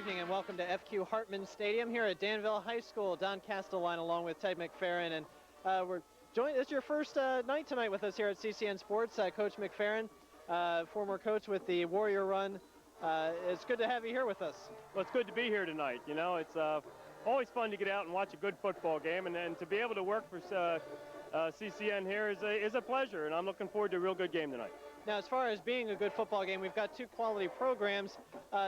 evening and welcome to FQ Hartman Stadium here at Danville High School. Don Castelline along with Ted McFerrin, and we're joined. It's your first night tonight with us here at CCN Sports. Coach McFerrin, former coach with the Warrior Run. It's good to have you here with us. Well, it's good to be here tonight. You know, it's always fun to get out and watch a good football game, and to be able to work for CCN here is a pleasure, and I'm looking forward to a real good game tonight. Now, as far as being a good football game, we've got two quality programs.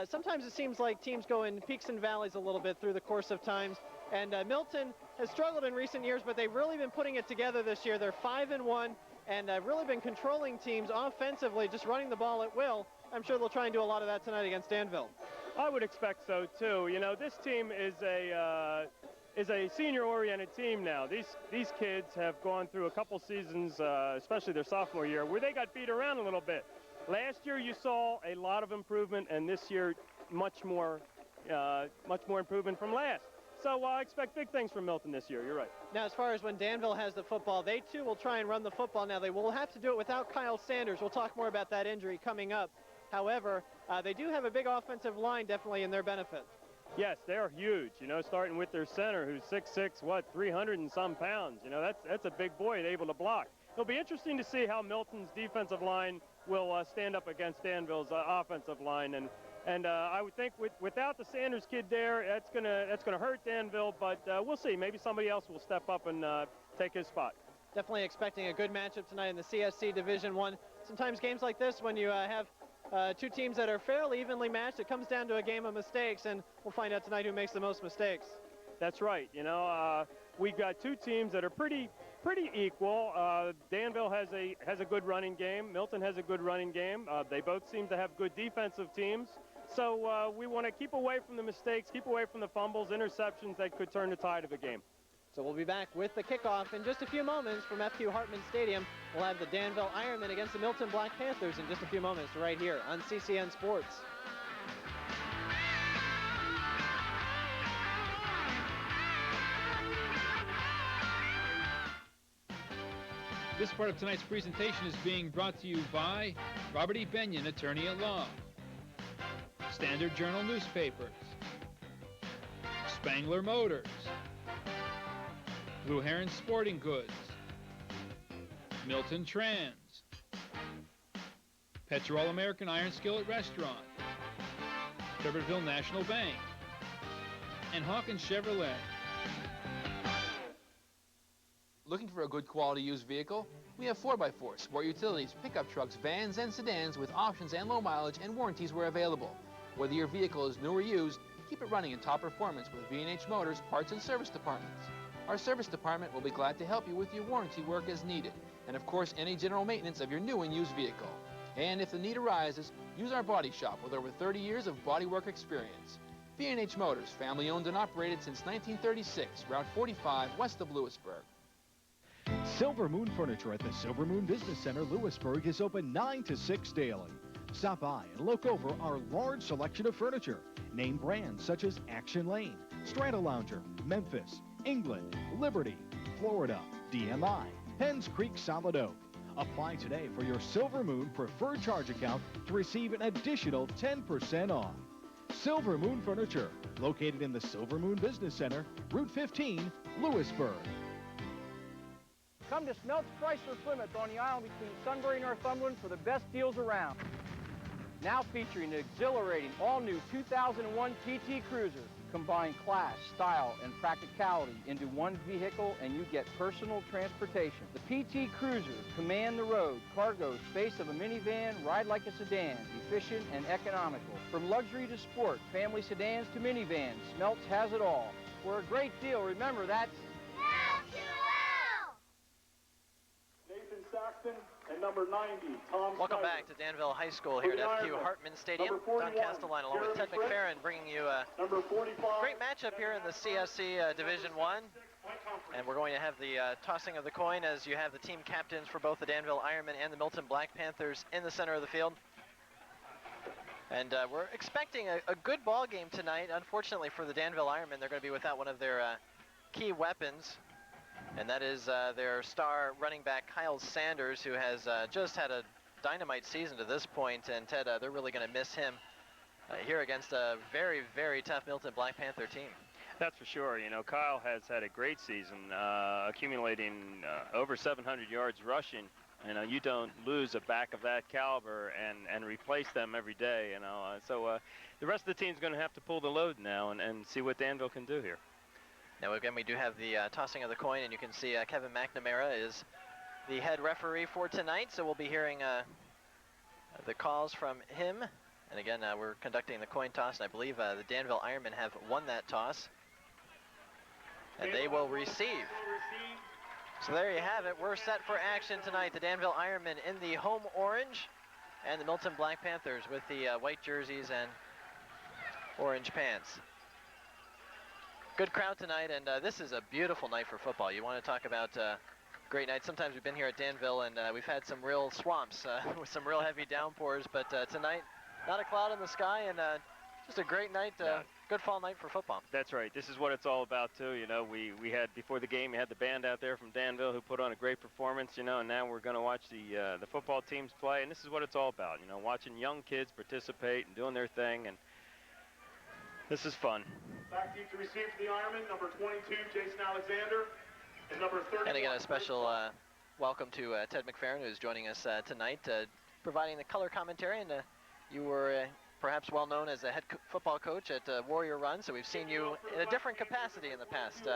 Sometimes it seems like teams go in peaks and valleys a little bit through the course of times. And Milton has struggled in recent years, but they've really been putting it together this year. They're 5-1 and really been controlling teams offensively, just running the ball at will. I'm sure they'll try and do a lot of that tonight against Danville. I would expect so, too. You know, this team is a senior-oriented team now. These kids have gone through a couple seasons, especially their sophomore year, where they got beat around a little bit. Last year you saw a lot of improvement, and this year much more improvement from last. So I expect big things from Milton this year. You're right. Now, as far as when Danville has the football, they too will try and run the football. Now, they will have to do it without Kyle Sanders. We'll talk more about that injury coming up. However, they do have a big offensive line definitely in their benefit. Yes, they're huge, you know, starting with their center, who's 6'6", 300 and some pounds. You know, that's a big boy able to block. It'll be interesting to see how Milton's defensive line will stand up against Danville's offensive line, and I would think without the Sanders kid there, that's gonna hurt Danville, but we'll see. Maybe somebody else will step up and take his spot. Definitely expecting a good matchup tonight in the CSC Division I. Sometimes games like this, when you have two teams that are fairly evenly matched, it comes down to a game of mistakes, and we'll find out tonight who makes the most mistakes. That's right. You know, we've got two teams that are pretty equal. Danville has a good running game. Milton has a good running game. They both seem to have good defensive teams. So we want to keep away from the mistakes, keep away from the fumbles, interceptions that could turn the tide of a game. So we'll be back with the kickoff in just a few moments from FQ Hartman Stadium. We'll have the Danville Ironmen against the Milton Black Panthers in just a few moments right here on CCN Sports. This part of tonight's presentation is being brought to you by Robert E. Benyon, attorney at law, Standard Journal newspapers, Spangler Motors, Blue Heron Sporting Goods, Milton Trans, Petrol American Iron Skillet Restaurant, Trevor National Bank, and Hawkins Chevrolet. Looking for a good quality used vehicle? We have 4x4, sport utilities, pickup trucks, vans, and sedans with options and low mileage and warranties where available. Whether your vehicle is new or used, keep it running in top performance with B&H Motors Parts and Service Departments. Our service department will be glad to help you with your warranty work as needed, and of course any general maintenance of your new and used vehicle. And if the need arises, use our body shop with over 30 years of bodywork experience. B&H Motors, family owned and operated since 1936, Route 45, west of Lewisburg. Silver Moon Furniture at the Silver Moon Business Center, Lewisburg is open 9 to 6 daily. Stop by and look over our large selection of furniture. Name brands such as Action Lane, Strata Lounger, Memphis, England, Liberty, Florida, DMI, Penns Creek Solid Oak. Apply today for your Silver Moon Preferred Charge account to receive an additional 10% off. Silver Moon Furniture, located in the Silver Moon Business Center, Route 15, Lewisburg. Come to Smelt's Chrysler Plymouth on the island between Sunbury and Northumberland for the best deals around. Now featuring the exhilarating all-new 2001 PT Cruiser. Combine class, style, and practicality into one vehicle and you get personal transportation. The PT Cruiser, command the road, cargo, space of a minivan, ride like a sedan, efficient and economical. From luxury to sport, family sedans to minivans, Smelt's has it all. For a great deal, remember that's Saxton and number 90, Tom Welcome Snyder. back to Danville High School here at FQ Hartman Stadium. Don Castelline along with Ted McFerrin bringing you a great matchup here in the CSC Division I. And we're going to have the tossing of the coin as you have the team captains for both the Danville Ironmen and the Milton Black Panthers in the center of the field. And we're expecting a good ball game tonight. Unfortunately for the Danville Ironmen, they're going to be without one of their key weapons. And that is their star running back, Kyle Sanders, who has just had a dynamite season to this point. And Ted, they're really going to miss him here against a very, very tough Milton Black Panther team. That's for sure. You know, Kyle has had a great season, accumulating over 700 yards rushing. You know, you don't lose a back of that caliber and replace them every day, you know. So the rest of the team's going to have to pull the load now and see what Danville can do here. Now, again, we do have the tossing of the coin, and you can see Kevin McNamara is the head referee for tonight, so we'll be hearing the calls from him. And again, we're conducting the coin toss, and I believe the Danville Ironmen have won that toss. And they will receive. So there you have it. We're set for action tonight. The Danville Ironmen in the home orange, and the Milton Black Panthers with the white jerseys and orange pants. Good crowd tonight, and this is a beautiful night for football. You want to talk about great night. Sometimes we've been here at Danville, and we've had some real swamps with some real heavy downpours, but tonight, not a cloud in the sky, and just a great night, good fall night for football. That's right. This is what it's all about, too. You know, we had, before the game, we had the band out there from Danville who put on a great performance, you know, and now we're going to watch the football teams play, and this is what it's all about, you know, watching young kids participate and doing their thing, and this is fun. Back team to receive for the Ironmen, number 22, Jason Alexander, and number 30. And again, a special welcome to Ted McFerrin, who's joining us tonight, providing the color commentary, and you were perhaps well known as a head football coach at Warrior Run, so we've seen you in a different capacity in the past,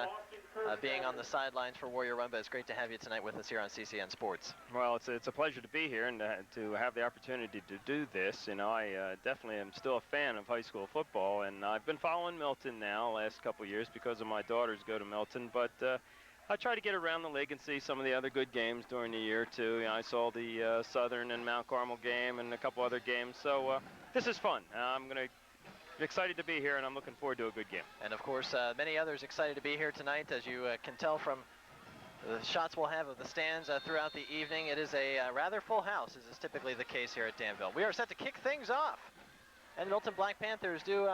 being on the sidelines for Warrior Run, but it's great to have you tonight with us here on CCN Sports. Well, it's a pleasure to be here and to have the opportunity to do this. You know, I definitely am still a fan of high school football, and I've been following Milton now last couple years because of my daughters go to Milton, but I try to get around the league and see some of the other good games during the year, too. You know, I saw the Southern and Mount Carmel game and a couple other games, so this is fun. I'm excited to be here, and I'm looking forward to a good game. And, of course, many others excited to be here tonight. As you can tell from the shots we'll have of the stands throughout the evening, it is a rather full house, as is typically the case here at Danville. We are set to kick things off, and Milton Black Panthers do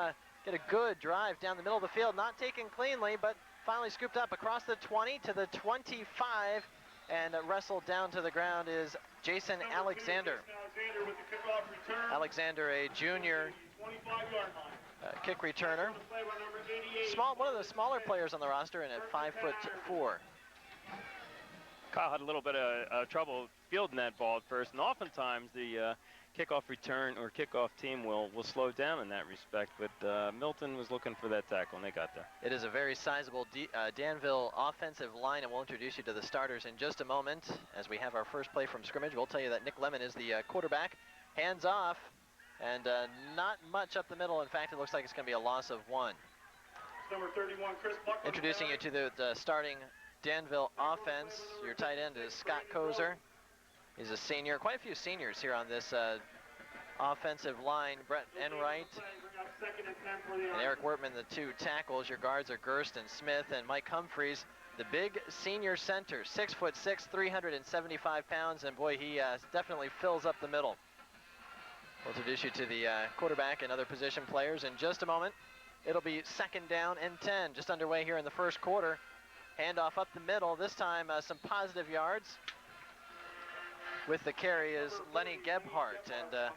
get a good drive down the middle of the field, not taken cleanly, but finally scooped up across the 20 to the 25, and wrestled down to the ground is Jason Alexander. Alexander, a junior kick returner. One of the smaller players on the roster, and at 5'4". Kyle had a little bit of trouble fielding that ball at first, and oftentimes the kickoff return or kickoff team will slow down in that respect, but Milton was looking for that tackle, and they got there. It is a very sizable Danville offensive line, and we'll introduce you to the starters in just a moment. As we have our first play from scrimmage, we'll tell you that Nick Lemon is the quarterback. Hands off, and not much up the middle. In fact, it looks like it's going to be a loss of 1. Number 31, Chris Buckler. Introducing you to the starting Danville offense. Your tight end is Scott Kozer. He's a senior. Quite a few seniors here on this offensive line. Brett Enright and Eric Wertman, the 2 tackles. Your guards are Gersten Smith and Mike Humphreys, the big senior center, 6'6", 375 pounds, and boy, he definitely fills up the middle. We'll introduce you to the quarterback and other position players in just a moment. It'll be 2nd down and 10, just underway here in the first quarter. Handoff up the middle, this time some positive yards. With the carry is Lenny Gebhardt, and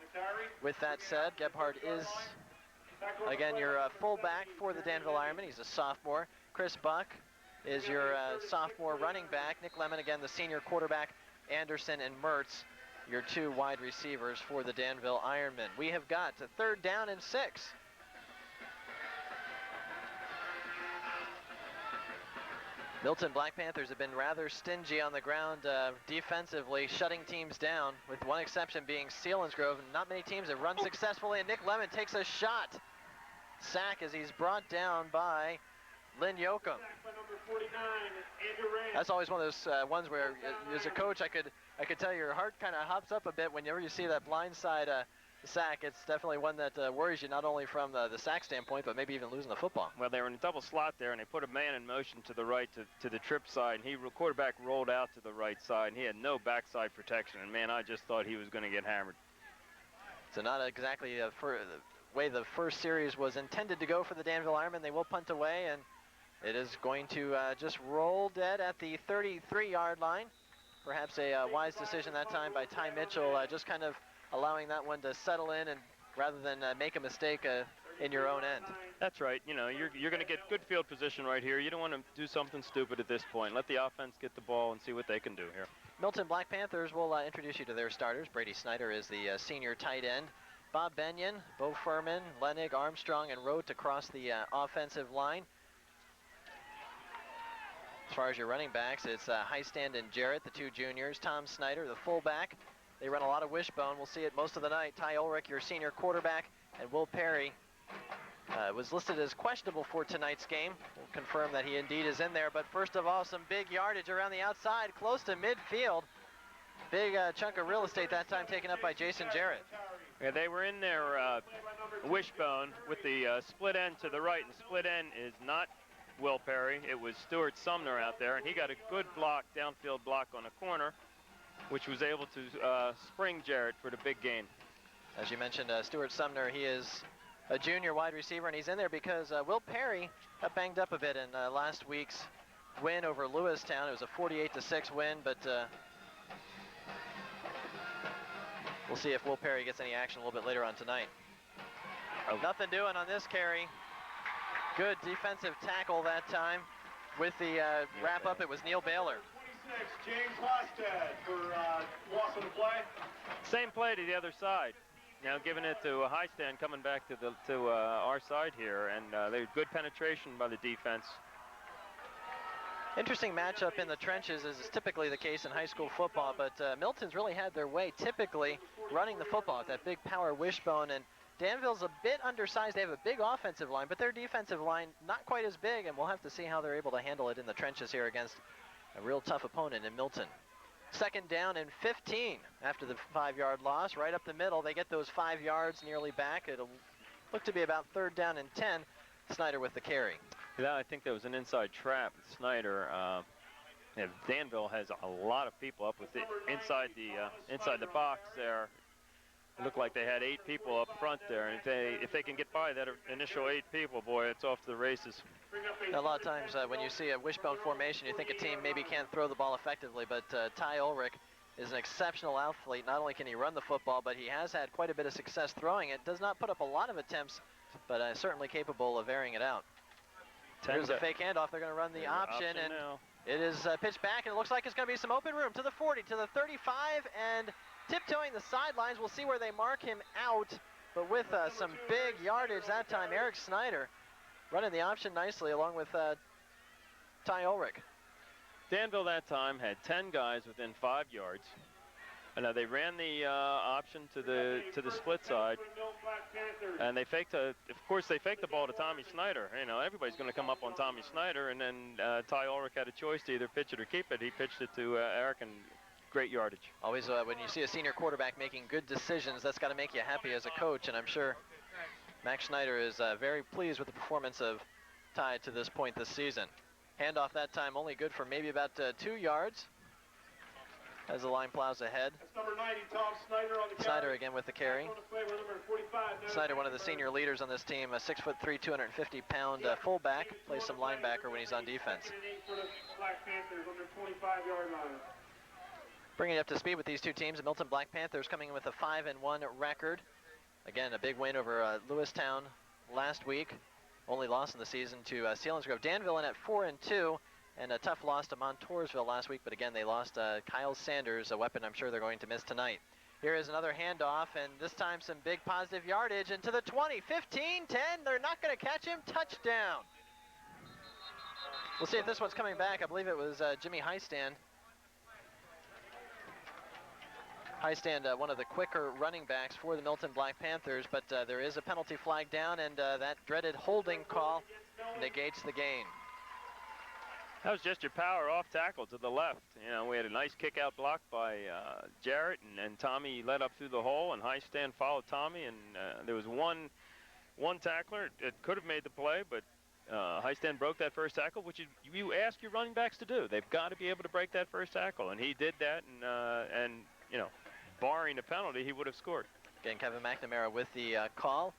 with that said, Gebhardt is, again, your fullback for the Danville Ironmen. He's a sophomore. Chris Buck is your sophomore running back. Nick Lemon, again, the senior quarterback. Anderson and Mertz, your 2 wide receivers for the Danville Ironmen. We have got to 3rd down and 6. Milton Black Panthers have been rather stingy on the ground defensively, shutting teams down, with one exception being Selinsgrove. Not many teams have run successfully, and Nick Lemon takes a shot. Sack as he's brought down by Lynn Yoakum. That's always one of those ones where, as a coach, I could tell your heart kind of hops up a bit whenever you see that blindside sack. It's definitely one that worries you, not only from the sack standpoint, but maybe even losing the football. Well, they were in a double slot there, and they put a man in motion to the right to the trip side, and quarterback rolled out to the right side, and he had no backside protection, and man, I just thought he was going to get hammered. So not exactly the way the first series was intended to go for the Danville Ironmen. They will punt away, and it is going to just roll dead at the 33-yard line. Perhaps a wise decision that time by Ty Mitchell, just kind of allowing that one to settle in and rather than make a mistake in your own end. That's right. You know, you're going to get good field position right here. You don't want to do something stupid at this point. Let the offense get the ball and see what they can do here. Milton Black Panthers will introduce you to their starters. Brady Snyder is the senior tight end. Bob Benyon, Bo Furman, Lenig, Armstrong, and Rote across the offensive line. As far as your running backs, it's Heistand and Jarrett, the two juniors. Tom Snyder, the fullback. They run a lot of wishbone. We'll see it most of the night. Ty Ulrich, your senior quarterback, and Will Perry was listed as questionable for tonight's game. We'll confirm that he indeed is in there. But first of all, some big yardage around the outside, close to midfield. Big chunk of real estate that time taken up by Jason Jarrett. Yeah, they were in their wishbone with the split end to the right, and the split end is not Will Perry. It was Stuart Sumner out there, and he got a good block, downfield block on a corner, which was able to spring Jarrett for the big gain. As you mentioned, Stuart Sumner, he is a junior wide receiver, and he's in there because Will Perry got banged up a bit in last week's win over Lewistown. It was a 48-6 win, but we'll see if Will Perry gets any action a little bit later on tonight. Nothing doing on this carry. Good defensive tackle that time. With the wrap-up, it was Neil Baylor. 26, James Hostad for loss of the play. Same play to the other side. Now giving it to Heistand, coming back to our side here, and there's good penetration by the defense. Interesting matchup in the trenches, as is typically the case in high school football, but Milton's really had their way typically running the football with that big power wishbone, and Danville's a bit undersized. They have a big offensive line, but their defensive line not quite as big, and we'll have to see how they're able to handle it in the trenches here against a real tough opponent in Milton. Second down and 15 after the 5-yard loss. Right up the middle, they get those 5 yards nearly back. It'll look to be about third down and 10. Snyder with the carry. Yeah, I think that was an inside trap. Snyder, Danville has a lot of people up with it inside the box there. It looked like they had 8 people up front there, and if they can get by that initial 8 people, boy, it's off to the races. A lot of times when you see a wishbone formation, you think a team maybe can't throw the ball effectively, but Ty Ulrich is an exceptional athlete. Not only can he run the football, but he has had quite a bit of success throwing it. Does not put up a lot of attempts, but certainly capable of airing it out. Here's a fake handoff. They're going to run the option, and now. It is pitched back, and it looks like it's going to be some open room to the 40, to the 35, and tiptoeing the sidelines. We'll see where they mark him out, but with some big yardage that time, Eric Snyder running the option nicely along with Ty Ulrich. Danville that time had 10 guys within 5 yards. And they ran the option to the split side, and they faked of course they faked the ball to Tommy Snyder. You know, everybody's going to come up on Tommy Snyder, and then Ty Ulrich had a choice to either pitch it or keep it. He pitched it to Eric, and great yardage. Always when you see a senior quarterback making good decisions, that's got to make you happy as a coach, and I'm sure Max Schneider is very pleased with the performance of Ty to this point this season. Handoff that time only good for maybe about 2 yards as the line plows ahead. That's number 90, Tom Snyder on the Snyder carry. again with the carry. On the play with number 45, Snyder, one of the senior leaders on this team, a 6'3", 250-pound fullback, plays some linebacker when he's on defense. For the Black Panthers on their 25-yard line. Bringing it up to speed with these two teams, the Milton Black Panthers coming in with a 5-1 record. Again, a big win over Lewistown last week. Only loss in the season to Selinsgrove. Danville in at 4-2, and a tough loss to Montoursville last week. But again, they lost Kyle Sanders, a weapon I'm sure they're going to miss tonight. Here is another handoff, and this time some big positive yardage into the 20, 15, 10. They're not going to catch him. Touchdown. We'll see if this one's coming back. I believe it was Jimmy Heistand. Heistand, one of the quicker running backs for the Milton Black Panthers, but there is a penalty flag down, and that dreaded holding call negates the gain. That was just your power off tackle to the left. You know, we had a nice kick out block by Jarrett, and Tommy led up through the hole, and Heistand followed Tommy, and there was one tackler. It could have made the play, but Heistand broke that first tackle, which you ask your running backs to do. They've got to be able to break that first tackle, and he did that, and you know, barring a penalty, he would have scored. Again, Kevin McNamara with the call.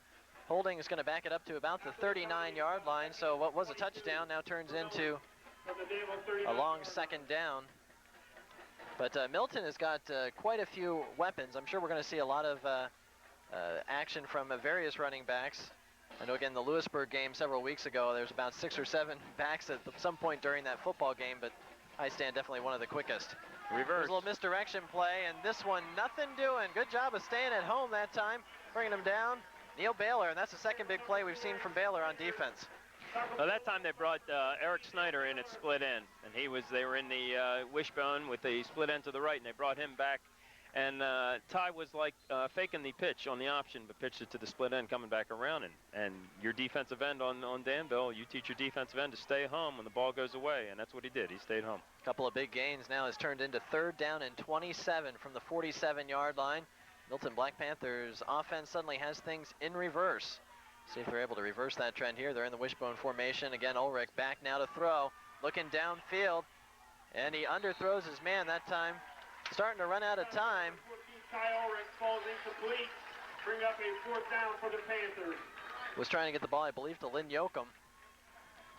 Holding is going to back it up to about the 39-yard line, so what was a touchdown now turns into a long second down. But Milton has got quite a few weapons. I'm sure we're going to see a lot of action from various running backs. I know, again, the Lewisburg game several weeks ago, there's about 6 or 7 backs at some point during that football game, but High Stand definitely one of the quickest. Reverse. There's a little misdirection play, and this one, nothing doing. Good job of staying at home that time, bringing him down. Neil Baylor, and that's the second big play we've seen from Baylor on defense. Well, that time they brought Eric Snyder in at split end, and they were in the wishbone with the split end to the right, and they brought him back. And Ty was like faking the pitch on the option, but pitched it to the split end coming back around. And your defensive end on Danville, you teach your defensive end to stay home when the ball goes away, and that's what he did. He stayed home. A couple of big gains now has turned into 3rd down and 27 from the 47-yard line. Milton Black Panthers offense suddenly has things in reverse. See if they're able to reverse that trend here. They're in the wishbone formation. Again, Ulrich back now to throw, looking downfield, and he underthrows his man that time. Starting to run out of time. Kyle Ulrich falls incomplete. Bring up a 4th down for the Panthers. Was trying to get the ball, I believe, to Lynn Yoakum.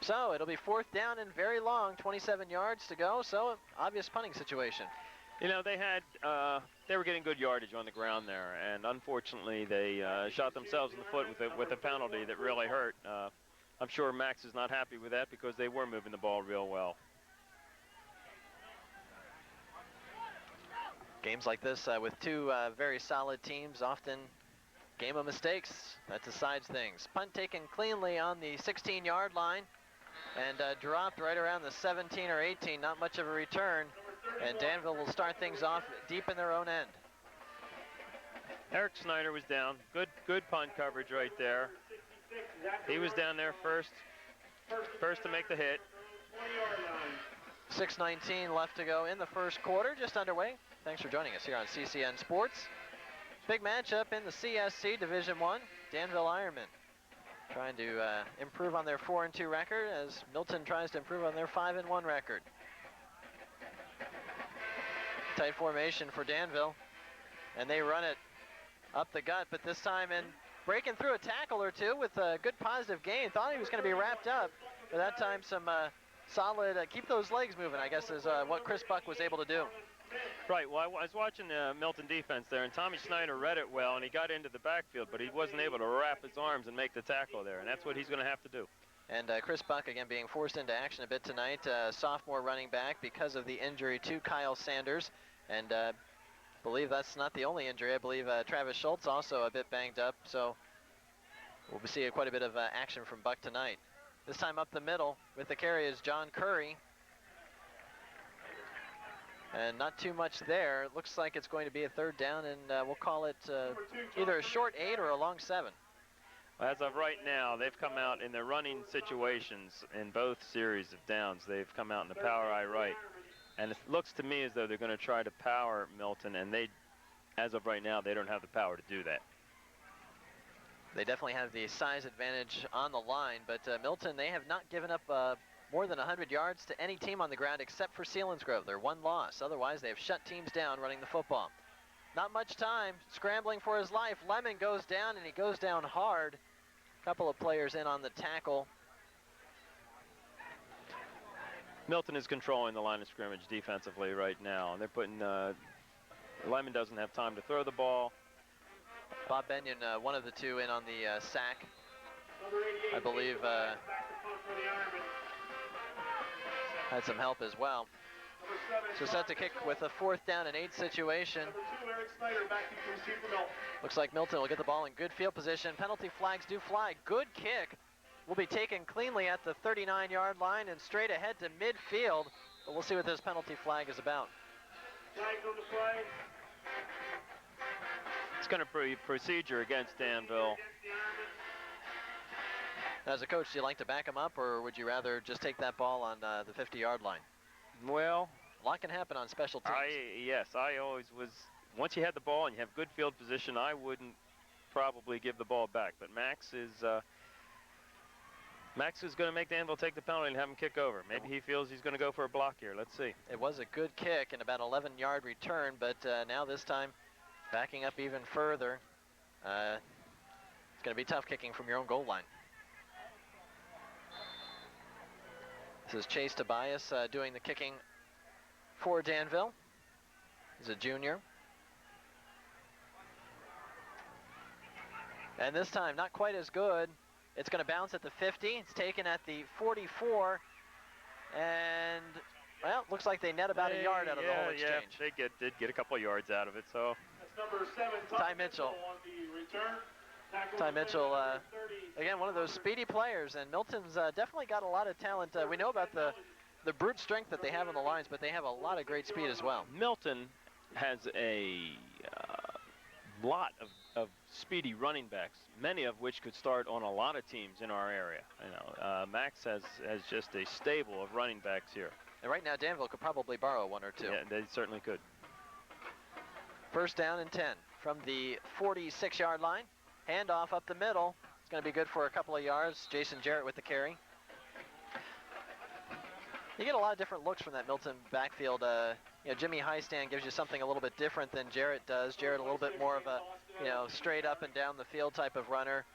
So it'll be 4th down and very long, 27 yards to go. So obvious punting situation. You know, they were getting good yardage on the ground there, and unfortunately they shot themselves in the foot with a penalty that really hurt. I'm sure Max is not happy with that because they were moving the ball real well. Games like this with 2 very solid teams, often game of mistakes. That decides things. Punt taken cleanly on the 16-yard line and dropped right around the 17 or 18. Not much of a return. And Danville will start things off deep in their own end. Eric Snyder was down. Good punt coverage right there. He was down there first to make the hit. 6:19 left to go in the first quarter, just underway. Thanks for joining us here on CCN Sports. Big matchup in the CSC Division I. Danville Ironmen trying to improve on their 4-2 record as Milton tries to improve on their 5-1 record. Tight formation for Danville, and they run it up the gut, but this time in breaking through a tackle or two with a good positive gain. Thought he was going to be wrapped up, but that time some solid, keep those legs moving, I guess, is what Chris Buck was able to do. Right, well, I was watching the Milton defense there, and Tommy Snyder read it well, and he got into the backfield, but he wasn't able to wrap his arms and make the tackle there, and that's what he's going to have to do. And Chris Buck, again, being forced into action a bit tonight, sophomore running back because of the injury to Kyle Sanders. And I believe that's not the only injury. I believe Travis Schultz also a bit banged up, so we'll be seeing quite a bit of action from Buck tonight. This time up the middle with the carry is John Curry. And not too much there. It looks like it's going to be a 3rd down, and we'll call it either a short 8 or a long 7. As of right now, they've come out in their running situations in both series of downs. They've come out in the power I right. And it looks to me as though they're going to try to power Milton, and as of right now, they don't have the power to do that. They definitely have the size advantage on the line, but Milton, they have not given up more than 100 yards to any team on the ground except for Selinsgrove. They're 1 loss. Otherwise, they have shut teams down running the football. Not much time, scrambling for his life. Lemon goes down, and he goes down hard. A couple of players in on the tackle. Milton is controlling the line of scrimmage defensively right now, and they're putting, Lyman doesn't have time to throw the ball. Bob Benyon, one of the 2 in on the sack. I believe had some help as well. So set to kick with a 4th down and 8 situation. Looks like Milton will get the ball in good field position. Penalty flags do fly. Good kick. Will be taken cleanly at the 39-yard line and straight ahead to midfield. But we'll see what this penalty flag is about. It's going to be procedure against Danville. As a coach, do you like to back him up, or would you rather just take that ball on the 50-yard line? Well, a lot can happen on special teams. Yes, I always was. Once you had the ball and you have good field position, I wouldn't probably give the ball back. But Max is going to make Danville take the penalty and have him kick over. Maybe he feels he's going to go for a block here. Let's see. It was a good kick and about 11-yard return, but now this time backing up even further. It's going to be tough kicking from your own goal line. This is Chase Tobias doing the kicking for Danville. He's a junior. And this time, not quite as good. It's going to bounce at the 50. It's taken at the 44. And, well, looks like they net about a yard out of the whole exchange. Yeah, they did get a couple yards out of it, so. That's number 7, Ty Mitchell. On the return. Ty Mitchell, again, one of those speedy players, and Milton's definitely got a lot of talent. We know about the brute strength that they have on the lines, but they have a lot of great speed as well. Milton has a lot of speedy running backs, many of which could start on a lot of teams in our area. You know, Max has just a stable of running backs here. And right now, Danville could probably borrow one or two. Yeah, they certainly could. First down and 10 from the 46-yard line. Handoff up the middle. It's going to be good for a couple of yards. Jason Jarrett with the carry. You get a lot of different looks from that Milton backfield. You know, Jimmy Highstand gives you something a little bit different than Jarrett does. Jarrett a little bit more of a, you know, straight up and down the field type of runner.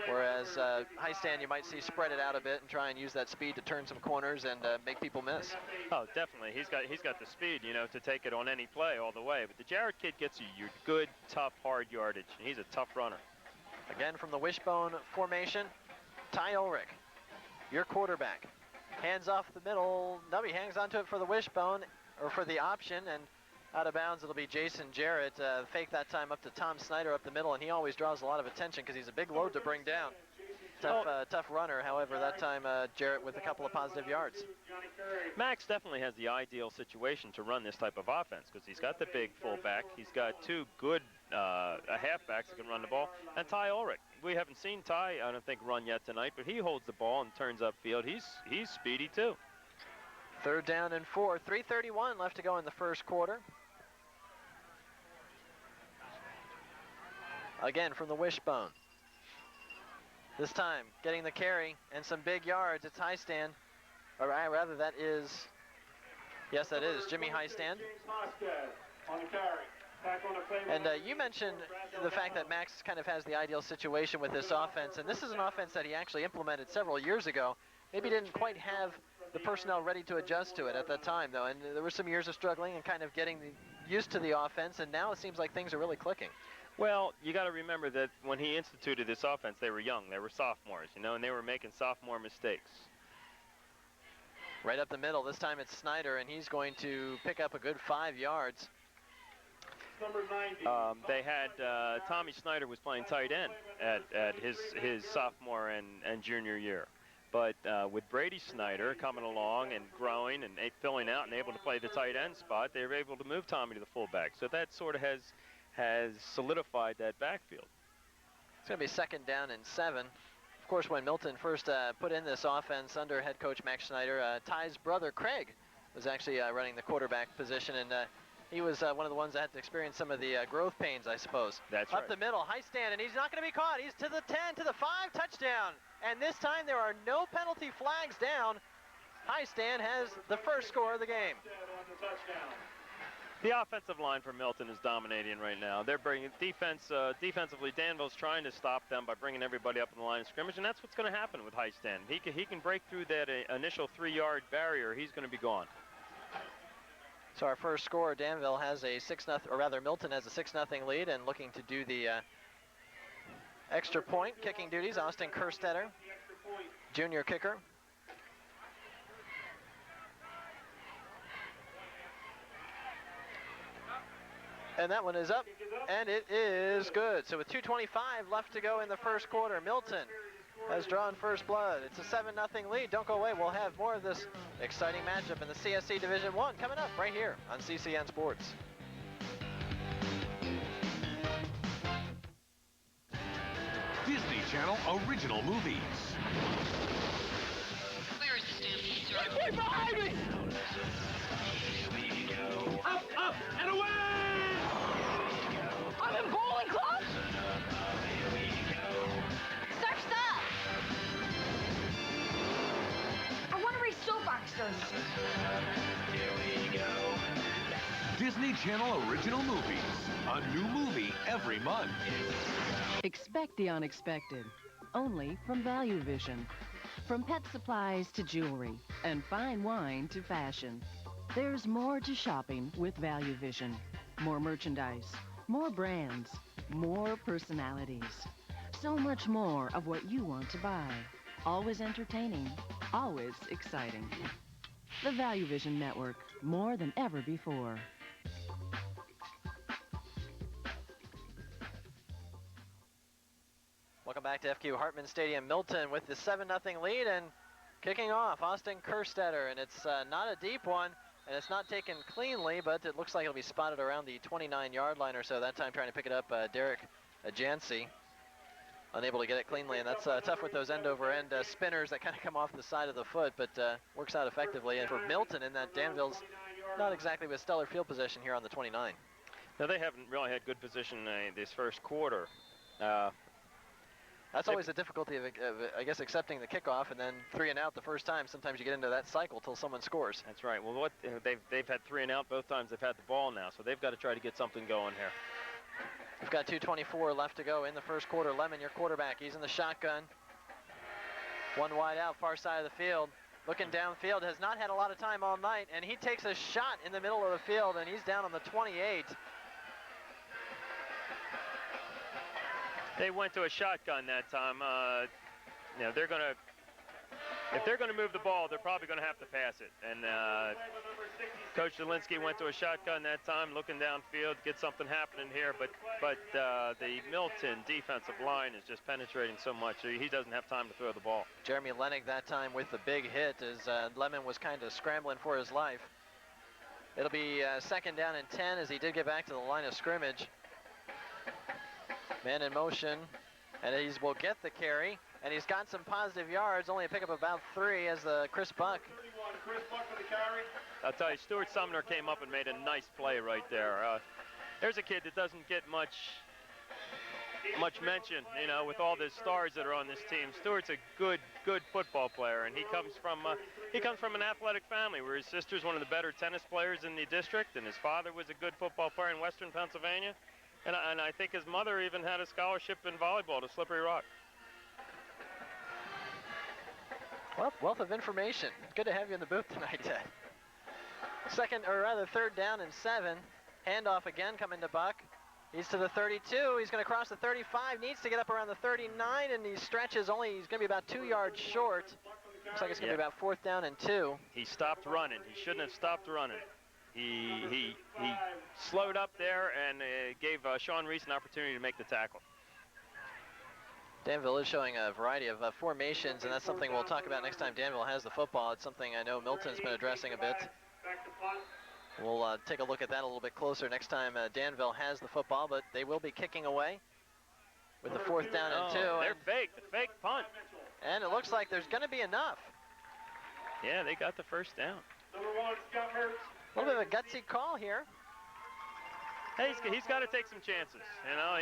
Whereas Highstand, you might see spread it out a bit and try and use that speed to turn some corners and make people miss. Oh, definitely. He's got the speed, you know, to take it on any play all the way. But the Jarrett kid gets you your good, tough, hard yardage. He's a tough runner. Again from the wishbone formation, Ty Ulrich, your quarterback. Hands off the middle. Nubby hangs onto it for the wishbone, or for the option, and out of bounds it'll be Jason Jarrett. Fake that time up to Tom Snyder up the middle, and he always draws a lot of attention because he's a big load to bring down. Tough runner, however, that time Jarrett with a couple of positive yards. Max definitely has the ideal situation to run this type of offense because he's got the big fullback, he's got two good halfbacks that can run the ball, and Ty Ulrich. We haven't seen Ty, I don't think, run yet tonight, but he holds the ball and turns upfield. He's speedy too. Third down and 4, 3:31 left to go in the first quarter. Again from the wishbone. This time getting the carry and some big yards. It's Highstand, or rather that is, yes that is Jimmy Highstand. On the carry. And you mentioned the fact that Max kind of has the ideal situation with this offense, and this is an offense that he actually implemented several years ago. Maybe didn't quite have the personnel ready to adjust to it at that time, though, and there were some years of struggling and kind of getting used to the offense, and now it seems like things are really clicking. Well, you got to remember that when he instituted this offense, they were young, they were sophomores, you know, and they were making sophomore mistakes. Right up the middle, this time it's Snyder, and he's going to pick up a good 5 yards. Number 90. They had Tommy Snyder was playing tight end at his sophomore and junior year. But with Brady Snyder coming along and growing and filling out and able to play the tight end spot, they were able to move Tommy to the fullback. So that sort of has solidified that backfield. It's going to be second down and 7. Of course, when Milton first put in this offense under head coach Max Snyder, Ty's brother Craig was actually running the quarterback position, and he was one of the ones that had to experience some of the growth pains, I suppose. That's Up right. the middle, Highstand, and he's not going to be caught. He's to the 10, to the 5, touchdown. And this time there are no penalty flags down. Highstand has the first score of the game. The offensive line for Milton is dominating right now. They're bringing defensively, Danville's trying to stop them by bringing everybody up in the line of scrimmage, and that's what's going to happen with Highstand. He can break through that initial 3-yard barrier. He's going to be gone. So our first score, Danville has a 6-0, or rather Milton has a 6-0 lead and looking to do the extra point kicking duties. Austin Kerstetter, junior kicker. And that one is up, and it is good. So with 2:25 left to go in the first quarter, Milton has drawn first blood. It's a 7-0 lead. Don't go away. We'll have more of this exciting matchup in the CSC Division 1 coming up right here on CCN Sports. Disney Channel original movies. Where is the stampede, sir? Right behind me! Up, and away! I'm in bowling club? Search that! I want to race soapbox stars. Disney Channel original movies. A new movie every month. Expect the unexpected, only from Value Vision. From pet supplies to jewelry, and fine wine to fashion. There's more to shopping with Value Vision. More merchandise, more brands, more personalities. So much more of what you want to buy. Always entertaining, always exciting. The Value Vision Network, more than ever before. Welcome back to FQ Hartman Stadium, Milton, with the 7-0 lead, and kicking off, Austin Kerstetter, and it's not a deep one, and it's not taken cleanly, but it looks like it'll be spotted around the 29-yard line or so. That time trying to pick it up, Derek Jancy, unable to get it cleanly, and that's tough with those end-over-end spinners that kind of come off the side of the foot, but works out effectively. And for Milton, in that Danville's not exactly with stellar field position here on the 29. Now, they haven't really had good position this first quarter. That's always the difficulty of, I guess, accepting the kickoff and then 3 and out the first time. Sometimes you get into that cycle till someone scores. That's right. Well, they've had 3 and out both times they've had the ball now, so they've got to try to get something going here. We've got 2:24 left to go in the first quarter. Lemon, your quarterback, he's in the shotgun. One wide out, far side of the field. Looking downfield, has not had a lot of time all night, and he takes a shot in the middle of the field, and he's down on the 28. They went to a shotgun that time. You know, if they're gonna move the ball, they're probably gonna have to pass it. And Coach Zielinski went to a shotgun that time, looking downfield, get something happening here. But the Milton defensive line is just penetrating so much, so he doesn't have time to throw the ball. Jeremy Lennick that time with the big hit as Lemon was kind of scrambling for his life. It'll be 2nd down and 10 as he did get back to the line of scrimmage. Man in motion, and he will get the carry, and he's got some positive yards, only a pickup of about 3 as the Chris Buck. I'll tell you, Stuart Sumner came up and made a nice play right there. There's a kid that doesn't get much mention, you know, with all the stars that are on this team. Stuart's a good football player, and he comes from an athletic family where his sister's one of the better tennis players in the district, and his father was a good football player in Western Pennsylvania. And I think his mother even had a scholarship in volleyball to Slippery Rock. Well, wealth of information. Good to have you in the booth tonight, Ted. 3rd down and 7. Handoff again coming to Buck. He's to the 32. He's going to cross the 35. Needs to get up around the 39, and he stretches only. He's going to be about 2 yards short. Looks like it's going to be about 4th down and 2. He stopped running. He shouldn't have stopped running. He slowed up there and gave Sean Reese an opportunity to make the tackle. Danville is showing a variety of formations, and that's something we'll talk about next time Danville has the football. It's something I know Milton's been addressing a bit. We'll take a look at that a little bit closer next time Danville has the football, but they will be kicking away with the 4th down and 2. They're fake, the fake punt. And it looks like there's going to be enough. Yeah, they got the 1st down. A little bit of a gutsy call here. Hey, he's got to take some chances. You know,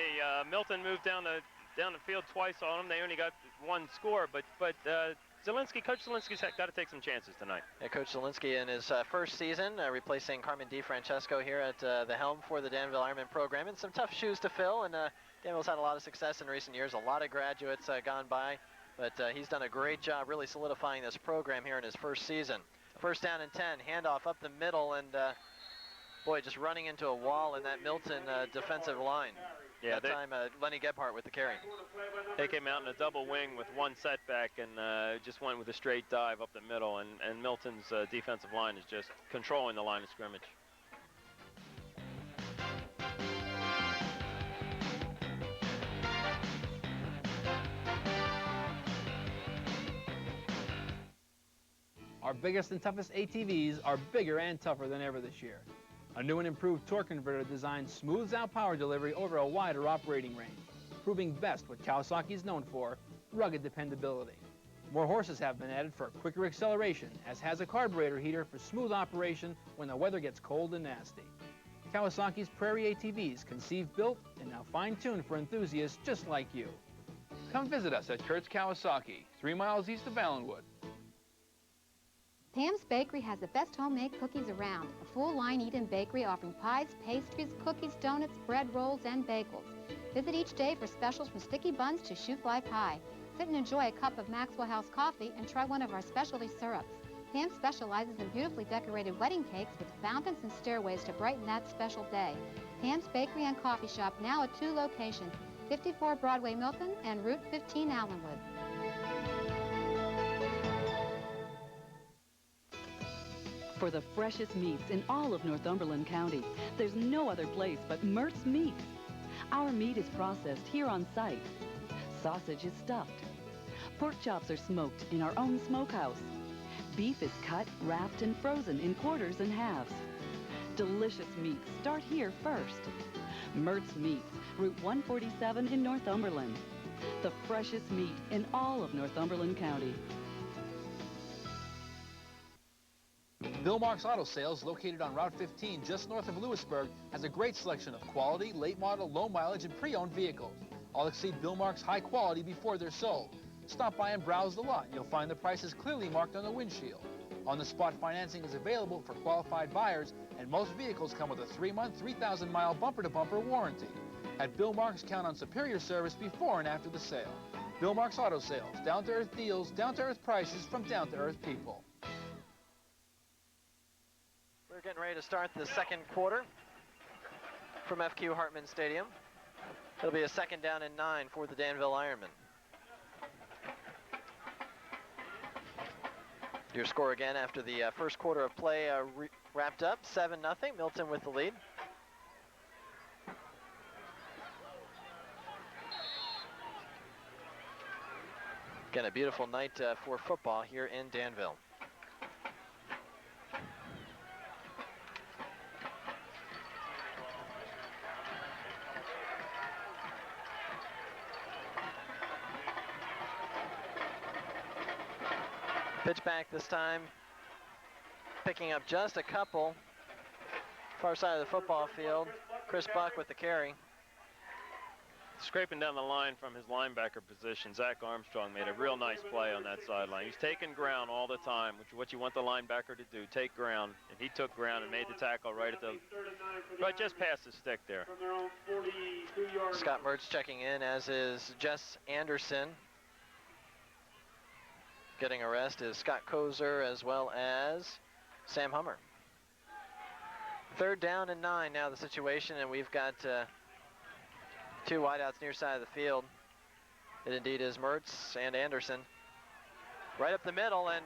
Milton moved down the field twice on him. They only got 1 score, but Coach Zielinski's got to take some chances tonight. Yeah, Coach Zielinski in his first season, replacing Carmen DiFrancesco here at the helm for the Danville Ironmen program, and some tough shoes to fill. And Danville's had a lot of success in recent years. A lot of graduates gone by, but he's done a great job really solidifying this program here in his first season. 1st down and 10, handoff up the middle, and boy, just running into a wall in that Milton defensive line. Yeah, that time Lenny Gebhardt with the carry. They came out in a double wing with 1 setback and just went with a straight dive up the middle, and Milton's defensive line is just controlling the line of scrimmage. Our biggest and toughest ATVs are bigger and tougher than ever this year. A new and improved torque converter design smooths out power delivery over a wider operating range, proving best what Kawasaki is known for, rugged dependability. More horses have been added for quicker acceleration, as has a carburetor heater for smooth operation when the weather gets cold and nasty. Kawasaki's Prairie ATVs, conceived, built, and now fine-tuned for enthusiasts just like you. Come visit us at Kurt's Kawasaki, 3 miles east of Allenwood. Pam's Bakery has the best homemade cookies around. A full-line eat-in bakery offering pies, pastries, cookies, donuts, bread rolls, and bagels. Visit each day for specials from sticky buns to shoe-fly pie. Sit and enjoy a cup of Maxwell House coffee and try one of our specialty syrups. Pam specializes in beautifully decorated wedding cakes with fountains and stairways to brighten that special day. Pam's Bakery and Coffee Shop now at 2 locations, 54 Broadway, Milton, and Route 15, Allenwood. For the freshest meats in all of Northumberland County, there's no other place but Mertz Meats. Our meat is processed here on site. Sausage is stuffed. Pork chops are smoked in our own smokehouse. Beef is cut, wrapped, and frozen in quarters and halves. Delicious meats start here first. Mertz Meats, Route 147 in Northumberland. The freshest meat in all of Northumberland County. Bill Marks Auto Sales, located on Route 15 just north of Lewisburg, has a great selection of quality, late model, low mileage, and pre-owned vehicles. All exceed Bill Marks' high quality before they're sold. Stop by and browse the lot. You'll find the prices clearly marked on the windshield. On-the-spot financing is available for qualified buyers, and most vehicles come with a 3-month, 3,000-mile bumper-to-bumper warranty. At Bill Marks, count on superior service before and after the sale. Bill Marks Auto Sales, down-to-earth deals, down-to-earth prices from down-to-earth people. We're getting ready to start the second quarter from FQ Hartman Stadium. It'll be a 2nd down and 9 for the Danville Ironmen. Your score again after the first quarter of play wrapped up, 7-0, Milton with the lead. Again, a beautiful night for football here in Danville. Pitch back this time, picking up just a couple. Far side of the football field, Chris Buck with the carry. Scraping down the line from his linebacker position, Zach Armstrong made a real nice play on that sideline. He's taking ground all the time, which is what you want the linebacker to do, take ground. And he took ground and made the tackle right just past the stick there. Scott Mertz checking in, as is Jess Anderson. Getting a rest is Scott Kozer as well as Sam Hummer. 3rd down and 9 now the situation, and we've got 2 wideouts near side of the field. It indeed is Mertz and Anderson. Right up the middle, and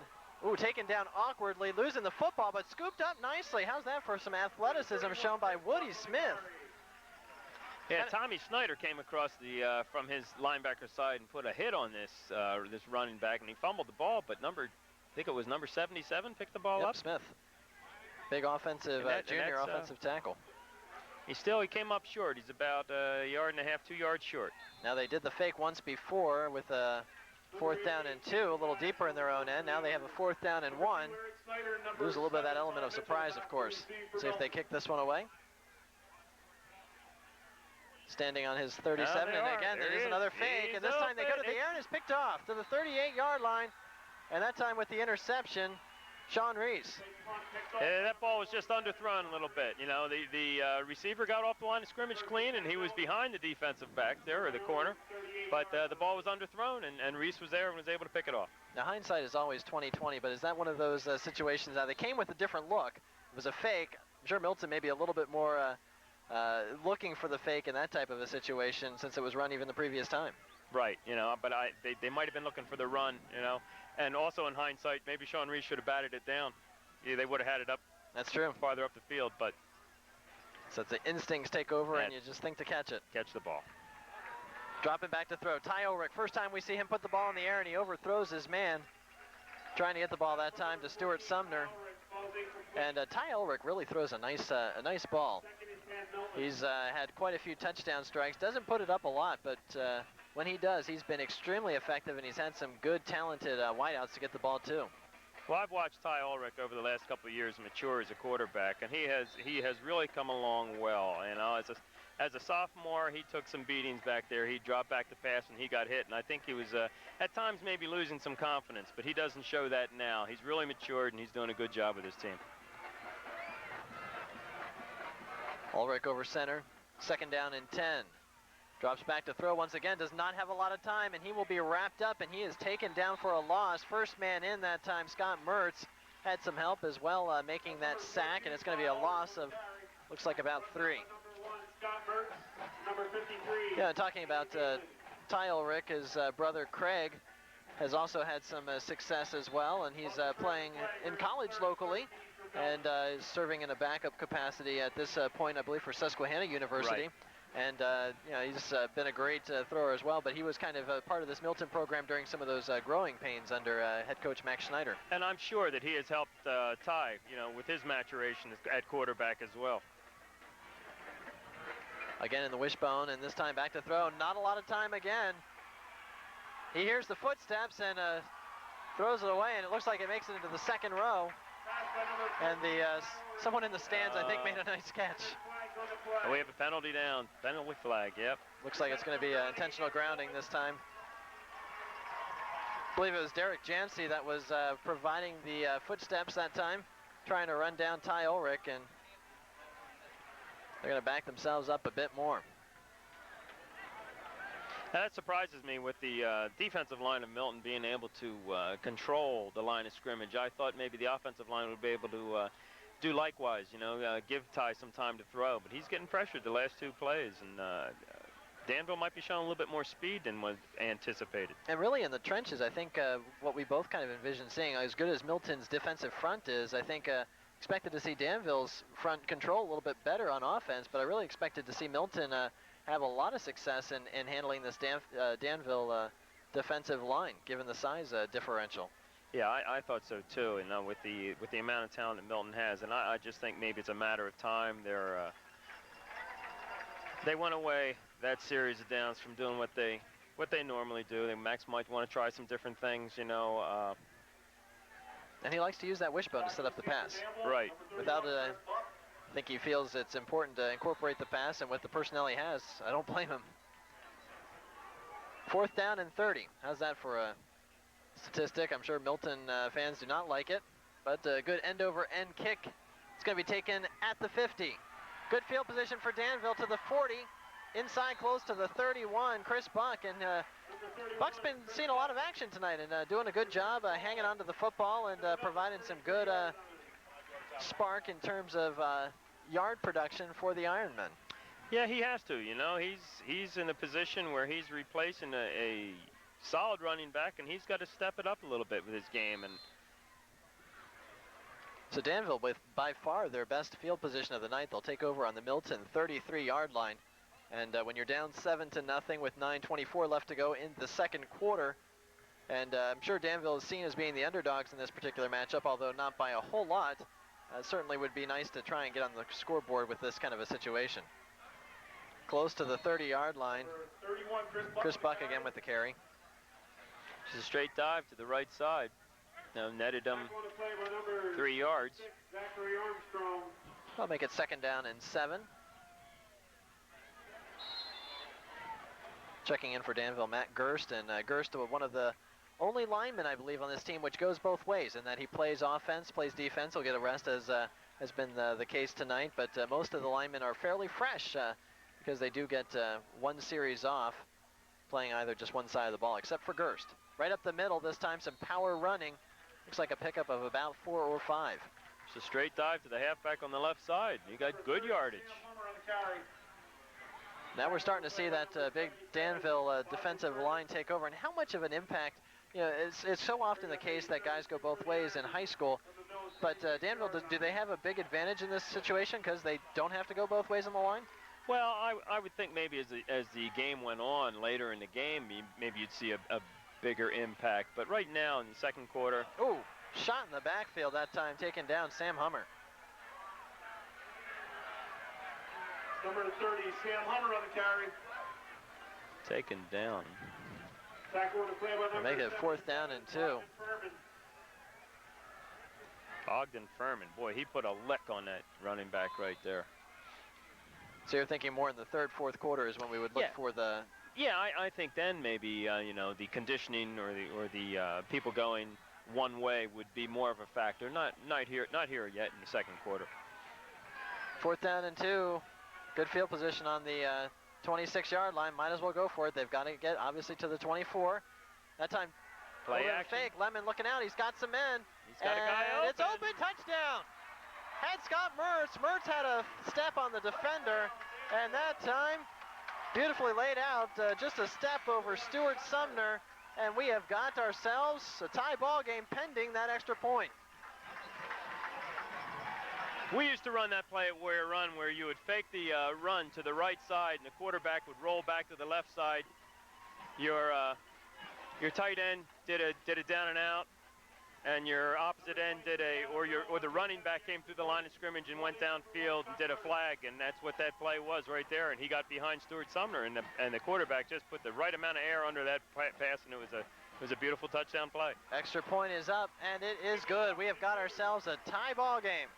taken down awkwardly, losing the football, but scooped up nicely. How's that for some athleticism shown by Woody Smith? Yeah, Tommy Snyder came across the from his linebacker side and put a hit on this this running back, and he fumbled the ball, but I think it was number 77 picked the ball up. Smith. Big offensive, junior offensive tackle. He came up short. He's about a 1.5 yards, 2 yards short. Now they did the fake once before with a 4th down and 2, a little deeper in their own end. Now they have a 4th down and 1. Lose a little bit of that element of surprise, of course. See if they kick this one away. Standing on his 37, and again, there is another fake, and this time they go to the air, and it's picked off to the 38-yard line, and that time with the interception, Sean Reese. Yeah, that ball was just underthrown a little bit. You know, the receiver got off the line of scrimmage clean, and he was behind the defensive back there, or the corner, but the ball was underthrown, and Reese was there and was able to pick it off. Now, hindsight is always 20/20, but is that one of those situations? Now, they came with a different look. It was a fake. I'm sure Milton may be a little bit more looking for the fake in that type of a situation, since it was run even the previous time. Right, you know, but they might have been looking for the run, you know, and also in hindsight, maybe Sean Reese should have batted it down. Yeah, they would have had it up. That's true. Farther up the field, but. So the instincts take over, and you just think to catch it. Catch the ball. Dropping back to throw. Ty Ulrich, first time we see him put the ball in the air, and he overthrows his man. Trying to get the ball that time to Stuart Sumner. And Ty Ulrich really throws a nice ball. He's had quite a few touchdown strikes. Doesn't put it up a lot, but when he does, he's been extremely effective, and he's had some good, talented wideouts to get the ball too. Well, I've watched Ty Ulrich over the last couple of years mature as a quarterback, and he has really come along well. You know, as a sophomore, he took some beatings back there. He dropped back to pass, and he got hit. And I think he was at times maybe losing some confidence, but he doesn't show that now. He's really matured, and he's doing a good job with his team. Ulrich over center, 2nd down and 10. Drops back to throw once again, does not have a lot of time, and he will be wrapped up, and he is taken down for a loss. First man in that time, Scott Mertz, had some help as well, making that sack, and it's going to be a loss of, looks like about 3. Yeah, talking about Ty Ulrich, his brother Craig has also had some success as well, and he's playing in college locally and is serving in a backup capacity at this point, I believe, for Susquehanna University. Right. And you know, he's been a great thrower as well, but he was kind of part of this Milton program during some of those growing pains under head coach Max Schneider. And I'm sure that he has helped Ty, you know, with his maturation at quarterback as well. Again in the wishbone, and this time back to throw. Not a lot of time again. He hears the footsteps and throws it away, and it looks like it makes it into the second row. And the someone in the stands, I think, made a nice catch. We have a penalty down. Penalty flag, yep. Looks like it's going to be intentional grounding this time. I believe it was Derek Jancy that was providing the footsteps that time, trying to run down Ty Ulrich, and they're going to back themselves up a bit more. Now that surprises me with the defensive line of Milton being able to control the line of scrimmage. I thought maybe the offensive line would be able to do likewise, you know, give Ty some time to throw. But he's getting pressured the last two plays, and Danville might be showing a little bit more speed than was anticipated. And really in the trenches, I think what we both kind of envision seeing, as good as Milton's defensive front is, I think expected to see Danville's front control a little bit better on offense, but I really expected to see Milton have a lot of success in handling this Danville defensive line, given the size differential. Yeah, I thought so too, and with the amount of talent that Milton has, and I just think maybe it's a matter of time. They went away that series of downs from doing what they normally do. Max might want to try some different things, you know. And he likes to use that wishbone to set up the pass. Right. Without it, I think he feels it's important to incorporate the pass, and with the personnel he has, I don't blame him. 4th down and 30. How's that for a statistic? I'm sure Milton fans do not like it, but a good end-over-end kick. It's going to be taken at the 50. Good field position for Danville to the 40. Inside close to the 31, Chris Buck, and Buck's been seeing a lot of action tonight and doing a good job hanging on to the football and providing some good spark in terms of yard production for the Ironmen. Yeah, he has to. You know, he's in a position where he's replacing a solid running back, and he's got to step it up a little bit with his game. And so Danville, with by far their best field position of the night, they'll take over on the Milton 33-yard line. And when you're down 7-0 with 9:24 left to go in the second quarter, and I'm sure Danville is seen as being the underdogs in this particular matchup, although not by a whole lot. Certainly would be nice to try and get on the scoreboard with this kind of a situation. Close to the 30-yard line. Chris Buck again with the carry. Just a straight dive to the right side. Now netted him 3 yards. I'll make it 2nd down and 7. Checking in for Danville, Matt Gerst, and Gerst, one of the only linemen, I believe, on this team which goes both ways, in that he plays offense, plays defense. He'll get a rest, as has been the case tonight, but most of the linemen are fairly fresh because they do get one series off, playing either just one side of the ball, except for Gerst. Right up the middle this time, some power running. Looks like a pickup of about 4 or 5. Just a straight dive to the halfback on the left side. You got good yardage. Now we're starting to see that big Danville defensive line take over, and how much of an impact, you know, it's so often the case that guys go both ways in high school, but Danville, do they have a big advantage in this situation because they don't have to go both ways on the line? Well, I would think maybe as the game went on later in the game, maybe you'd see a bigger impact, but right now in the second quarter. Ooh, shot in the backfield that time, taking down Sam Hummer. Number 30, Sam Hummer on the carry. Taken down. Make it 4th down and 2. Ogden Furman, boy, he put a lick on that running back right there. So you're thinking more in the 3rd, 4th quarter is when we would look for the. Yeah, I think then maybe you know, the conditioning or the people going one way would be more of a factor. Not here yet in the second quarter. 4th down and 2. Good field position on the 26-yard line. Might as well go for it. They've got to get, obviously, to the 24. That time, play action. Fake. Lemon looking out. He's got some men. He's got a guy open. It's open. Touchdown. Had Scott Mertz. Mertz had a step on the defender, and that time Beautifully laid out, just a step over Stuart Sumner, and we have got ourselves a tie ball game pending that extra point. We used to run that play at Warrior Run where you would fake the run to the right side and the quarterback would roll back to the left side. Your tight end did a down and out, and your opposite end did or the running back came through the line of scrimmage and went downfield and did a flag, and that's what that play was right there. And he got behind Stuart Sumner, and the quarterback just put the right amount of air under that pass, and it was a beautiful touchdown play. Extra point is up, and it is good. We have got ourselves a tie ball game.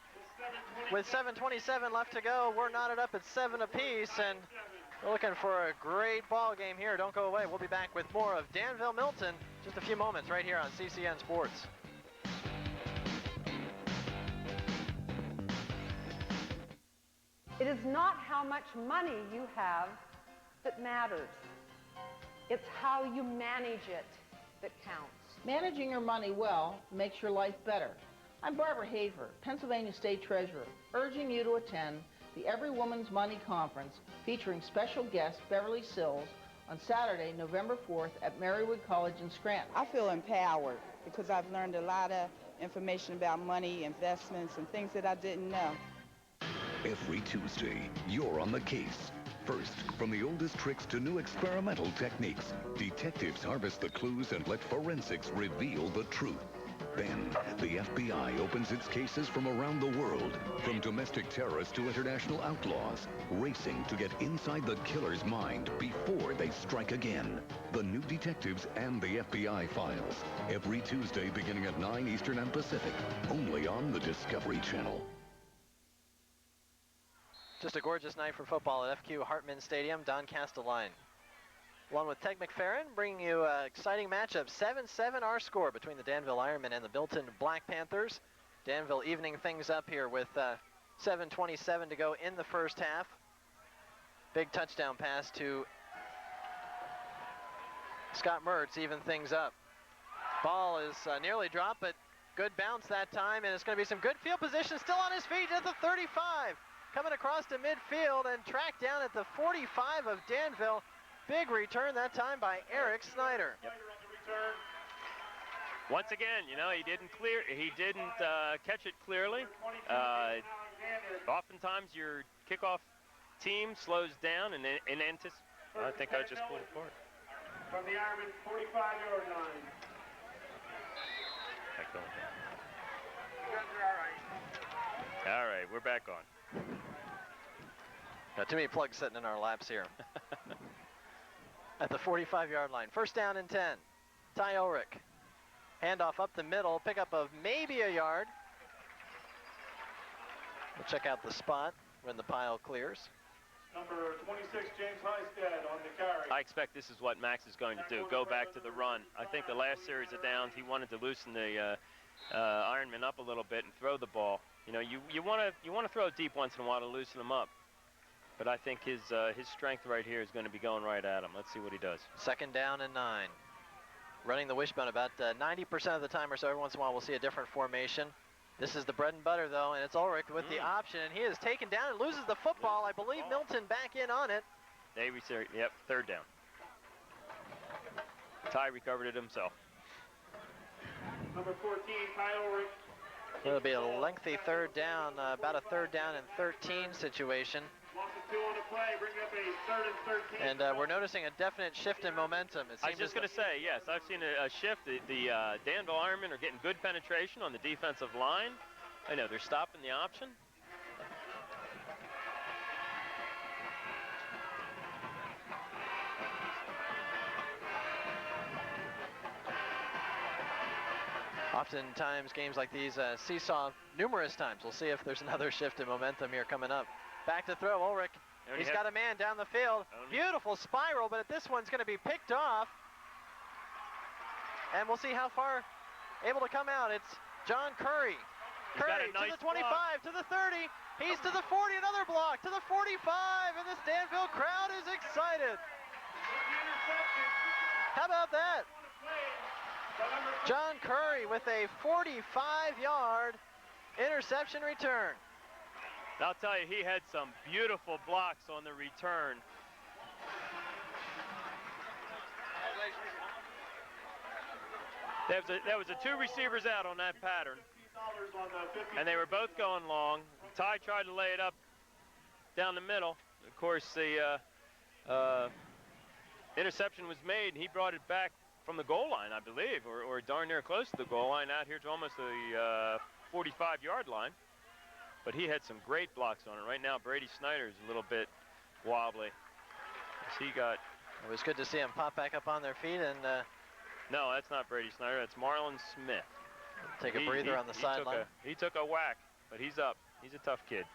With 7:27 left to go, we're knotted up at 7 apiece, and we're looking for a great ball game here. Don't go away. We'll be back with more of Danville Milton just a few moments right here on CCN Sports. It is not how much money you have that matters. It's how you manage it that counts. Managing your money well makes your life better. I'm Barbara Haver, Pennsylvania State Treasurer, urging you to attend the Every Woman's Money Conference featuring special guest Beverly Sills on Saturday, November 4th at Marywood College in Scranton. I feel empowered because I've learned a lot of information about money, investments, and things that I didn't know. Every Tuesday, you're on the case. First, from the oldest tricks to new experimental techniques, detectives harvest the clues and let forensics reveal the truth. Then, the FBI opens its cases from around the world, from domestic terrorists to international outlaws, racing to get inside the killer's mind before they strike again. The New Detectives and the FBI Files, every Tuesday beginning at 9 Eastern and Pacific, only on the Discovery Channel. Just a gorgeous night for football at FQ Hartman Stadium. Don Castelline, along with Ted McFerrin, bringing you an exciting matchup. 7-7 our score between the Danville Ironmen and the Milton Black Panthers. Danville evening things up here with 7:27 to go in the first half. Big touchdown pass to Scott Mertz, even things up. Ball is nearly dropped, but good bounce that time, and it's going to be some good field position. Still on his feet at the 35. Coming across to midfield and tracked down at the 45 of Danville. Big return that time by Eric Snyder. Yep. Once again, you know, he didn't catch it clearly. Oftentimes your kickoff team slows down and I think I just pulled it forward. From the Ironman 45-yard line. All right, we're back on. Got too many plugs sitting in our laps here. At the 45-yard line. First down and 10. Ty Ulrich. Handoff up the middle. Pickup of maybe a yard. We'll check out the spot when the pile clears. Number 26, James Heisted on the carry. I expect this is what Max is going to do. Go back to the run. I think the last series of downs, he wanted to loosen the Ironman up a little bit and throw the ball. You know, you want to throw it deep once in a while to loosen him up. But I think his strength right here is going to be going right at him. Let's see what he does. Second down and 9. Running the wishbone about 90% of the time or so. Every once in a while we'll see a different formation. This is the bread and butter, though, and it's Ulrich with the option. And he is taken down and loses the football. I believe Milton back in on it. Yep, third down. Ty recovered it himself. Number 14, Ty Ulrich. It'll be a lengthy third down, about a third down and 13 situation. Loss of 2 on the play, bringing up a third and 13. And we're noticing a definite shift in momentum. I was just going to say, yes, I've seen a shift. The Danville Ironmen are getting good penetration on the defensive line. I know they're stopping the option. Oftentimes games like these seesaw numerous times. We'll see if there's another shift in momentum here coming up. Back to throw, Ulrich. He's got a man down the field. Beautiful spiral, but this one's going to be picked off. And we'll see how far able to come out. It's John Curry. Curry to the 25, to the 30. He's to the 40, another block, to the 45, and this Danville crowd is excited. How about that? John Curry with a 45-yard interception return. I'll tell you, he had some beautiful blocks on the return. That was a 2 receivers out on that pattern, and they were both going long. Ty tried to lay it up down the middle. Of course, the interception was made, and he brought it back from the goal line, I believe, or darn near close to the goal line, out here to almost the 45-yard line. But he had some great blocks on it. Right now, Brady Snyder's a little bit wobbly. It was good to see him pop back up on their feet, and no, that's not Brady Snyder. That's Marlon Smith. Take a breather on the sideline. He took a whack, but he's up. He's a tough kid.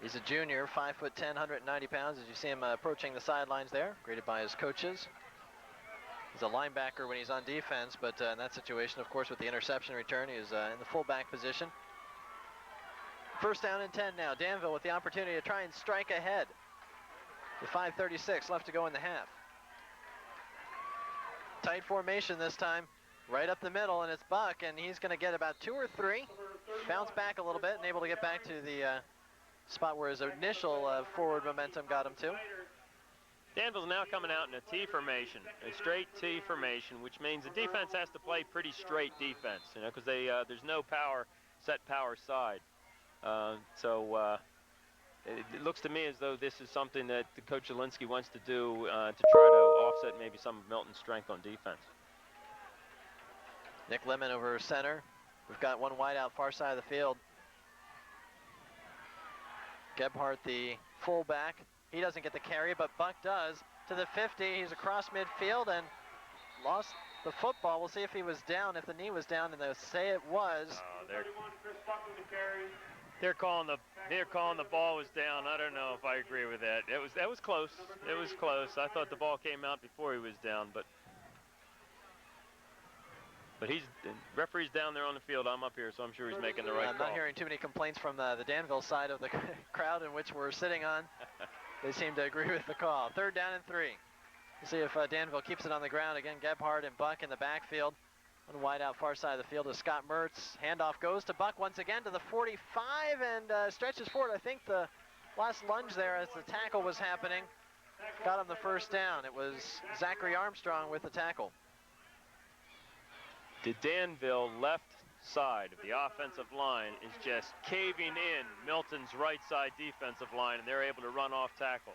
He's a junior, 5'10", 190 pounds, as you see him approaching the sidelines there, greeted by his coaches. He's a linebacker when he's on defense, but in that situation, of course, with the interception return, he is in the fullback position. First down and 10 now. Danville with the opportunity to try and strike ahead. With 5:36 left to go in the half. Tight formation this time, right up the middle, and it's Buck, and he's going to get about 2 or 3. Bounce back a little bit and able to get back to the spot where his initial forward momentum got him to. Danville's now coming out in a T formation, a straight T formation, which means the defense has to play pretty straight defense, you know, because there's no set power side. It looks to me as though this is something that Coach Zielinski wants to do to try to offset maybe some of Milton's strength on defense. Nick Lemon over center. We've got one wide out far side of the field. Gebhardt, the fullback. He doesn't get the carry, but Buck does. To the 50, he's across midfield and lost the football. We'll see if he was down, if the knee was down, and they'll say it was. They're calling the ball was down. I don't know if I agree with that. That was close. It was close. I thought the ball came out before he was down, but he's referee's down there on the field. I'm up here, so I'm sure he's making the right call. I'm not hearing too many complaints from the Danville side of the crowd in which we're sitting on. They seem to agree with the call. 3rd down and 3. We'll see if Danville keeps it on the ground. Again, Gebhardt and Buck in the backfield. One wide out far side of the field is Scott Mertz. Handoff goes to Buck once again to the 45 and stretches forward. I think the last lunge there as the tackle was happening got him the first down. It was Zachary Armstrong with the tackle. The Danville left side of the offensive line is just caving in Milton's right side defensive line, and they're able to run off tackle.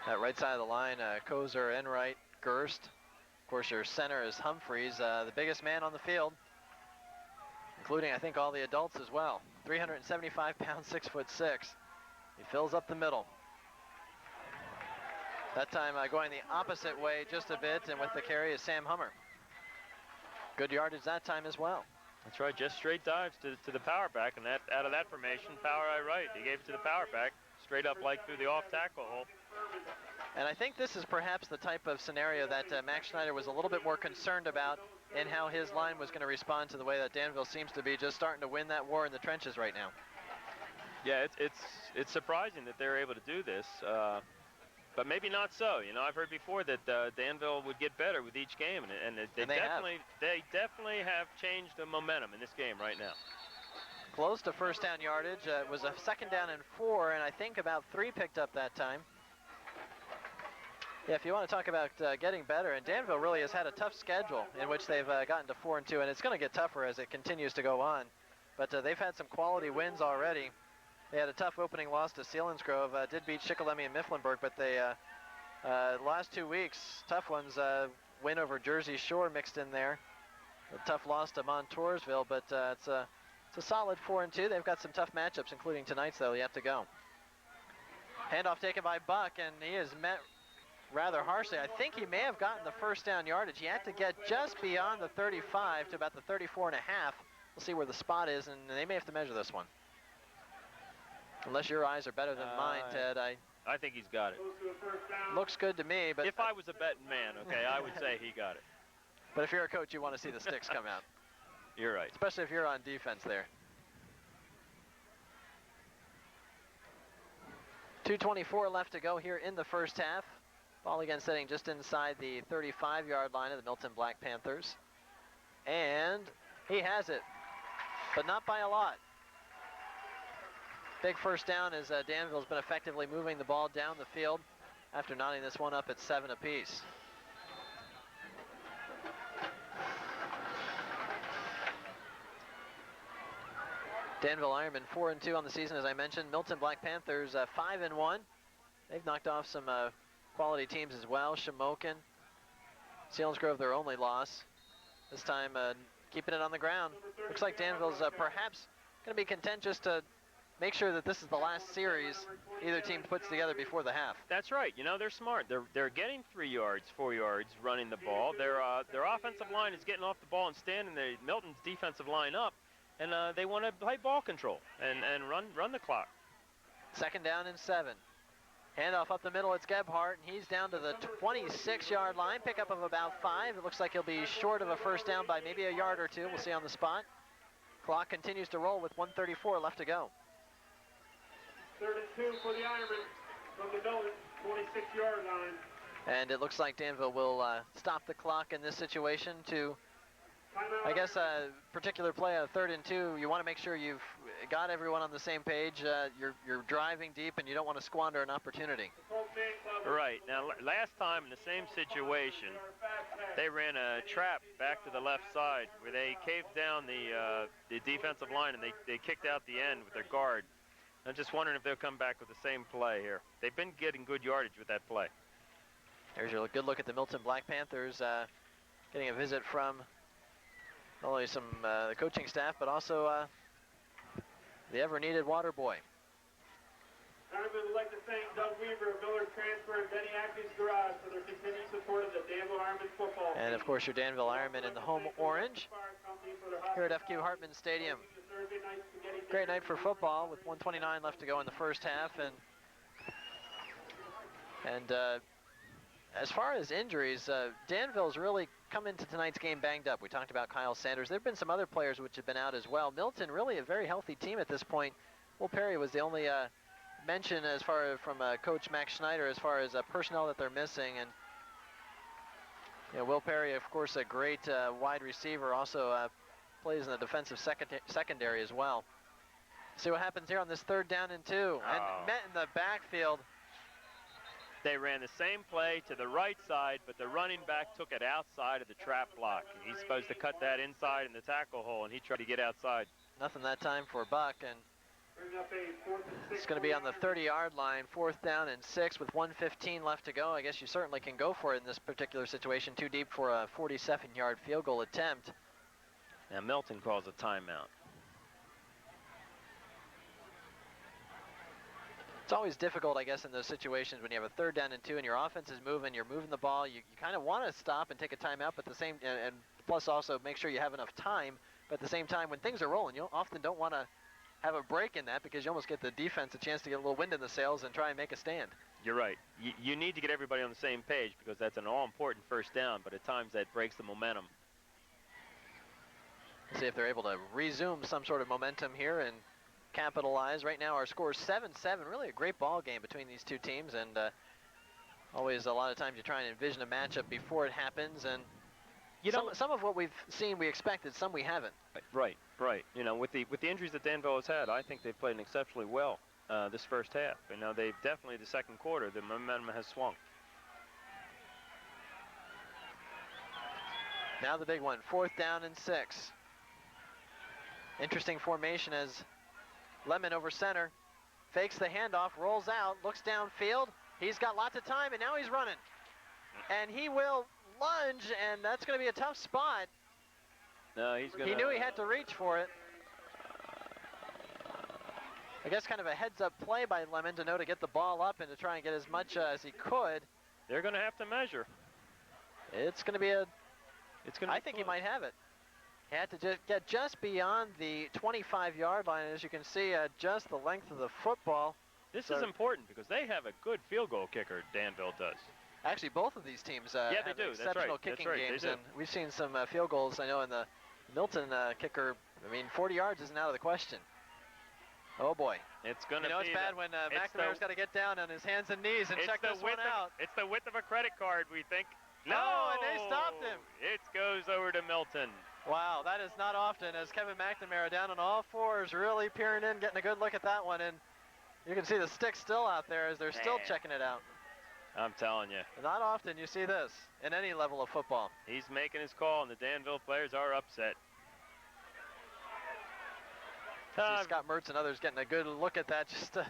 That right side of the line, Kozer, Enright, Gerst. Of course, your center is Humphreys, the biggest man on the field, including, I think, all the adults as well. 375 pounds, 6'6". He fills up the middle. That time going the opposite way just a bit, and with the carry is Sam Hummer. Good yardage that time as well. That's right, just straight dives to the power back, and that out of that formation, power right. He gave it to the power back, straight up like through the off tackle hole. And I think this is perhaps the type of scenario that Max Schneider was a little bit more concerned about in how his line was going to respond to the way that Danville seems to be just starting to win that war in the trenches right now. Yeah, it's surprising that they're able to do this, but maybe not so. You know, I've heard before that Danville would get better with each game, and they definitely have changed the momentum in this game right now. Close to first down yardage. It was a 2nd down and 4, and I think about 3 picked up that time. Yeah, if you want to talk about getting better, and Danville really has had a tough schedule in which they've gotten to 4-2, and it's going to get tougher as it continues to go on. But they've had some quality wins already. They had a tough opening loss to Selinsgrove, did beat Shikellamy and Mifflinburg, but they last 2 weeks, tough ones, win over Jersey Shore mixed in there. A tough loss to Montoursville, but it's a solid 4-2. They've got some tough matchups, including tonight's, though, yet to go. Handoff taken by Buck, and he is met rather harshly. I think he may have gotten the first down yardage. He had to get just beyond the 35 to about the 34 and a half. We'll see where the spot is, and they may have to measure this one. Unless your eyes are better than mine, Ted. I think he's got it. Looks good to me, but if I was a betting man, okay, I would say he got it. But if you're a coach, you want to see the sticks come out. You're right. Especially if you're on defense there. 2:24 left to go here in the first half. Ball again sitting just inside the 35-yard line of the Milton Black Panthers. And he has it, but not by a lot. Big first down as Danville's been effectively moving the ball down the field. after knotting this one up at 7 apiece. Danville Ironmen 4-2 on the season, as I mentioned. Milton Black Panthers 5-1. They've knocked off some quality teams as well. Shamokin, Selinsgrove, their only loss. This time keeping it on the ground. Looks like Danville's perhaps going to be content just to make sure that this is the last series either team puts together before the half. That's right. You know, they're smart. They're getting 3 yards, 4 yards running the ball. Their offensive line is getting off the ball and standing Milton's defensive line up, and they want to play ball control and run the clock. 2nd down and 7. Handoff up the middle, it's Gebhardt, and he's down to the 26-yard line. Pickup of about 5. It looks like he'll be short of a first down by maybe a yard or 2. We'll see on the spot. Clock continues to roll with 1:34 left to go. 3rd and 2 for the Ironmen from the Milton 26-yard line. And it looks like Danville will stop the clock in this situation to, I guess, a particular play, a 3rd and 2. You want to make sure you've got everyone on the same page. You're driving deep, and you don't want to squander an opportunity. Right. Now, last time in the same situation, they ran a trap back to the left side where they caved down the defensive line, and they kicked out the end with their guard. I'm just wondering if they'll come back with the same play here. They've been getting good yardage with that play. There's your good look at the Milton Black Panthers, getting a visit from not only some the coaching staff, but also the ever-needed water boy. I would like to thank Doug Weaver of Miller's Transfer and Benny Ackley's Garage for their continued support of the Danville Ironmen football team. And of course your Danville Ironmen in the home orange here at FQ Hartman Stadium. Great night for football with 1:29 left to go in the first half, and as far as injuries, Danville's really come into tonight's game banged up. We talked about Kyle Sanders. There have been some other players which have been out as well. Milton really a very healthy team at this point. Will Perry was the only mention as far from Coach Max Schneider as far as personnel that they're missing, and you know, Will Perry, of course, a great wide receiver, also plays in the defensive secondary as well. See what happens here on this 3rd down and 2. And met in the backfield. They ran the same play to the right side, but the running back took it outside of the trap block. He's supposed to cut that inside in the tackle hole, and he tried to get outside. Nothing that time for Buck, and it's going to be on the 30-yard line, 4th down and 6 with 1:15 left to go. I guess you certainly can go for it in this particular situation. Too deep for a 47-yard field goal attempt. Now Milton calls a timeout. It's always difficult, I guess, in those situations when you have a 3rd down and 2 and your offense is moving, you're moving the ball. You kind of want to stop and take a timeout, but and plus also make sure you have enough time. But at the same time, when things are rolling, you often don't want to have a break in that because you almost get the defense a chance to get a little wind in the sails and try and make a stand. You're right. You need to get everybody on the same page because that's an all-important first down, but at times that breaks the momentum. See if they're able to resume some sort of momentum here and capitalize. Right now our score is 7-7. Really a great ball game between these two teams, and always a lot of times you try and envision a matchup before it happens, and some of what we've seen we expected, some we haven't. Right. You know, with the injuries that Danville has had, I think they've played exceptionally well this first half. You know, they've definitely, the second quarter, the momentum has swung. Now the big one, 4th down and 6. Interesting formation as Lemon over center, fakes the handoff, rolls out, looks downfield. He's got lots of time, and now he's running. And he will lunge, and that's going to be a tough spot. No, he's going to... He knew he had to reach for it. I guess kind of a heads-up play by Lemon to know to get the ball up and to try and get as much as he could. They're going to have to measure. It's going to be I think he might have it. He had to get just beyond the 25-yard line. As you can see, just the length of the football. This is important because they have a good field goal kicker, Danville does. Actually, both of these teams yeah, they have do. exceptional kicking games, and we've seen some field goals. I know in the Milton kicker, I mean, 40 yards isn't out of the question. Oh boy. It's going to be... it's bad when McNamara's got to get down on his hands and knees and check this one out. It's the width of a credit card, we think. No! Oh, and they stopped him. It goes over to Milton. Wow, that is not often, as Kevin McNamara down on all fours, really peering in, getting a good look at that one, and you can see the stick still out there as they're still checking it out. I'm telling you. Not often you see this in any level of football. He's making his call, and the Danville players are upset. See Scott Mertz and others getting a good look at that just to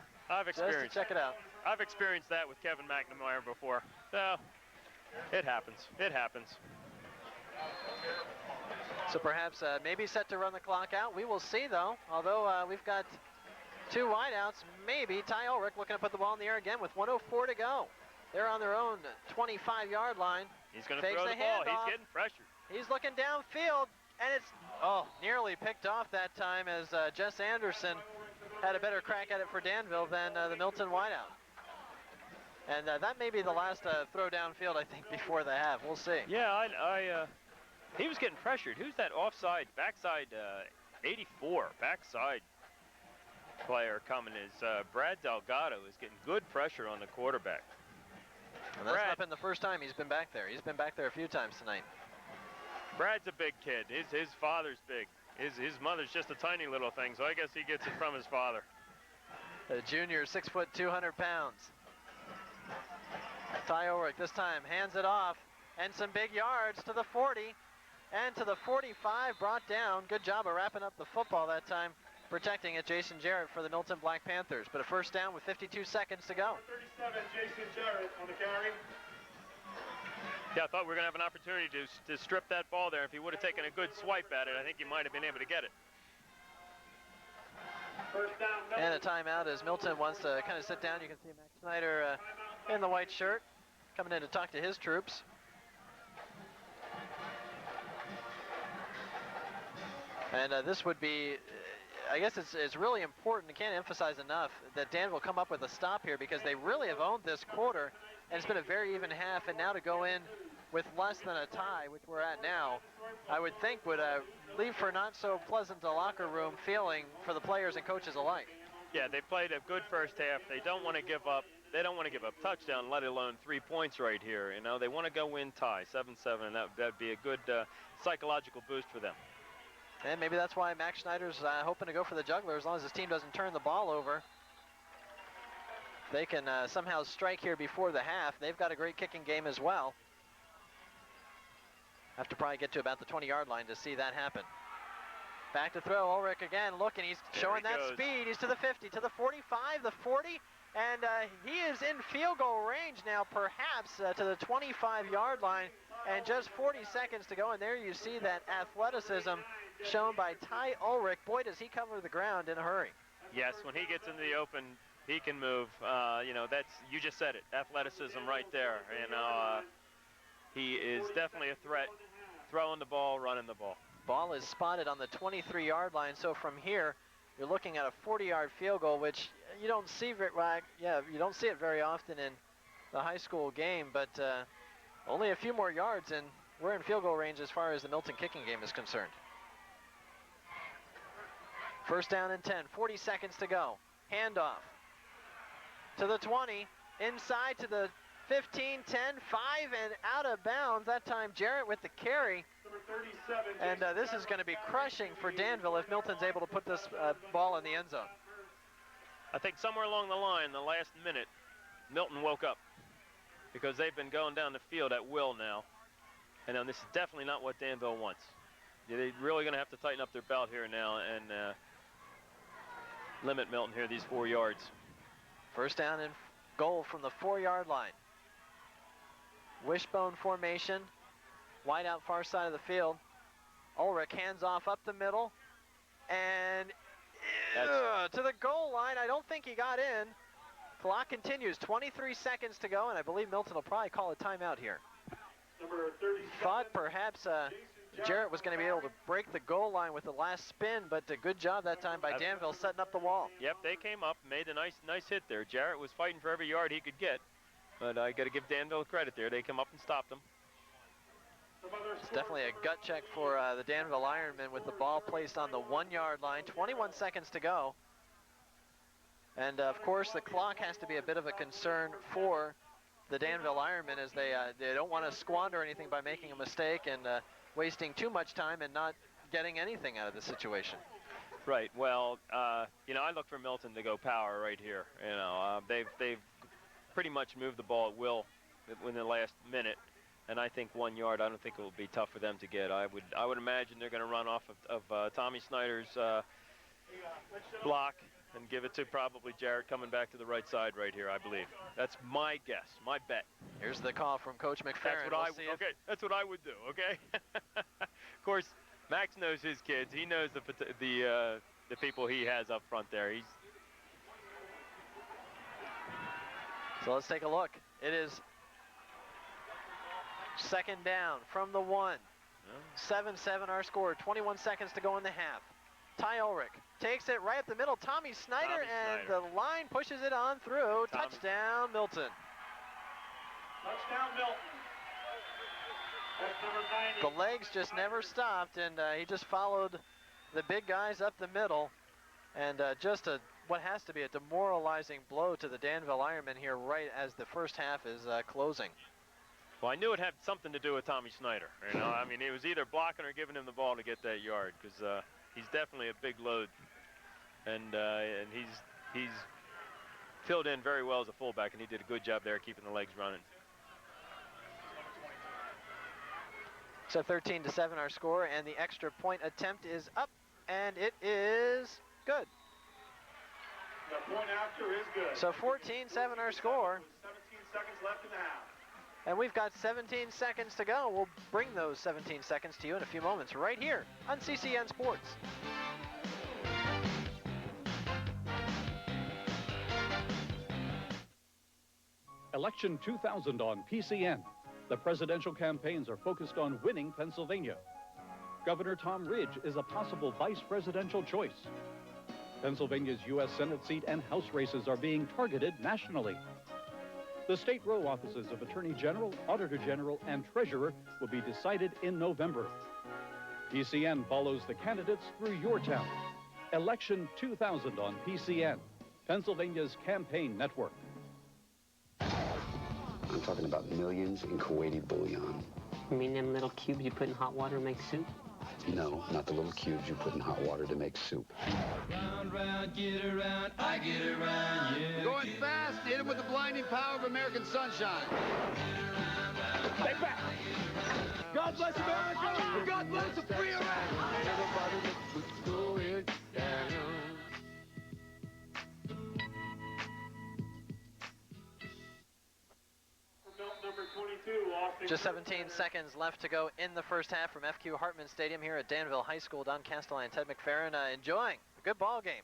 check it out. I've experienced that with Kevin McNamara before. So it happens. It happens. So perhaps maybe set to run the clock out. We will see, though. Although we've got 2 wideouts, maybe Ty Ulrich looking to put the ball in the air again with 1:04 to go. They're on their own 25-yard line. He's going to throw the ball. He's getting pressured. He's looking downfield, and it's nearly picked off that time as Jess Anderson had a better crack at it for Danville than the Milton wideout. And that may be the last throw downfield, I think, before the half. We'll see. Yeah, he was getting pressured. Who's that offside, backside 84, backside player coming is Brad Delgado is getting good pressure on the quarterback. And that's not been the first time he's been back there. He's been back there a few times tonight. Brad's a big kid. His father's big. His mother's just a tiny little thing, so I guess he gets it from his father. A junior, 6 foot, 200 pounds. Ty Ulrich this time hands it off, and some big yards to the 40 and to the 45, brought down. Good job of wrapping up the football that time, protecting it, Jason Jarrett for the Milton Black Panthers. But a first down with 52 seconds to go. 37, Jason Jarrett on the carry. Yeah, I thought we were going to have an opportunity to strip that ball there. If he would have taken a good swipe at it, I think he might have been able to get it. First down, Milton. And a timeout as Milton wants to kind of sit down. You can see Max Snyder in the white shirt coming in to talk to his troops. And this would be, I guess it's really important, I can't emphasize enough, that Danville come up with a stop here because they really have owned this quarter, and it's been a very even half, and now to go in with less than a tie, which we're at now, I would think would leave for not so pleasant a locker room feeling for the players and coaches alike. Yeah, they played a good first half. They don't want to give up. They don't want to give up touchdown, let alone 3 points right here. You know, they want to go win tie, 7-7, and that'd be a good psychological boost for them. And maybe that's why Max Schneider's hoping to go for the juggler as long as his team doesn't turn the ball over. They can somehow strike here before the half. They've got a great kicking game as well. Have to probably get to about the 20-yard line to see that happen. Back to throw, Ulrich again, looking, he's showing that speed. He's to the 50, to the 45, the 40, and he is in field goal range now, perhaps to the 25-yard line, and just 40 seconds to go, and there you see that athleticism shown by Ty Ulrich. Boy, does he cover the ground in a hurry. Yes, when he gets into the open, he can move. You know, you just said it, athleticism right there. You know, he is definitely a threat, throwing the ball, running the ball. Ball is spotted on the 23-yard line, so from here, you're looking at a 40-yard field goal, which you don't see you don't see it very often in the high school game, but only a few more yards, and we're in field goal range as far as the Milton kicking game is concerned. First down and 10, 40 seconds to go. Handoff to the 20, inside to the 15, 10, 5, and out of bounds. That time Jarrett with the carry. And this is going to be crushing for Danville if Milton's able to put this ball in the end zone. I think somewhere along the line, the last minute, Milton woke up because they've been going down the field at will now. And this is definitely not what Danville wants. They're really going to have to tighten up their belt here now and limit Milton here, these 4 yards. First down and goal from the 4-yard line. Wishbone formation, wide out far side of the field. Ulrich hands off up the middle, and to the goal line. I don't think he got in. Clock continues, 23 seconds to go, and I believe Milton will probably call a timeout here. Thought perhaps Jarrett was going to be able to break the goal line with the last spin, but a good job that time by Danville setting up the wall. Yep, they came up, made a nice hit there. Jarrett was fighting for every yard he could get, but I got to give Danville credit there. They come up and stopped him. It's definitely a gut check for the Danville Ironmen with the ball placed on the 1-yard line. 21 seconds to go. And of course, the clock has to be a bit of a concern for the Danville Ironmen as they don't want to squander anything by making a mistake and wasting too much time and not getting anything out of the situation. Right. Well, you know, I look for Milton to go power right here. You know, they've pretty much move the ball at will in the last minute. And I think 1 yard, I don't think it will be tough for them to get. I would imagine they're going to run off of Tommy Snyder's block and give it to probably Jarrett coming back to the right side right here, I believe. That's my guess, my bet. Here's the call from Coach McFerrin. That's what I would do, okay? Of course, Max knows his kids. He knows the people he has up front there. So let's take a look. It is second down from the 1. 7-7 our score. 21 seconds to go in the half. Ty Ulrich takes it right up the middle. Tommy Snyder, and the line pushes it on through. Touchdown, Milton. Touchdown, Milton. That's number 90. The legs just never stopped, and he just followed the big guys up the middle. And just what has to be a demoralizing blow to the Danville Ironmen here right as the first half is closing. Well, I knew it had something to do with Tommy Snyder. You know, I mean, it was either blocking or giving him the ball to get that yard, because he's definitely a big load, and he's filled in very well as a fullback, and he did a good job there keeping the legs running. So 13-7 our score, and the extra point attempt is up, and it is good. The point after is good. So 14-7 our score. 17 seconds left in the half. And we've got 17 seconds to go. We'll bring those 17 seconds to you in a few moments right here on CCN Sports. Election 2000 on PCN. The presidential campaigns are focused on winning Pennsylvania. Governor Tom Ridge is a possible vice presidential choice. Pennsylvania's U.S. Senate seat and House races are being targeted nationally. The state row offices of Attorney General, Auditor General, and Treasurer will be decided in November. PCN follows the candidates through your town. Election 2000 on PCN, Pennsylvania's campaign network. I'm talking about millions in Kuwaiti bullion. You mean them little cubes you put in hot water to make soup? No, not the little cubes you put in hot water to make soup. Round, round, get around, I get around, yeah. Going fast, hit him with the blinding power of American sunshine. Stay back. God bless America. God bless the free Iraq. Everybody, let's go it down. Just 17 seconds left to go in the first half from FQ Hartman Stadium here at Danville High School. Don Castellan, Ted McFerrin enjoying a good ball game.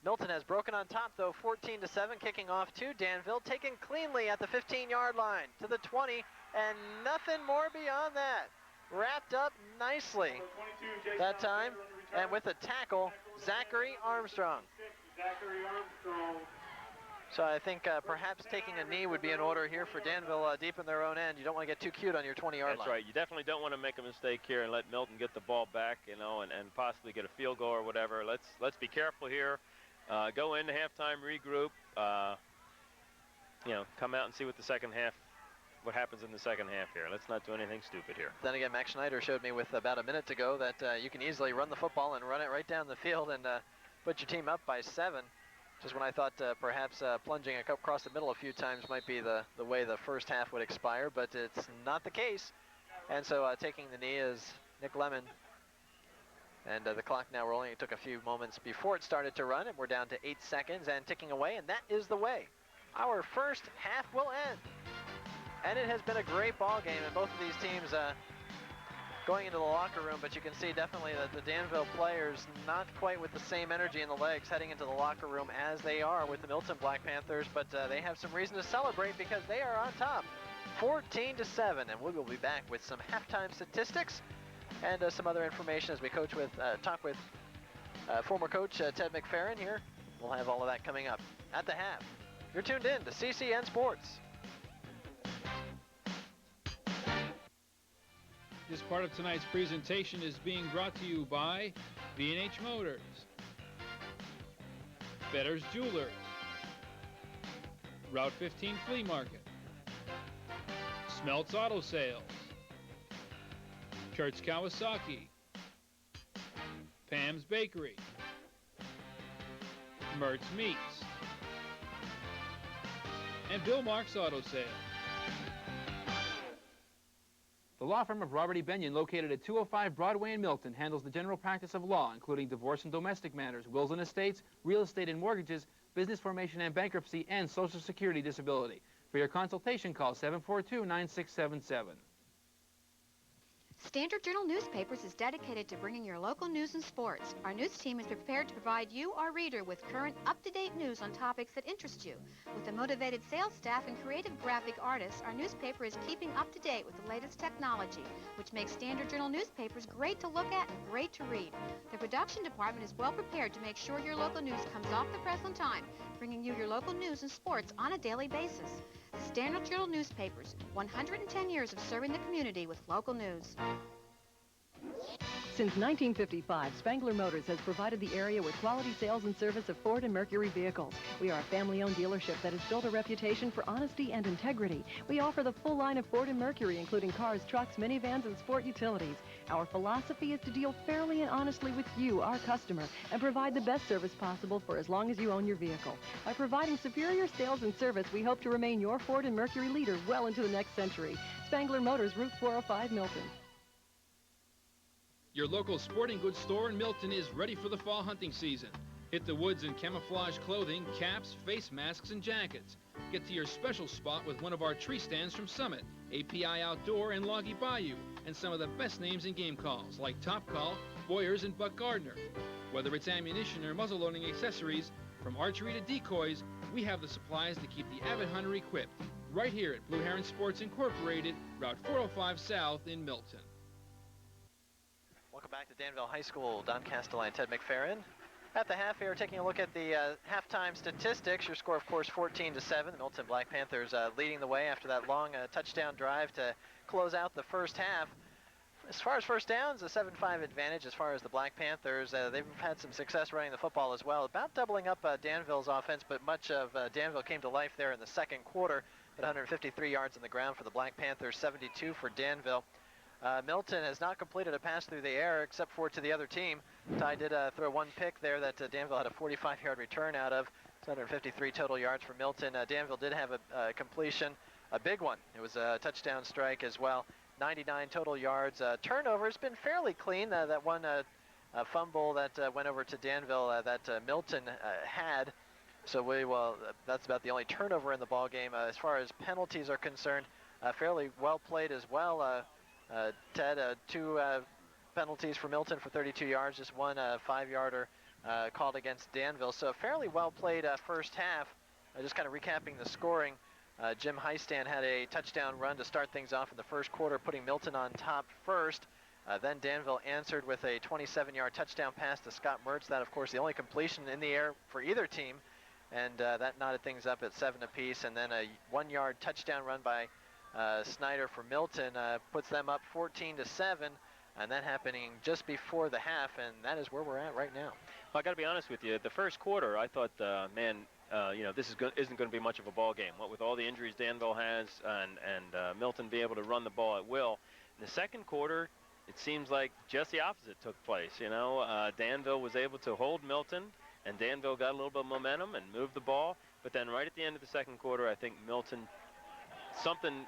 Milton has broken on top though, 14-7, kicking off to Danville, taken cleanly at the 15-yard line to the 20, and nothing more beyond that. Wrapped up nicely that time, and with a tackle, Zachary Armstrong. So I think perhaps taking a knee would be in order here for Danville deep in their own end. You don't want to get too cute on your 20-yard line. That's right. You definitely don't want to make a mistake here and let Milton get the ball back, you know, and possibly get a field goal or whatever. Let's be careful here. Go into halftime, regroup. You know, come out and see what happens in the second half here. Let's not do anything stupid here. Then again, Max Schneider showed me with about a minute to go that you can easily run the football and run it right down the field and put your team up by 7. Just when I thought perhaps plunging across the middle a few times might be the way the first half would expire, but it's not the case. And so taking the knee is Nick Lemon. And the clock now rolling. It took a few moments before it started to run, and we're down to 8 seconds and ticking away, and that is the way our first half will end. And it has been a great ball game, and both of these teams going into the locker room, but you can see definitely that the Danville players not quite with the same energy in the legs heading into the locker room as they are with the Milton Black Panthers, but they have some reason to celebrate because they are on top, 14-7, and we will be back with some halftime statistics and some other information as we talk with former coach Ted McFerrin here. We'll have all of that coming up at the half. You're tuned in to CCN Sports. This part of tonight's presentation is being brought to you by B&H Motors, Better's Jewelers, Route 15 Flea Market, Smelt's Auto Sales, Kurtz Kawasaki, Pam's Bakery, Mertz Meats, and Bill Marks Auto Sale. The law firm of Robert E. Benyon, located at 205 Broadway in Milton, handles the general practice of law, including divorce and domestic matters, wills and estates, real estate and mortgages, business formation and bankruptcy, and Social Security disability. For your consultation, call 742-9677. Standard Journal Newspapers is dedicated to bringing your local news and sports. Our news team is prepared to provide you, our reader, with current, up-to-date news on topics that interest you. With a motivated sales staff and creative graphic artists, our newspaper is keeping up to date with the latest technology, which makes Standard Journal newspapers great to look at and great to read. The production department is well prepared to make sure your local news comes off the press on time, bringing you your local news and sports on a daily basis. Standard Journal Newspapers, 110 years of serving the community with local news. Since 1955, Spangler Motors has provided the area with quality sales and service of Ford and Mercury vehicles. We are a family-owned dealership that has built a reputation for honesty and integrity. We offer the full line of Ford and Mercury, including cars, trucks, minivans, and sport utilities. Our philosophy is to deal fairly and honestly with you, our customer, and provide the best service possible for as long as you own your vehicle. By providing superior sales and service, we hope to remain your Ford and Mercury leader well into the next century. Spangler Motors, Route 405, Milton. Your local sporting goods store in Milton is ready for the fall hunting season. Hit the woods in camouflage clothing, caps, face masks, and jackets. Get to your special spot with one of our tree stands from Summit, API Outdoor, and Loggy Bayou, and some of the best names in game calls like Top Call, Boyers, and Buck Gardner. Whether it's ammunition or muzzleloading accessories, from archery to decoys, we have the supplies to keep the avid hunter equipped. Right here at Blue Heron Sports Incorporated, Route 405 South in Milton. Welcome back to Danville High School. Don Castellan, Ted McFerrin. At the half here, taking a look at the halftime statistics. Your score, of course, 14-7. The Milton Black Panthers leading the way after that long touchdown drive to close out the first half. As far as first downs, a 7-5 advantage as far as the Black Panthers. They've had some success running the football as well, about doubling up Danville's offense, but much of Danville came to life there in the second quarter. At 153 yards on the ground for the Black Panthers, 72 for Danville. Milton has not completed a pass through the air except for to the other team. Ty did throw one pick there that Danville had a 45-yard return out of. It's 153 total yards for Milton. Danville did have a completion, a big one. It was a touchdown strike as well. 99 total yards. Turnovers been fairly clean. That one fumble that went over to Danville that Milton had. So that's about the only turnover in the ball game. As far as penalties are concerned, fairly well played as well. Ted, two penalties for Milton for 32 yards, just one 5-yarder called against Danville. So fairly well played first half. Just kind of recapping the scoring, Jim Heistand had a touchdown run to start things off in the first quarter, putting Milton on top first. Then Danville answered with a 27-yard touchdown pass to Scott Mertz. That, of course, the only completion in the air for either team. And that knotted things up at 7 apiece. And then a 1-yard touchdown run by Snyder for Milton puts them up 14-7, and that happening just before the half, and that is where we're at right now. Well, I got to be honest with you. The first quarter, I thought, this isn't going to be much of a ball game. What with all the injuries Danville has, and Milton be able to run the ball at will. In the second quarter, it seems like just the opposite took place. Danville was able to hold Milton, and Danville got a little bit of momentum and moved the ball. But then right at the end of the second quarter, I think Milton something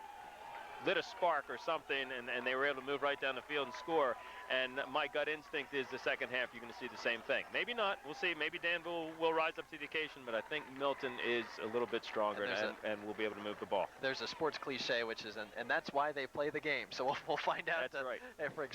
lit a spark or something, and they were able to move right down the field and score. And my gut instinct is the second half you're going to see the same thing. Maybe not. We'll see. Maybe Danville will rise up to the occasion, but I think Milton is a little bit stronger and will be able to move the ball. There's a sports cliche, which is, and that's why they play the game. So we'll find out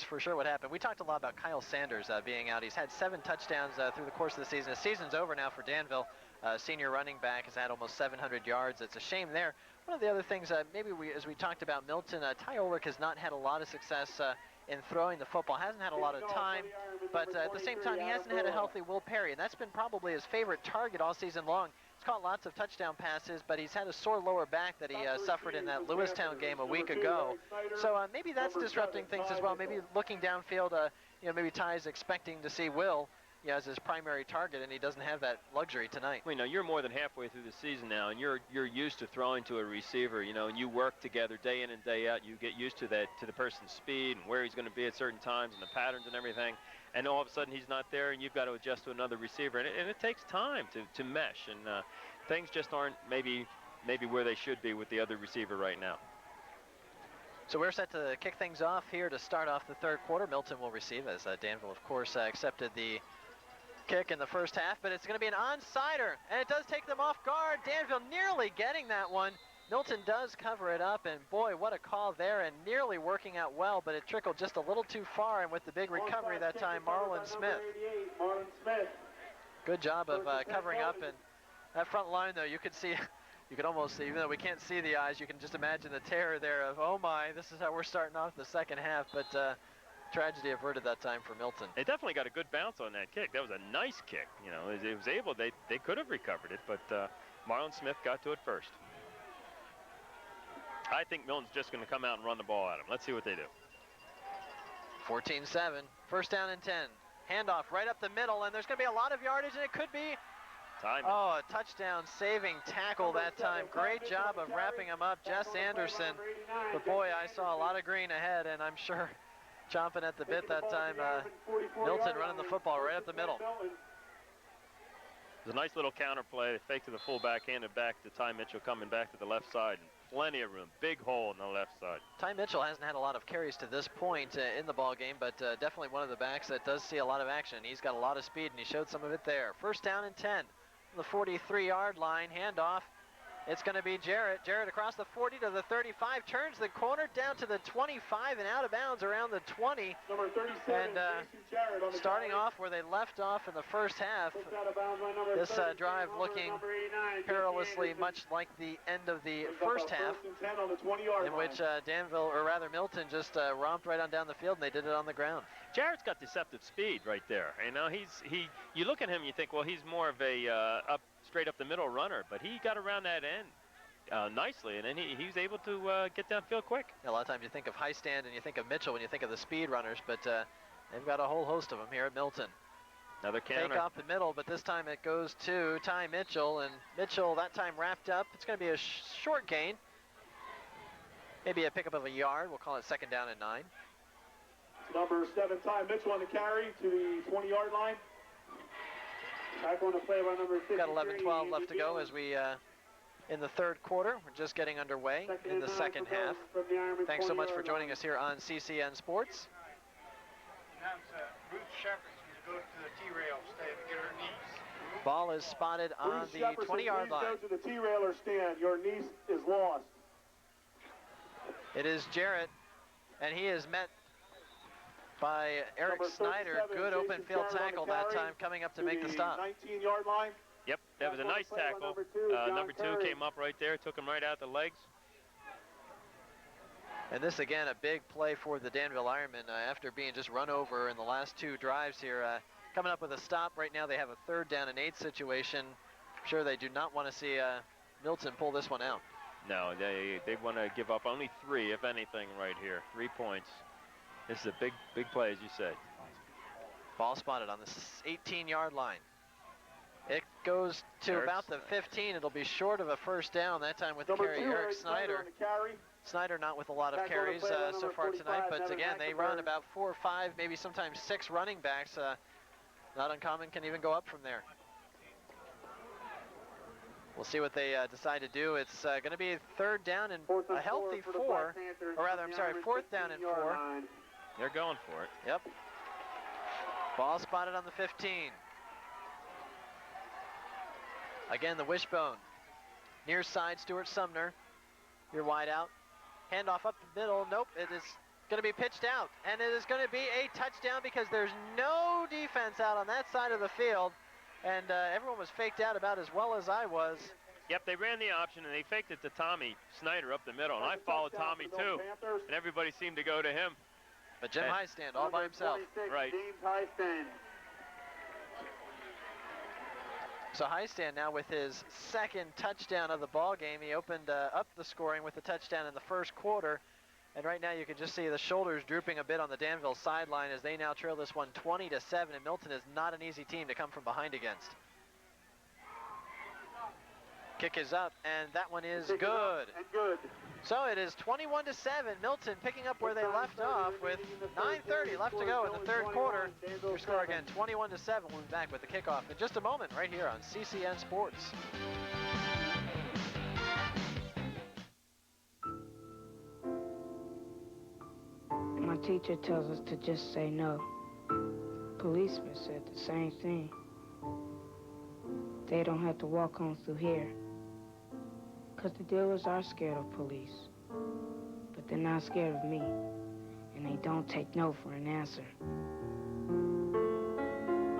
for sure what happened. We talked a lot about Kyle Sanders being out. He's had 7 touchdowns through the course of the season. The season's over now for Danville. Senior running back has had almost 700 yards. It's a shame there. One of the other things, as we talked about Milton, Ty Ulrich has not had a lot of success in throwing the football. Hasn't had a lot of time, but at the same time, he hasn't had a healthy Will Perry, and that's been probably his favorite target all season long. He's caught lots of touchdown passes, but he's had a sore lower back that he suffered in that Lewistown game a week ago. So maybe that's disrupting things as well. Maybe looking downfield, maybe Ty's expecting to see Will as his primary target, and he doesn't have that luxury tonight. Well, you're more than halfway through the season now, and you're used to throwing to a receiver, and you work together day in and day out. You get used to that, to the person's speed and where he's going to be at certain times and the patterns and everything. And all of a sudden he's not there, and you've got to adjust to another receiver, and it takes time to mesh, and things just aren't maybe maybe where they should be with the other receiver right now. So we're set to kick things off here to start off the third quarter. Milton will receive as Danville, of course, accepted the kick in the first half, but it's going to be an onside-er, and it does take them off guard. Danville nearly getting that one. Milton does cover it up, and boy, what a call there, and nearly working out well, but it trickled just a little too far, and with the big recovery that time, Marlon Smith. Good job of covering up, and that front line, though, you could see, you could almost see, even though we can't see the eyes, you can just imagine the terror there of, oh my, this is how we're starting off the second half, but tragedy averted that time for Milton. They definitely got a good bounce on that kick. That was a nice kick. You know, it was able, they could have recovered it, but Marlon Smith got to it first. I think Milton's just going to come out and run the ball at him. Let's see what they do. 14-7, first down and 10. Handoff right up the middle, and there's going to be a lot of yardage, and it could be, a touchdown saving tackle that time. Great job of wrapping him up, Jess Anderson. But boy, I saw a lot of green ahead, and I'm sure chomping at the bit that time. Milton running the football right up the middle. It was a nice little counter play. They faked to the fullback, handed back to Ty Mitchell coming back to the left side. Plenty of room, big hole in the left side. Ty Mitchell hasn't had a lot of carries to this point in the ball game, but definitely one of the backs that does see a lot of action. He's got a lot of speed, and he showed some of it there. First down and 10, the 43-yard line, handoff. It's going to be Jarrett. Jarrett across the 40 to the 35, turns the corner down to the 25 and out of bounds around the 20. Number 37, and starting off where they left off in the first half, this drive looking perilously much like the end of the first half, in which Danville, or rather Milton, just romped right on down the field, and they did it on the ground. Jarrett's got deceptive speed right there. You know, you look at him, you think, well, he's more of a straight up the middle runner, but he got around that end nicely, and then he was able to get downfield quick. A lot of times you think of high stand and you think of Mitchell when you think of the speed runners, but they've got a whole host of them here at Milton. Another counter. Take off the middle, but this time it goes to Ty Mitchell, and Mitchell that time wrapped up. It's going to be a short gain, maybe a pickup of a yard. We'll call it second down and 9. Number 7, Ty Mitchell on the carry to the 20-yard line. Back on the play by number 53. Got 11-12 left to go as we in the third quarter. We're just getting underway in the second half. Thanks so much for joining us here on CCN Sports. Ruth Shepherd's going to go to the T-rail stand to get her niece. Ball is spotted on the 20-yard line. Go to the T-railer stand. Your niece is lost. It is Jarrett, and he is met by Eric Snyder. Good open field tackle that time, coming up to make the stop. 19-yard line. Yep, that was a nice tackle. Number 2 came up right there, took him right out the legs. And this, again, a big play for the Danville Ironmen after being just run over in the last 2 drives here. Coming up with a stop right now. They have a 3rd down and 8 situation. I'm sure they do not want to see Milton pull this one out. No, they want to give up only 3, if anything, right here. 3 points. This is a big play, as you said. Ball spotted on the 18-yard line. It goes to about the 15. It'll be short of a first down that time with the carry. Eric Snyder. Snyder not with a lot of carries so far tonight, but again, they run about 4 or 5, maybe sometimes 6 running backs. Not uncommon, can even go up from there. We'll see what they decide to do. It's going to be 3rd down and a healthy 4, or rather, I'm sorry, 4th down and 4. They're going for it. Yep. Ball spotted on the 15. Again, the wishbone. Near side, Stuart Sumner. Your wide out. Handoff up the middle. Nope, it is going to be pitched out. And it is going to be a touchdown because there's no defense out on that side of the field. And everyone was faked out about as well as I was. Yep, they ran the option, and they faked it to Tommy Snyder up the middle. And I followed Tommy, too. And everybody seemed to go to him. But Jim Highstand all by himself. Right. James Highstand. So Highstand now with his 2nd touchdown of the ball game. He opened up the scoring with the touchdown in the first quarter. And right now you can just see the shoulders drooping a bit on the Danville sideline as they now trail this one 20-7. And Milton is not an easy team to come from behind against. Kick is up, and that one is good. So it is 21-7. Milton picking up where they left off with 9:30 left to go in the third quarter. Your score again, 21-7. We'll be back with the kickoff in just a moment right here on CCN Sports. teacher tells us to just say no. Policemen said the same thing. They don't have to walk on through here. 'Cause the dealers are scared of police. But they're not scared of me. And they don't take no for an answer.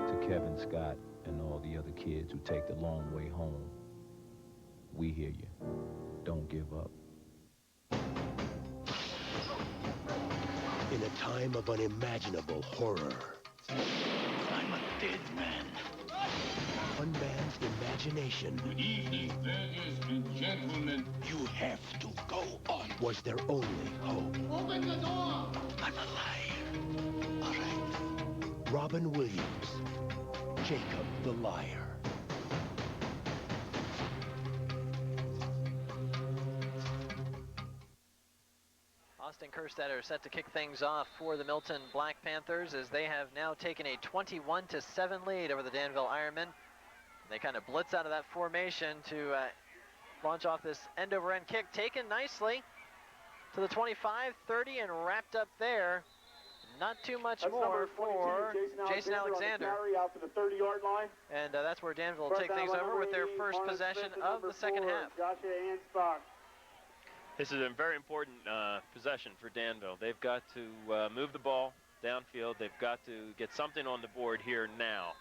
To Kevin Scott and all the other kids who take the long way home, we hear you. Don't give up. In a time of unimaginable horror, I'm a dead man. One man's imagination. Good evening, ladies and gentlemen. You have to go on. Was their only hope. Open the door! I'm a liar. All right. Robin Williams. Jacob the Liar. Austin Kerstetter set to kick things off for the Milton Black Panthers as they have now taken a 21-7 lead over the Danville Ironmen. They kind of blitz out of that formation to launch off this end-over-end kick, taken nicely to the 25, 30, and wrapped up there. Not too much more for Jason Alexander. Out to the 30-yard line. And that's where Danville will take things over with their first possession of the second half. This is a very important possession for Danville. They've got to move the ball downfield. They've got to get something on the board here now.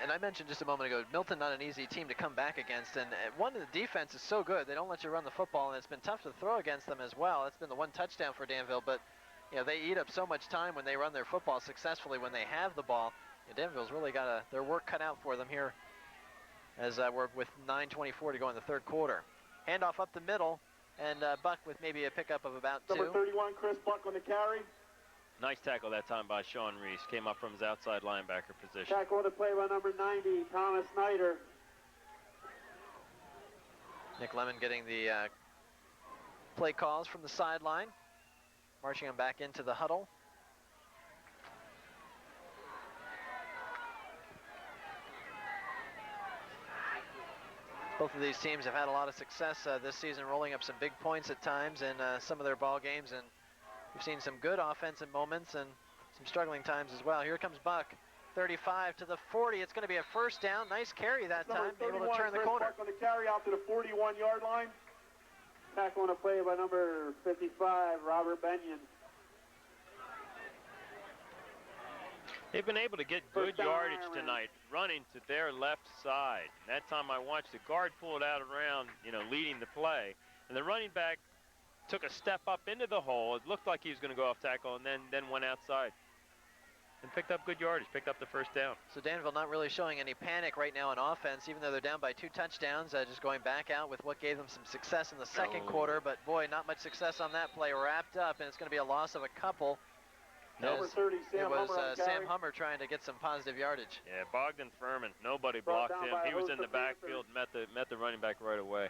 And I mentioned just a moment ago, Milton not an easy team to come back against, and one of the defense is so good, they don't let you run the football, and it's been tough to throw against them as well. It's been the one touchdown for Danville, but you know, they eat up so much time when they run their football successfully when they have the ball. Danville's really got their work cut out for them here as we're with 9:24 to go in the third quarter. Handoff up the middle, and Buck with maybe a pickup of about two. Number 31, Chris Buck on the carry. Nice tackle that time by Sean Reese. Came up from his outside linebacker position. Tackle on the play by number 90, Thomas Snyder. Nick Lemon getting the play calls from the sideline, marching them back into the huddle. Both of these teams have had a lot of success this season, rolling up some big points at times in some of their ball games, and we've seen some good offensive moments and some struggling times as well. Here comes Buck, 35 to the 40. It's going to be a first down. Nice carry that time, able to turn the corner. Buck on the carry out to the 41-yard line. Tackle on a play by number 55, Robert Benyon. They've been able to get good yardage tonight, running to their left side. That time I watched the guard pull it out around, leading the play. And the running back took a step up into the hole. It looked like he was going to go off tackle and then went outside. And picked up good yardage, picked up the first down. So Danville not really showing any panic right now in offense, even though they're down by 2 touchdowns, just going back out with what gave them some success in the second quarter. But boy, not much success on that play. Wrapped up, and it's going to be a loss of a couple. Number 30, Sam it was Hummer Sam Hummer trying to get some positive yardage. Yeah, Bogdan Furman, nobody blocked him. He was in the backfield, met the running back right away.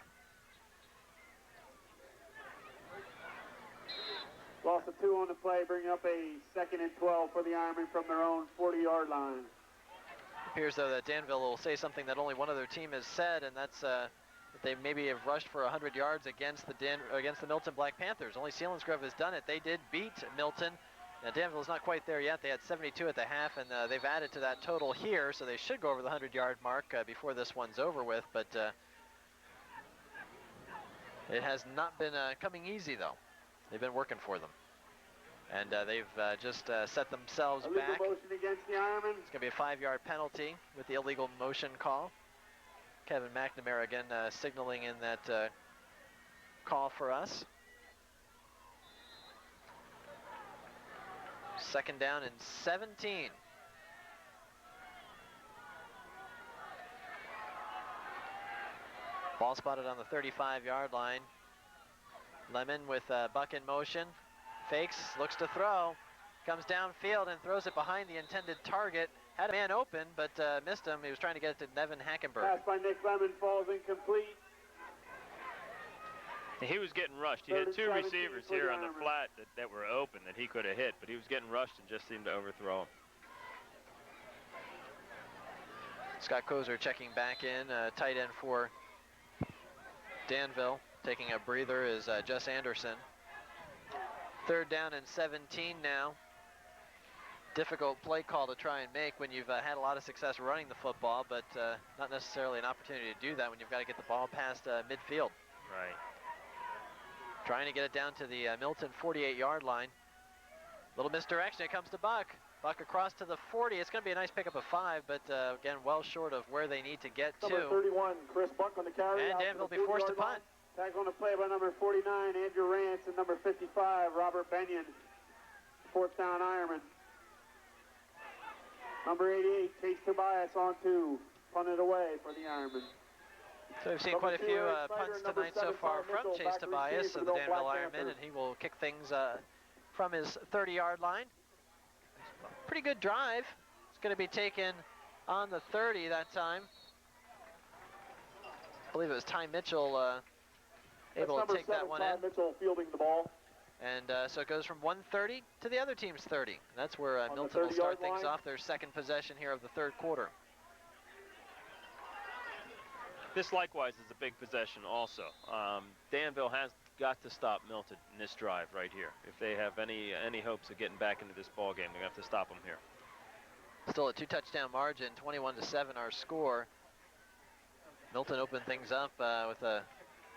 Loss of 2 on the play, bringing up a 2nd and 12 for the Ironmen from their own 40-yard line. It appears, though, that Danville will say something that only one other team has said, and that's that they maybe have rushed for 100 yards against the Milton Black Panthers. Only Selinsgrove has done it. They did beat Milton. Now, Danville's not quite there yet. They had 72 at the half, and they've added to that total here, so they should go over the 100-yard mark before this one's over with, but it has not been coming easy, though. They've been working for them. And they've just set themselves back. Motion against the Ironmen. It's going to be a 5-yard penalty with the illegal motion call. Kevin McNamara again signaling in that call for us. 2nd down and 17. Ball spotted on the 35-yard line. Lemon with Buck in motion. Fakes, looks to throw. Comes downfield and throws it behind the intended target. Had a man open, but missed him. He was trying to get it to Nevin Hackenberg. Pass by Nick Lemon falls incomplete. He was getting rushed. He had 2 receivers here on the flat that were open that he could have hit, but he was getting rushed and just seemed to overthrow him. Scott Kozer checking back in, tight end for Danville. Taking a breather is Jess Anderson. 3rd down and 17 now. Difficult play call to try and make when you've had a lot of success running the football, but not necessarily an opportunity to do that when you've got to get the ball past midfield. Right. Trying to get it down to the Milton 48-yard line. Little misdirection. It comes to Buck. Buck across to the 40. It's going to be a nice pickup of 5, but again, well short of where they need to get to. Number 31, Chris Buck on the carry. And Danville will be forced to punt. Tag on the play by number 49, Andrew Rance, and number 55, Robert Benyon. 4th down, Ironmen. Number 88, Chase Tobias on 2. Punted away for the Ironmen. So we've seen quite a few punts tonight so far from Chase Tobias of the Danville Ironmen, and he will kick things from his 30-yard line. Pretty good drive. It's going to be taken on the 30 that time. I believe it was Ty Mitchell able to take that one in. Mitchell fielding the ball. And so it goes from 130 to the other team's 30. That's where Milton will start things off, their second possession here of the 3rd quarter. This likewise is a big possession also. Danville has got to stop Milton in this drive right here. If they have any hopes of getting back into this ball game, they're going to have to stop them here. Still a 2-touchdown margin, 21-7 our score. Milton opened things up with a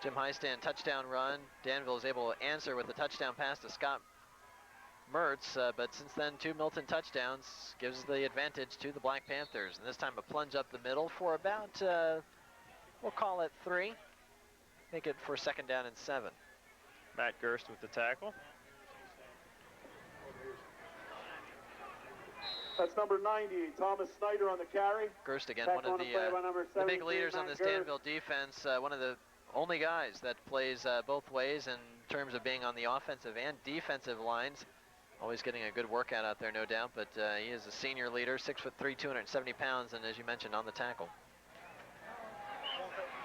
Jim Highstand touchdown run. Danville is able to answer with a touchdown pass to Scott Mertz, but since then 2 Milton touchdowns gives the advantage to the Black Panthers. And this time a plunge up the middle for about, we'll call it 3. Make it for 2nd down and 7. Matt Gerst with the tackle. That's number 90, Thomas Snyder on the carry. Gerst again, one of the big leaders on this Danville defense. One of the only guys that plays both ways in terms of being on the offensive and defensive lines. Always getting a good workout out there, no doubt, but he is a senior leader, 6'3", 270 pounds, and as you mentioned, on the tackle.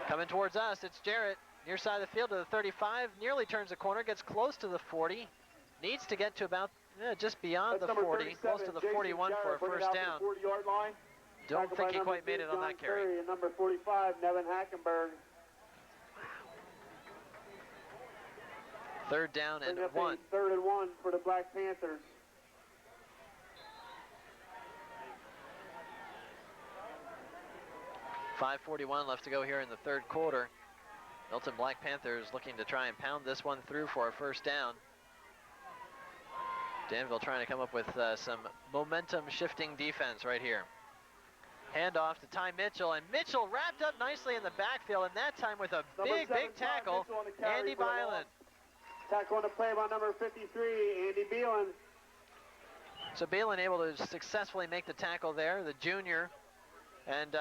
Coming towards us, it's Jarrett, near side of the field to the 35, nearly turns the corner, gets close to the 40, needs to get to about just beyond the 40, close to the 41 for a first down. Don't think he quite made it on that carry. And number 45, Nevin Hackenberg. 3rd down and 1. 3rd and 1 for the Black Panthers. .541 left to go here in the 3rd quarter. Milton Black Panthers looking to try and pound this one through for a first down. Danville trying to come up with some momentum shifting defense right here. Handoff to Ty Mitchell, and Mitchell wrapped up nicely in the backfield, and that time with a big tackle, Andy Byland. Tackle on the play by number 53, Andy Beelan. So Beelan able to successfully make the tackle there, the junior. And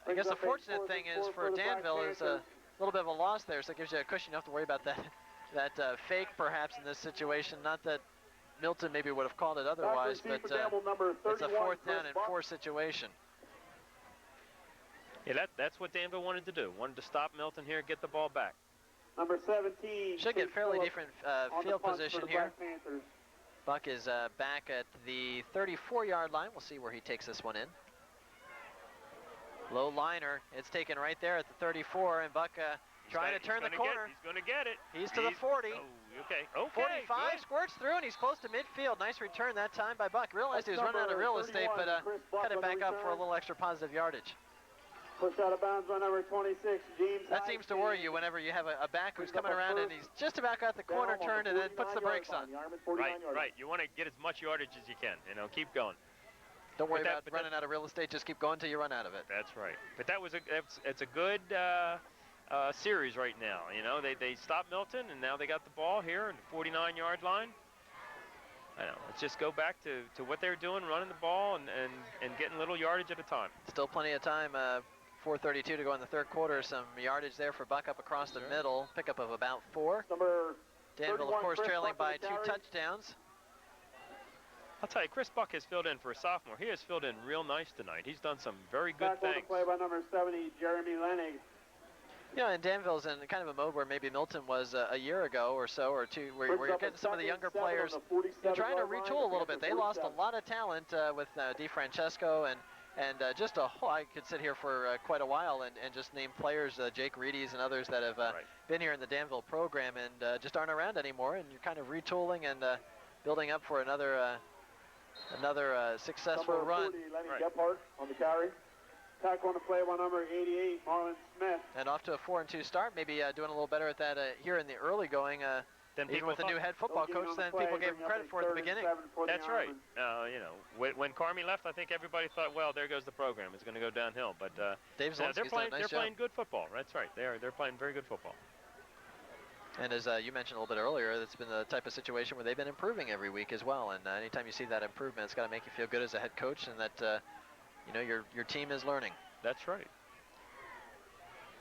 I guess the fortunate thing is for Danville is a little bit of a loss there, so it gives you a cushion enough to worry about that fake perhaps in this situation. Not that Milton maybe would have called it otherwise, but it's a 4th down and 4 situation. Yeah, that's what Danville wanted to do. Wanted to stop Milton here, get the ball back. Number 17. Should get fairly different field position here. Buck is back at the 34-yard line. We'll see where he takes this one in. Low liner. It's taken right there at the 34, and Buck trying to turn the corner. He's going to get it. He's to the 40. Oh, okay. 45 good. Squirts through, and he's close to midfield. Nice return that time by Buck. Realized he was running out of real estate, but cut it back up for a little extra positive yardage. Pushed out of bounds by number 26, James. That seems to worry you whenever you have a back who's coming around and he's just about got the corner turned and then puts the brakes on. Right. You want to get as much yardage as you can. Keep going. Don't worry about running out of real estate. Just keep going till you run out of it. That's right. But it's a good series right now. They stopped Milton and now they got the ball here at the 49-yard line. I know. Let's just go back to what they're doing, running the ball and getting little yardage at a time. Still plenty of time. 4:32 to go in the 3rd quarter. Some yardage there for Buck up across the middle. Pickup of about 4. Danville, of course, trailing by 2 touchdowns. I'll tell you, Chris Buck has filled in for a sophomore. He has filled in real nice tonight. He's done some very good things. Play by number 70, Jeremy Lenig. And Danville's in kind of a mode where maybe Milton was a year ago or so, or 2, where you're getting some of the younger players trying to retool a little bit. They lost a lot of talent with DeFrancesco and And just a whole, I could sit here for quite a while and just name players, Jake Reedy's and others that have been here in the Danville program and just aren't around anymore. And you're kind of retooling and building up for another successful number run. 40, Lenny Gephardt on the carry. Tackle on the play by number 88, Marlon Smith. And off to a 4-2 start, maybe doing a little better at that here in the early going. Even with the new head football coach than people gave him credit for at the beginning. That's right. You know, when Carmi left, I think everybody thought, well, there goes the program. It's going to go downhill. But Dave they're playing good football. That's right. They're playing very good football. And as you mentioned a little bit earlier, it's been the type of situation where they've been improving every week as well. And anytime you see that improvement, it's got to make you feel good as a head coach, and that you know your team is learning. That's right.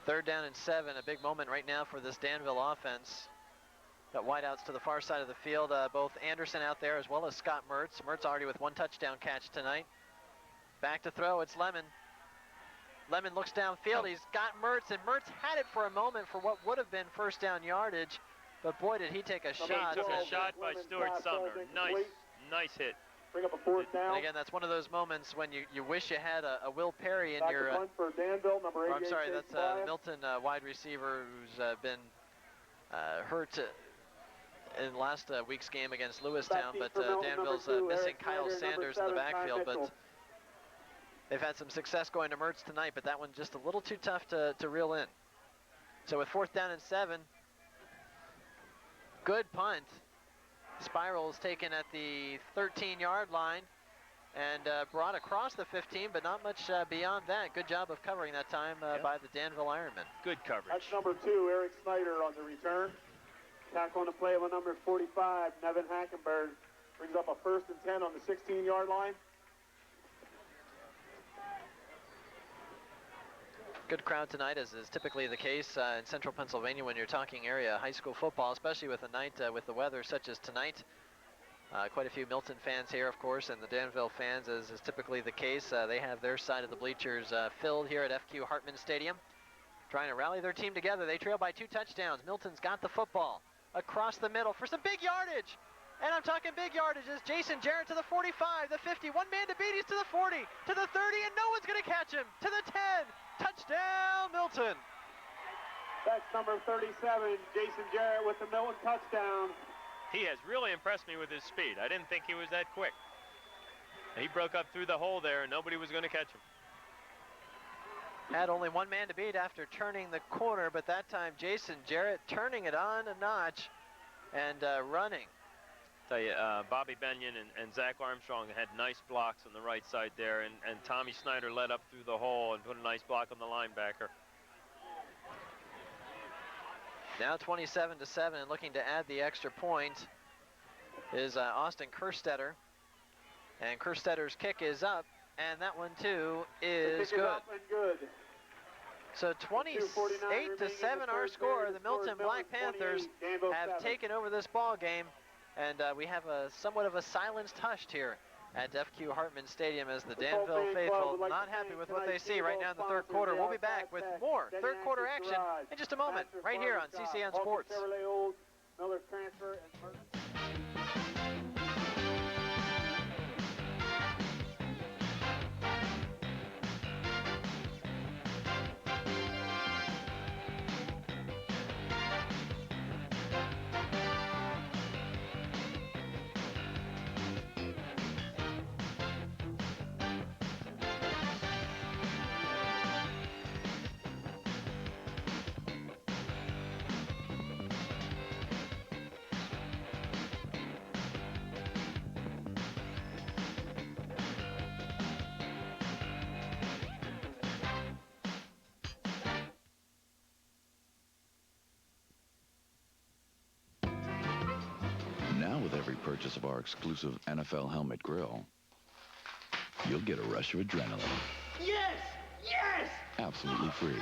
3rd down and 7, a big moment right now for this Danville offense. Got wideouts to the far side of the field, both Anderson out there as well as Scott Mertz. Mertz already with 1 touchdown catch tonight. Back to throw, it's Lemon. Lemon looks downfield, he's got Mertz, and Mertz had it for a moment for what would have been 1st down yardage, but boy, did he take a shot. He took a shot by Stuart Sumner. Nice hit. Bring up a 4th down. And again, that's one of those moments when you wish you had a Will Perry in Back your... to punt for Danville, number 88, I'm sorry, that's Milton, wide receiver, who's been hurt in last week's game against Lewistown, but Danville's missing Kyle Sanders in the backfield, but they've had some success going to Mertz tonight, but that one just a little too tough to reel in. So with 4th down and 7, good punt. Spiral is taken at the 13-yard line and brought across the 15, but not much beyond that. Good job of covering that time by the Danville Ironmen. Good coverage. That's number 2, Eric Snyder on the return. Tackle on the play with number 45, Nevin Hackenberg. Brings up a 1st and 10 on the 16-yard line. Good crowd tonight, as is typically the case in central Pennsylvania when you're talking area high school football, especially with a night with the weather such as tonight. Quite a few Milton fans here, of course, and the Danville fans, as is typically the case. They have their side of the bleachers filled here at FQ Hartman Stadium, trying to rally their team together. They trail by 2 touchdowns. Milton's got the football across the middle for some big yardage. And I'm talking big yardage as Jason Jarrett to the 45, the 50, one man to beat, he's to the 40, to the 30, and no one's going to catch him, to the 10. Touchdown, Milton. That's number 37, Jason Jarrett with the Milton touchdown. He has really impressed me with his speed. I didn't think he was that quick. He broke up through the hole there, and nobody was going to catch him. Had only one man to beat after turning the corner, but that time Jason Jarrett turning it on a notch and running. Tell you, Bobby Benyon and Zach Armstrong had nice blocks on the right side there, and Tommy Snyder led up through the hole and put a nice block on the linebacker. Now 27-7, and looking to add the extra point is Austin Kerstetter. And Kerstetter's kick is up, and that one too is good. So 28-7 our score. The Milton Black Panthers have taken over this ball game, and we have somewhat of a silenced hush here at FQ Hartman Stadium as the Danville faithful not happy with what they see right now in the 3rd quarter. We'll be back with more 3rd quarter action in just a moment right here on CCN Sports. Now with every purchase of our exclusive NFL Helmet Grill, you'll get a rush of adrenaline. Yes! Yes! Absolutely free.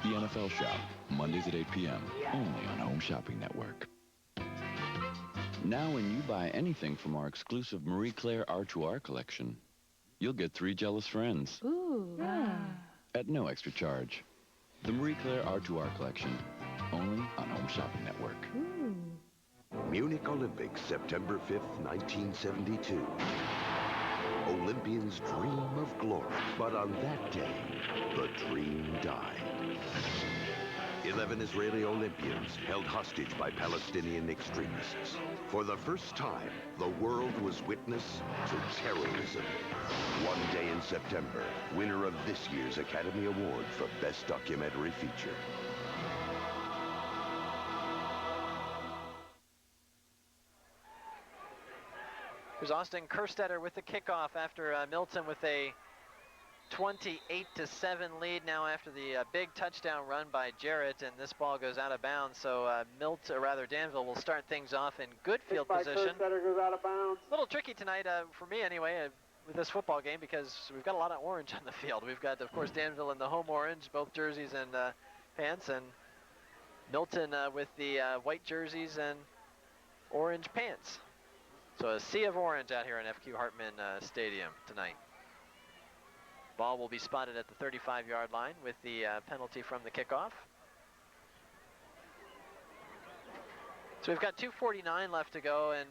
The NFL Shop, Mondays at 8 p.m., only on Home Shopping Network. Now when you buy anything from our exclusive Marie Claire R2R collection, you'll get 3 jealous friends. Ooh. At no extra charge. The Marie Claire R2R collection, only on Home Shopping Network. Munich Olympics, September 5th, 1972. Olympians dream of glory. But on that day, the dream died. 11 Israeli Olympians held hostage by Palestinian extremists. For the first time, the world was witness to terrorism. One day in September, winner of this year's Academy Award for Best Documentary Feature. Here's Austin Kerstetter with the kickoff after Milton with a 28-7 lead now after the big touchdown run by Jarrett, and this ball goes out of bounds. So Danville will start things off in good field position. Goes out of bounds. A little tricky tonight for me anyway with this football game because we've got a lot of orange on the field. We've got, of course, Danville in the home orange, both jerseys and pants, and Milton with the white jerseys and orange pants. So a sea of orange out here in FQ Hartman Stadium tonight. Ball will be spotted at the 35-yard line with the penalty from the kickoff. So we've got 2:49 left to go, and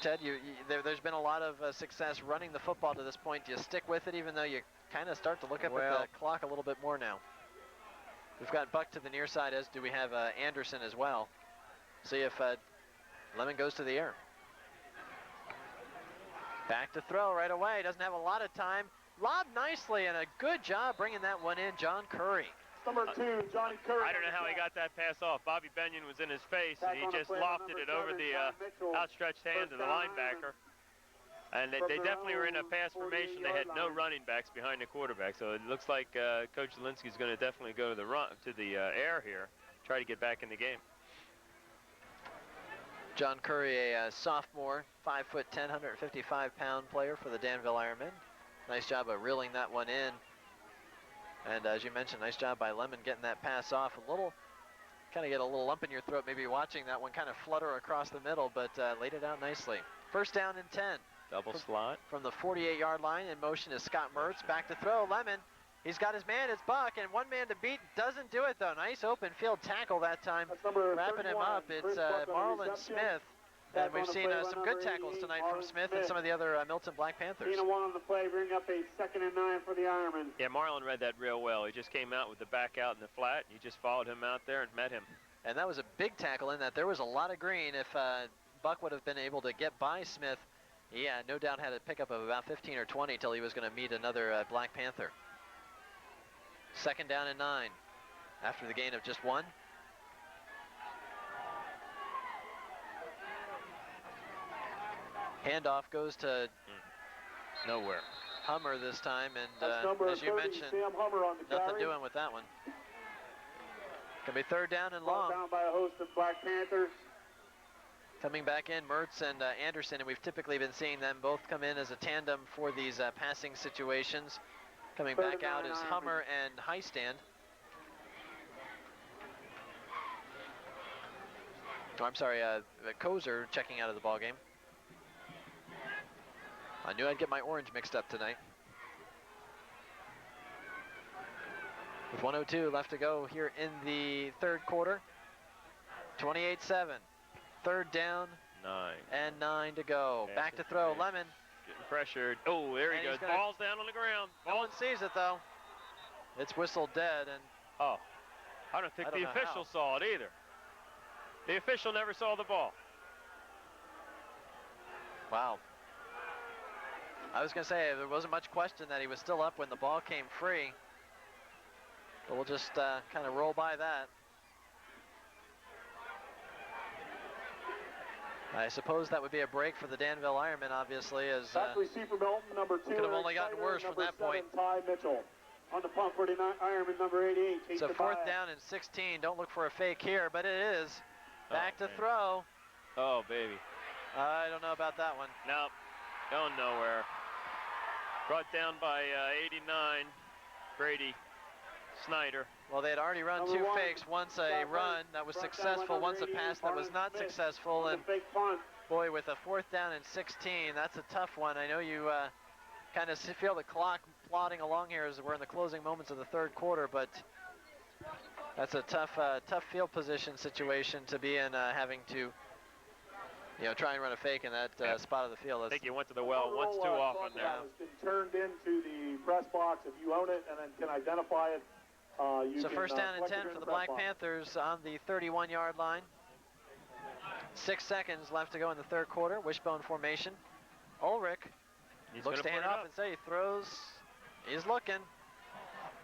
Ted, there's been a lot of success running the football to this point. Do you stick with it even though you kind of start to look up at the clock a little bit more now? We've got Buck to the near side, as do we have Anderson as well. See if Lemon goes to the air. Back to throw right away. Doesn't have a lot of time. Lobbed nicely and a good job bringing that one in, John Curry. Number 2, Johnny Curry. I don't know how he got that pass off. Bobby Benyon was in his face, and he just lofted it over the outstretched hand of the linebacker. And they definitely were in a pass formation. They had no running backs behind the quarterback, so it looks like Coach Zielinski's going to definitely go to the air here, try to get back in the game. John Curry, a sophomore, 5'10", 155-pound player for the Danville Ironmen. Nice job of reeling that one in. And as you mentioned, nice job by Lemon getting that pass off. Kind of get a little lump in your throat maybe watching that one kind of flutter across the middle, but laid it out nicely. First down and 10. Double slot. From the 48-yard line, in motion is Scott Mertz. Back to throw, Lemon. He's got his man, it's Buck, and one man to beat. Doesn't do it, though. Nice open field tackle that time. Wrapping him up, it's Marlon Smith. And we've seen some good tackles tonight from Smith and some of the other Milton Black Panthers. 1 on the play, bring up a 2nd and 9 for the Ironmen. Yeah, Marlon read that real well. He just came out with the back out in the flat. And he just followed him out there and met him. And that was a big tackle in that there was a lot of green. If Buck would have been able to get by Smith, yeah, no doubt had a pickup of about 15 or 20 till he was going to meet another Black Panther. 2nd down and 9 after the gain of just 1. Handoff goes to nowhere. Hummer this time, and as you mentioned, nothing doing with that one. Gonna be 3rd down and long. Down by a host of Black Panthers. Coming back in, Mertz and Anderson, and we've typically been seeing them both come in as a tandem for these passing situations. Coming back out is Hummer and Highstand. Oh, I'm sorry, Kozer checking out of the ball game. I knew I'd get my orange mixed up tonight. With 1:02 left to go here in the 3rd quarter. 28-7. 3rd down. 9. And 9 to go. Back to throw, Lemon. Getting pressured. Oh, there he goes. Ball's down on the ground. No one sees it, though. It's whistled dead, and... Oh, I don't think the official saw it either. The official never saw the ball. Wow. I was going to say, there wasn't much question that he was still up when the ball came free. But we'll just kind of roll by that. I suppose that would be a break for the Danville Ironmen, obviously, as receiver Milton, number 2. Could have only gotten worse from that point. Ty Mitchell. On the pump for the Ironman, number 88. It's a 4th down and 16. Don't look for a fake here, but it is. Back to throw. Oh, baby. I don't know about that one. Nope. Going nowhere. Brought down by 89, Brady Snyder. Well, they had already run 2 fakes. Once a run that was successful, once a pass that was not successful. And boy, with a 4th down and 16, that's a tough one. I know you kind of feel the clock plodding along here as we're in the closing moments of the 3rd quarter, but that's a tough field position situation to be in, having to You know, try and run a fake in that spot of the field. I think you went to the well once too often there. It's been turned into the press box. If you own it and then can identify it, you so can, first down and collect it 10 in for the press Black box. Panthers on the 31-yard line. 6 seconds left to go in the third quarter. Wishbone formation. Ulrich looks to hand off and say he throws. He's looking.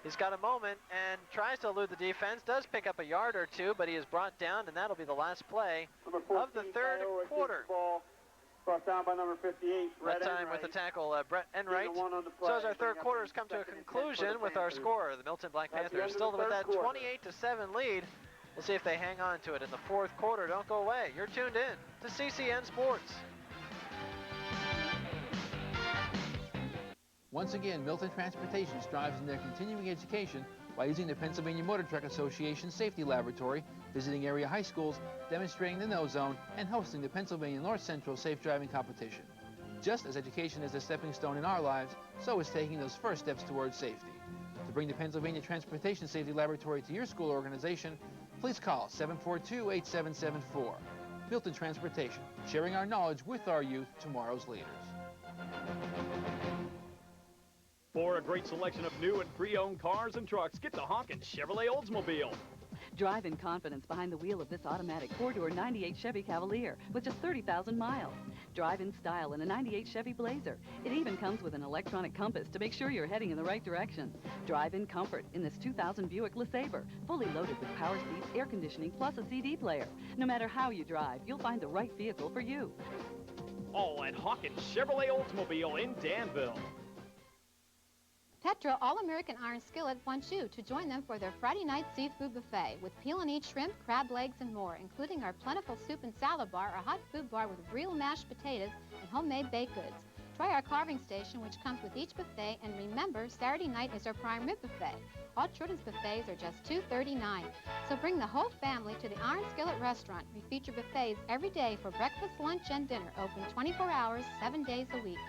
He's got a moment and tries to elude the defense. Does pick up a yard or two, but he is brought down, and that'll be the last play of the third quarter. Brought down by number 58, That time with the tackle, Brett Enright. So as our third quarter has come to a conclusion with our score, the Milton Black Panthers still with that 28-7 lead. We'll see if they hang on to it in the fourth quarter. Don't go away. You're tuned in to CCN Sports. Once again, Milton Transportation strives in their continuing education by using the Pennsylvania Motor Truck Association Safety Laboratory, visiting area high schools, demonstrating the no zone, and hosting the Pennsylvania North Central Safe Driving Competition. Just as education is a stepping stone in our lives, so is taking those first steps towards safety. To bring the Pennsylvania Transportation Safety Laboratory to your school or organization, please call 742-8774. Milton Transportation, sharing our knowledge with our youth, tomorrow's leaders. For a great selection of new and pre-owned cars and trucks, get to Hawkins Chevrolet Oldsmobile. Drive in confidence behind the wheel of this automatic four-door 98 Chevy Cavalier with just 30,000 miles. Drive in style in a 98 Chevy Blazer. It even comes with an electronic compass to make sure you're heading in the right direction. Drive in comfort in this 2000 Buick LeSabre, fully loaded with power seats, air conditioning, plus a CD player. No matter how you drive, you'll find the right vehicle for you. All at Hawkins Chevrolet Oldsmobile in Danville. Petro All-American Iron Skillet wants you to join them for their Friday night seafood buffet with peel and eat shrimp, crab legs, and more, including our plentiful soup and salad bar, a hot food bar with real mashed potatoes and homemade baked goods. Try our carving station, which comes with each buffet, and remember, Saturday night is our prime rib buffet. All children's buffets are just $2.39. So bring the whole family to the Iron Skillet restaurant. We feature buffets every day for breakfast, lunch, and dinner, open 24 hours, 7 days a week.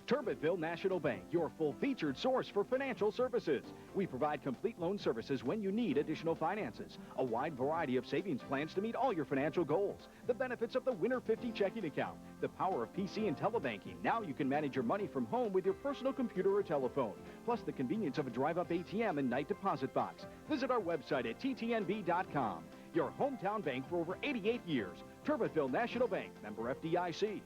Turbottville National Bank, your full-featured source for financial services. We provide complete loan services when you need additional finances, a wide variety of savings plans to meet all your financial goals, the benefits of the Winter 50 checking account, the power of PC and telebanking. Now you can manage your money from home with your personal computer or telephone, plus the convenience of a drive-up ATM and night deposit box. Visit our website at ttnb.com. Your hometown bank for over 88 years. Turbottville National Bank, member FDIC.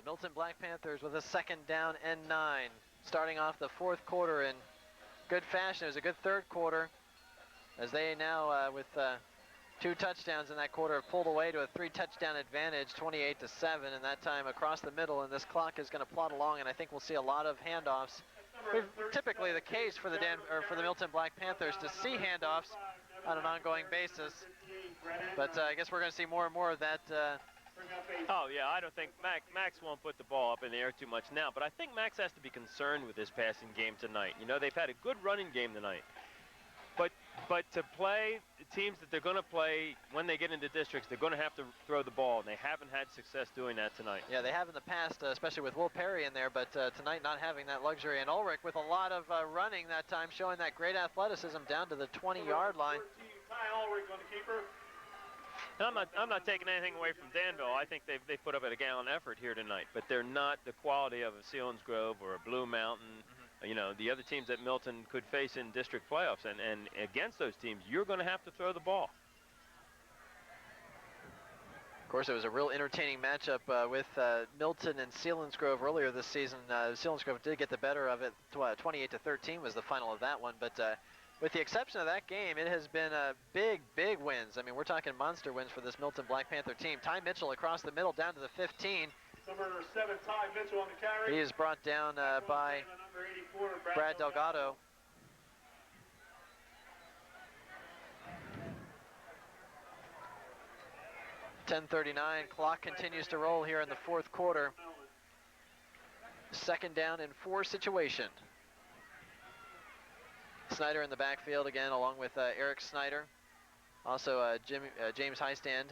Milton Black Panthers with a second down and 9. Starting off the fourth quarter in good fashion. It was a good third quarter as they now, with 2 touchdowns in that quarter, have pulled away to a 3-touchdown advantage, 28-7, and that time across the middle, and this clock is going to plod along, and I think we'll see a lot of handoffs. Typically the case for the Milton Black Panthers to see handoffs on an ongoing basis, but I guess we're going to see more and more of that. Oh, yeah, I don't think Max won't put the ball up in the air too much now, but I think Max has to be concerned with this passing game tonight. You know, they've had a good running game tonight, but to play the teams that they're going to play when they get into districts, they're going to have to throw the ball, and they haven't had success doing that tonight. Yeah, they have in the past, especially with Will Perry in there, but tonight not having that luxury. And Ulrich with a lot of running that time, showing that great athleticism down to the 20-yard line. Ulrich on the keeper. And I'm not taking anything away from Danville. I think they've put up a gallant effort here tonight, but they're not the quality of a Selinsgrove or a Blue Mountain. You know, the other teams that Milton could face in district playoffs, and against those teams, you're going to have to throw the ball. Of course, it was a real entertaining matchup with Milton and Selinsgrove earlier this season. Selinsgrove did get the better of it. 28-13 was the final of that one, but with the exception of that game, it has been big wins. I mean, we're talking monster wins for this Milton Black Panther team. Ty Mitchell across the middle down to the 15. Number 7, Ty Mitchell on the carry. He is brought down by Brad Delgado. .10:39, clock continues to roll here in the fourth quarter. Second down and 4 situation. Snyder in the backfield again, along with Eric Snyder. Also James Highstand.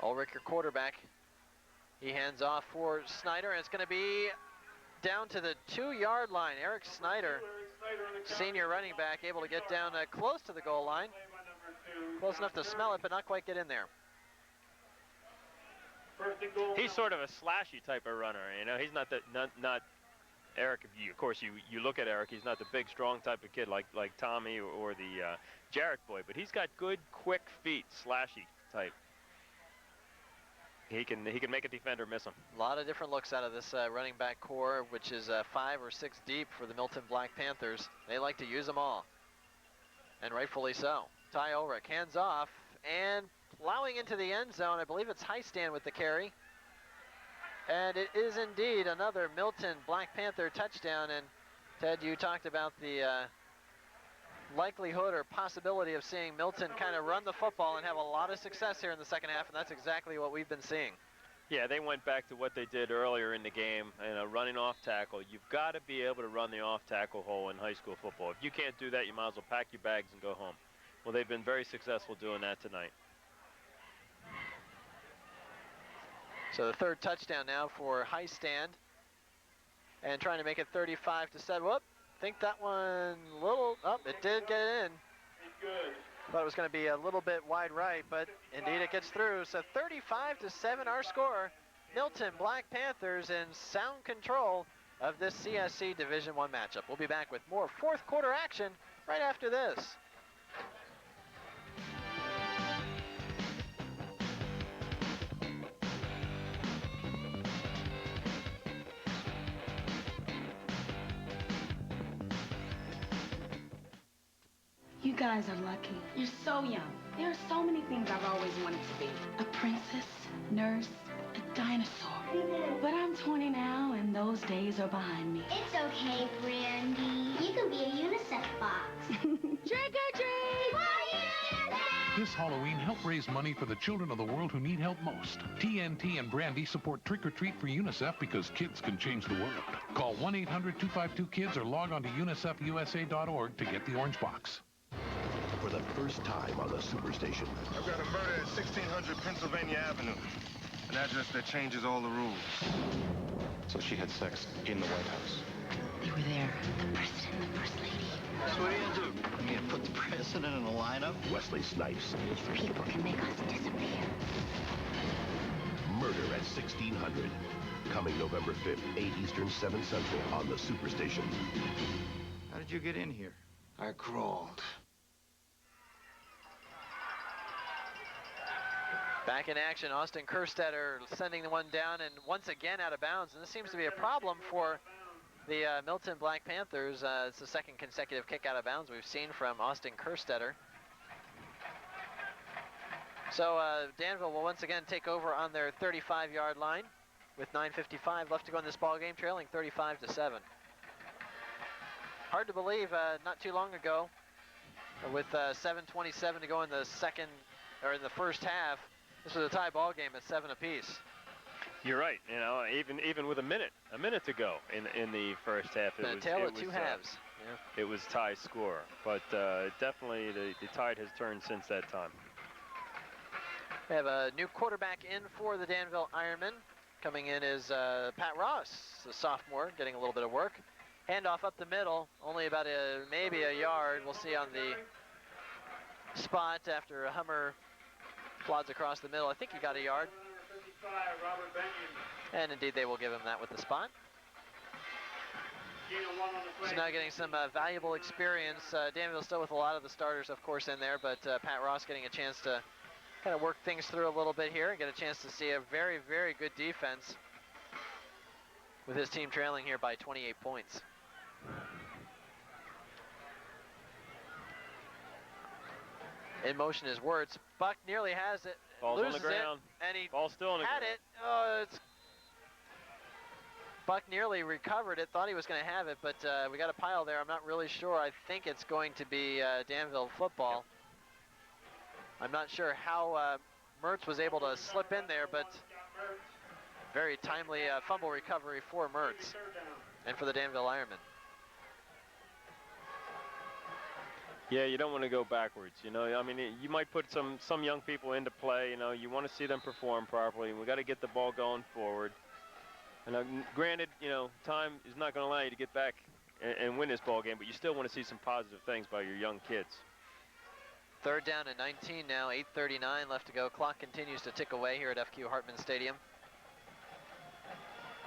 Ulrich, your quarterback. He hands off for Snyder, and it's going to be down to the 2-yard line. Eric Snyder senior running back, able to get down close to the goal line. Close enough to smell it, but not quite get in there. He's sort of a slashy type of runner. You know, he's not Eric. Of course, you look at Eric. He's not the big, strong type of kid like Tommy or the Jarrett boy, but he's got good, quick feet, slashy type. He can make a defender miss him. A lot of different looks out of this running back core, which is 5 or 6 deep for the Milton Black Panthers. They like to use them all, and rightfully so. Ty Ulrich, hands off, and plowing into the end zone. I believe it's Highstand with the carry. And it is indeed another Milton Black Panther touchdown. And Ted, you talked about the likelihood or possibility of seeing Milton kind of run the football and have a lot of success here in the second half, and that's exactly what we've been seeing. Yeah, they went back to what they did earlier in the game, running off tackle. You've got to be able to run the off tackle hole in high school football. If you can't do that, you might as well pack your bags and go home. Well, they've been very successful doing that tonight. So the third touchdown now for Highstand, and trying to make it 35-7. Whoop, think that one it did get in. Thought it was going to be a little bit wide right, but indeed it gets through. So 35-7 our score. Milton Black Panthers in sound control of this CSC Division I matchup. We'll be back with more fourth quarter action right after this. You guys are lucky. You're so young. There are so many things I've always wanted to be. A princess, nurse, a dinosaur. But I'm 20 now, and those days are behind me. It's okay, Brandy. You can be a UNICEF box. Trick or treat! This Halloween, help raise money for the children of the world who need help most. TNT and Brandy support Trick or Treat for UNICEF because kids can change the world. Call 1-800-252-KIDS or log on to UNICEFUSA.org to get the orange box. For the first time on the Superstation. I've got a murder at 1600 Pennsylvania Avenue. An address that changes all the rules. So she had sex in the White House. You were there. The president, the first lady. So what are you gonna do? You gonna put the president in a lineup? Wesley Snipes. These people can make us disappear. Murder at 1600. Coming November 5th, 8 Eastern, 7 Central on the Superstation. How did you get in here? I crawled. Back in action, Austin Kerstetter sending the one down and once again out of bounds. And this seems to be a problem for the Milton Black Panthers. It's the second consecutive kick out of bounds we've seen from Austin Kerstetter. So Danville will once again take over on their 35-yard line with 9:55 left to go in this ball game, trailing 35-7. Hard to believe, not too long ago, with 7:27 to go in the first half, this was a tie ball game at 7 apiece. You're right. You know, even with a minute to go in the first half, it was a tale of two halves. Yeah. It was tie score, but definitely the tide has turned since that time. We have a new quarterback in for the Danville Ironmen. Coming in is Pat Ross, the sophomore, getting a little bit of work. Handoff up the middle, only about maybe a yard. We'll see on the spot after a Hummer plods across the middle. I think he got a yard. And indeed they will give him that with the spot. So now getting some valuable experience. Danville still with a lot of the starters, of course, in there, but Pat Ross getting a chance to kind of work things through a little bit here and get a chance to see a very, very good defense with his team trailing here by 28 points. In motion is Wirtz. Buck nearly has it. Ball's on the ground. And he Ball's still on the had ground. it. Buck nearly recovered it. Thought he was going to have it, but we got a pile there. I'm not really sure. I think it's going to be Danville football. I'm not sure how Mertz was able to slip in there, but very timely fumble recovery for Mertz and for the Danville Ironmen. Yeah, you don't want to go backwards. You know, I mean, you might put some young people into play. You know, you want to see them perform properly. We got to get the ball going forward. And granted, you know, time is not going to allow you to get back and win this ball game, but you still want to see some positive things by your young kids. 3rd down and 19 now, 8:39 left to go. Clock continues to tick away here at FQ Hartman Stadium.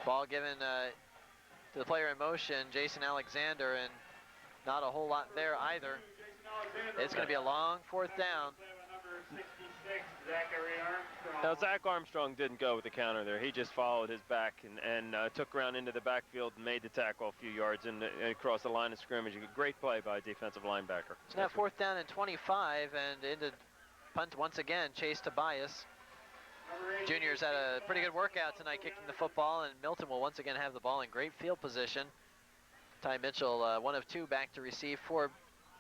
Ball given to the player in motion, Jason Alexander, and not a whole lot there either. It's going to be a long 4th down. Now, Zach Armstrong didn't go with the counter there. He just followed his back and took around into the backfield and made the tackle a few yards and across the line of scrimmage. A great play by a defensive linebacker. So now 4th down and 25, and into punt once again, Chase Tobias. Junior's had a pretty good workout tonight kicking the football, and Milton will once again have the ball in great field position. Ty Mitchell, 1 of 2 back to receive for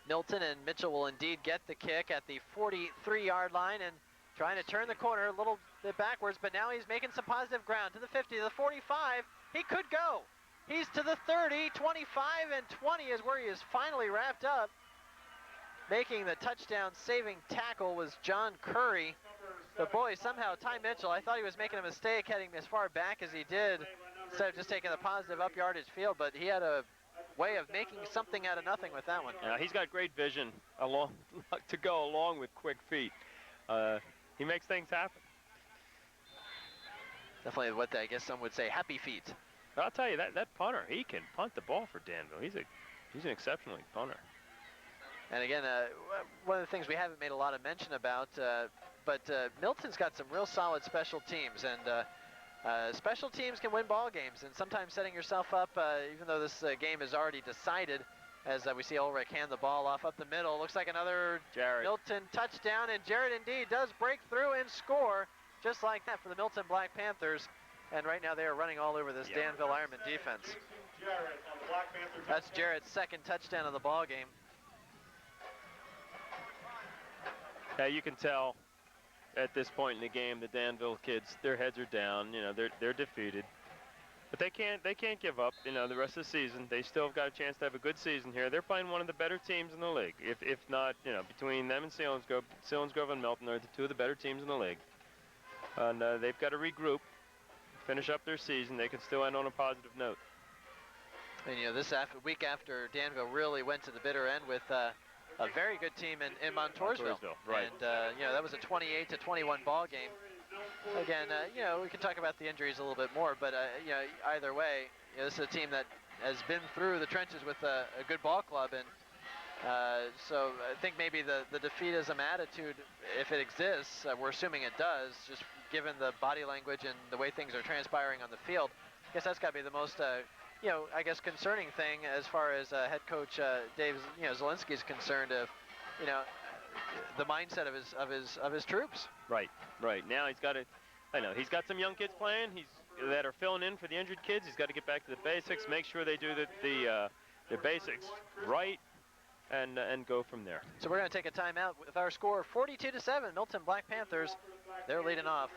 Milton, and Mitchell will indeed get the kick at the 43-yard line and trying to turn the corner a little bit backwards, but now he's making some positive ground to the 50, to the 45. He could go. He's to the 30, 25, and 20 is where he is finally wrapped up. Making the touchdown saving tackle was John Curry. But boy, somehow Ty Mitchell, I thought he was making a mistake heading as far back as he did instead of just taking the positive up yardage field, but he had a way of making something out of nothing with that one. Yeah, he's got great vision to go along with quick feet. He makes things happen. Definitely what I guess some would say happy feet. But I'll tell you, that punter, he can punt the ball for Danville. He's an exceptional punter. And again, one of the things we haven't made a lot of mention about, but Milton's got some real solid special teams, and special teams can win ball games, and sometimes setting yourself up, even though this game is already decided, as we see Ulrich hand the ball off up the middle. Looks like another Milton touchdown, and Jarrett indeed does break through and score just like that for the Milton Black Panthers. And right now they are running all over this Danville Ironmen defense. That's Jarrett's 2nd touchdown of the ball game. Yeah, you can tell at this point in the game the Danville kids, their heads are down. You know, they're defeated. But they can't give up. You know, the rest of the season, they still have got a chance to have a good season here. They're playing one of the better teams in the league. If not, you know, between them and Selinsgrove and Milton are the 2 of the better teams in the league. And they've got to regroup, finish up their season. They can still end on a positive note. And, you know, this week after Danville really went to the bitter end with a very good team in Montoursville. Right. And, you know, that was a 28-21 ball game. Again, you know, we can talk about the injuries a little bit more, but, you know, either way, you know, this is a team that has been through the trenches with a good ball club, and so I think maybe the defeatism attitude, if it exists, we're assuming it does, just given the body language and the way things are transpiring on the field. I guess that's got to be the most, you know, I guess concerning thing as far as head coach Dave, you know, Zielinski is concerned of, you know, the mindset of his troops. Right. Now he's got he's got some young kids playing. That are filling in for the injured kids. He's got to get back to the basics, make sure they do the basics right, and go from there. So we're going to take a timeout with our score 42-7. Milton Black Panthers, they're leading off.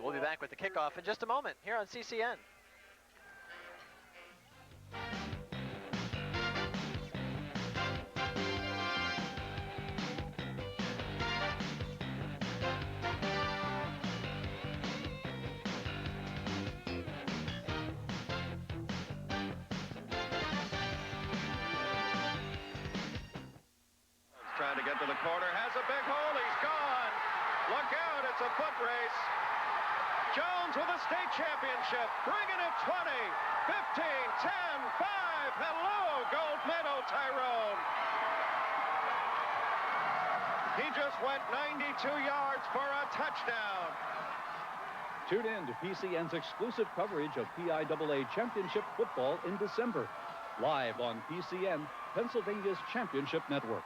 We'll be back with the kickoff in just a moment here on CCN. Trying to get to the corner, has a big hole, he's gone. Look out, it's a foot race. Jones with a state championship, bringing it 20, 15, 10, 5. Hello, Gold Meadow, Tyrone. He just went 92 yards for a touchdown. Tune in to PCN's exclusive coverage of PIAA Championship football in December. Live on PCN, Pennsylvania's Championship Network.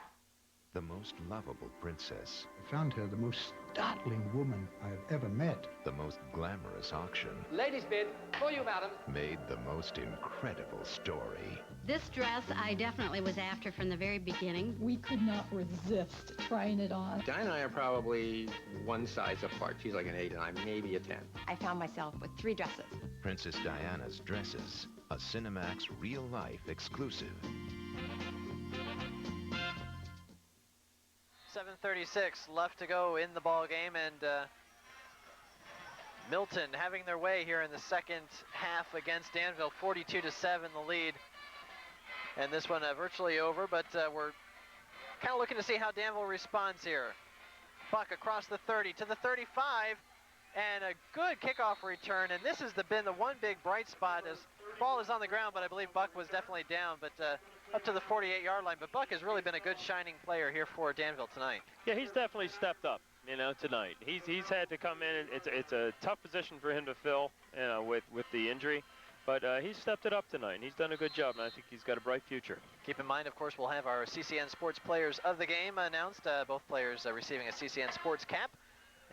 The most lovable princess. I found her the most startling woman I have ever met. The most glamorous auction. Ladies' bid for you, madam. Made the most incredible story. This dress I definitely was after from the very beginning. We could not resist trying it on. Diane and I are probably one size apart. She's like an 8 and I'm maybe a 10. I found myself with 3 dresses. Princess Diana's Dresses, a Cinemax real-life exclusive. 7:36 left to go in the ball game, and Milton having their way here in the second half against Danville, 42-7 the lead. And this one virtually over, but we're kind of looking to see how Danville responds here. Buck across the 30 to the 35, and a good kickoff return. And this has been the one big bright spot as ball is on the ground, but I believe Buck was definitely down, but up to the 48-yard line. But Buck has really been a good shining player here for Danville tonight. Yeah, he's definitely stepped up, you know, tonight. He's had to come in. It's a tough position for him to fill, you know, with the injury. But he's stepped it up tonight, and he's done a good job, and I think he's got a bright future. Keep in mind, of course, we'll have our CCN Sports Players of the Game announced, both players receiving a CCN Sports cap,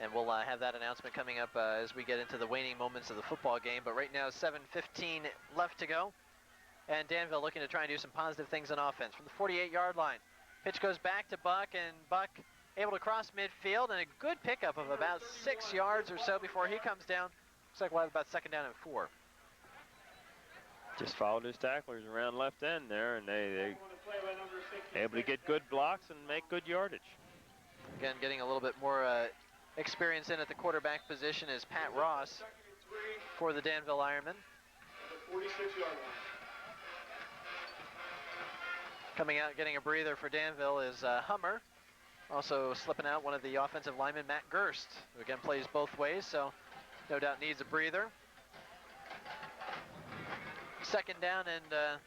and we'll have that announcement coming up as we get into the waning moments of the football game. But right now, 7:15 left to go, and Danville looking to try and do some positive things on offense. From the 48-yard line, pitch goes back to Buck, and Buck able to cross midfield, and a good pickup of about 6 yards or so before he comes down. Looks like we'll have about 2nd down and 4. Just followed his tacklers around left end there, and they able to get good blocks and make good yardage. Again, getting a little bit more experience in at the quarterback position is Pat Ross for the Danville Ironmen. 46-yard line. Coming out, getting a breather for Danville is Hummer. Also slipping out one of the offensive linemen, Matt Gerst, who again plays both ways, so no doubt needs a breather. 2nd down, and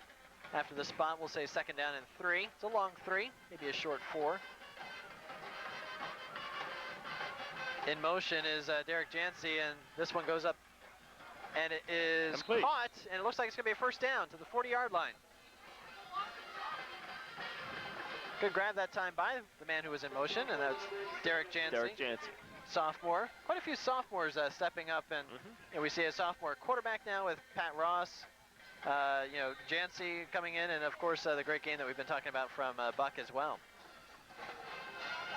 after the spot, we'll say 2nd down and 3. It's a long 3, maybe a short 4. In motion is Derek Jancy, and this one goes up, and it is complete. Caught, and it looks like it's going to be a 1st down to the 40-yard line. Good grab that time by the man who was in motion, and that's Derek Jancy. Derek Jancy. Sophomore. Quite a few sophomores stepping up, and you know, we see a sophomore quarterback now with Pat Ross. You know, Jancy coming in, and of course the great game that we've been talking about from Buck as well.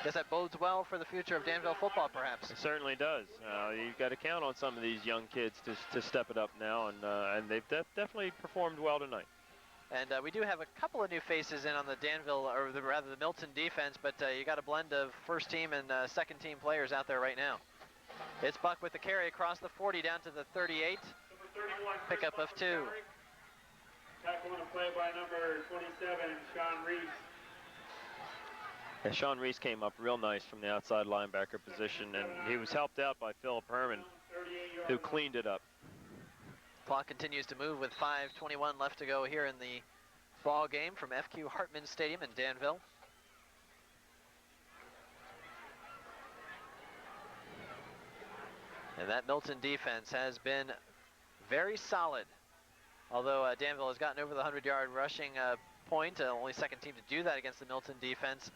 Guess that bodes well for the future of Danville football, perhaps. It certainly does. You've got to count on some of these young kids to step it up now, and they've definitely performed well tonight. And we do have a couple of new faces in on the Danville, or rather the Milton defense, but you got a blend of 1st team and 2nd team players out there right now. It's Buck with the carry across the 40 down to the 38. Pickup of 2. Tackle on a play by number 27, Sean Reese. Yeah, Sean Reese came up real nice from the outside linebacker position, and he was helped out by Philip Herman, who cleaned it up. Clock continues to move with 5:21 left to go here in the ball game from FQ Hartman Stadium in Danville. And that Milton defense has been very solid. Although Danville has gotten over the 100-yard rushing point, only 2nd team to do that against the Milton defense.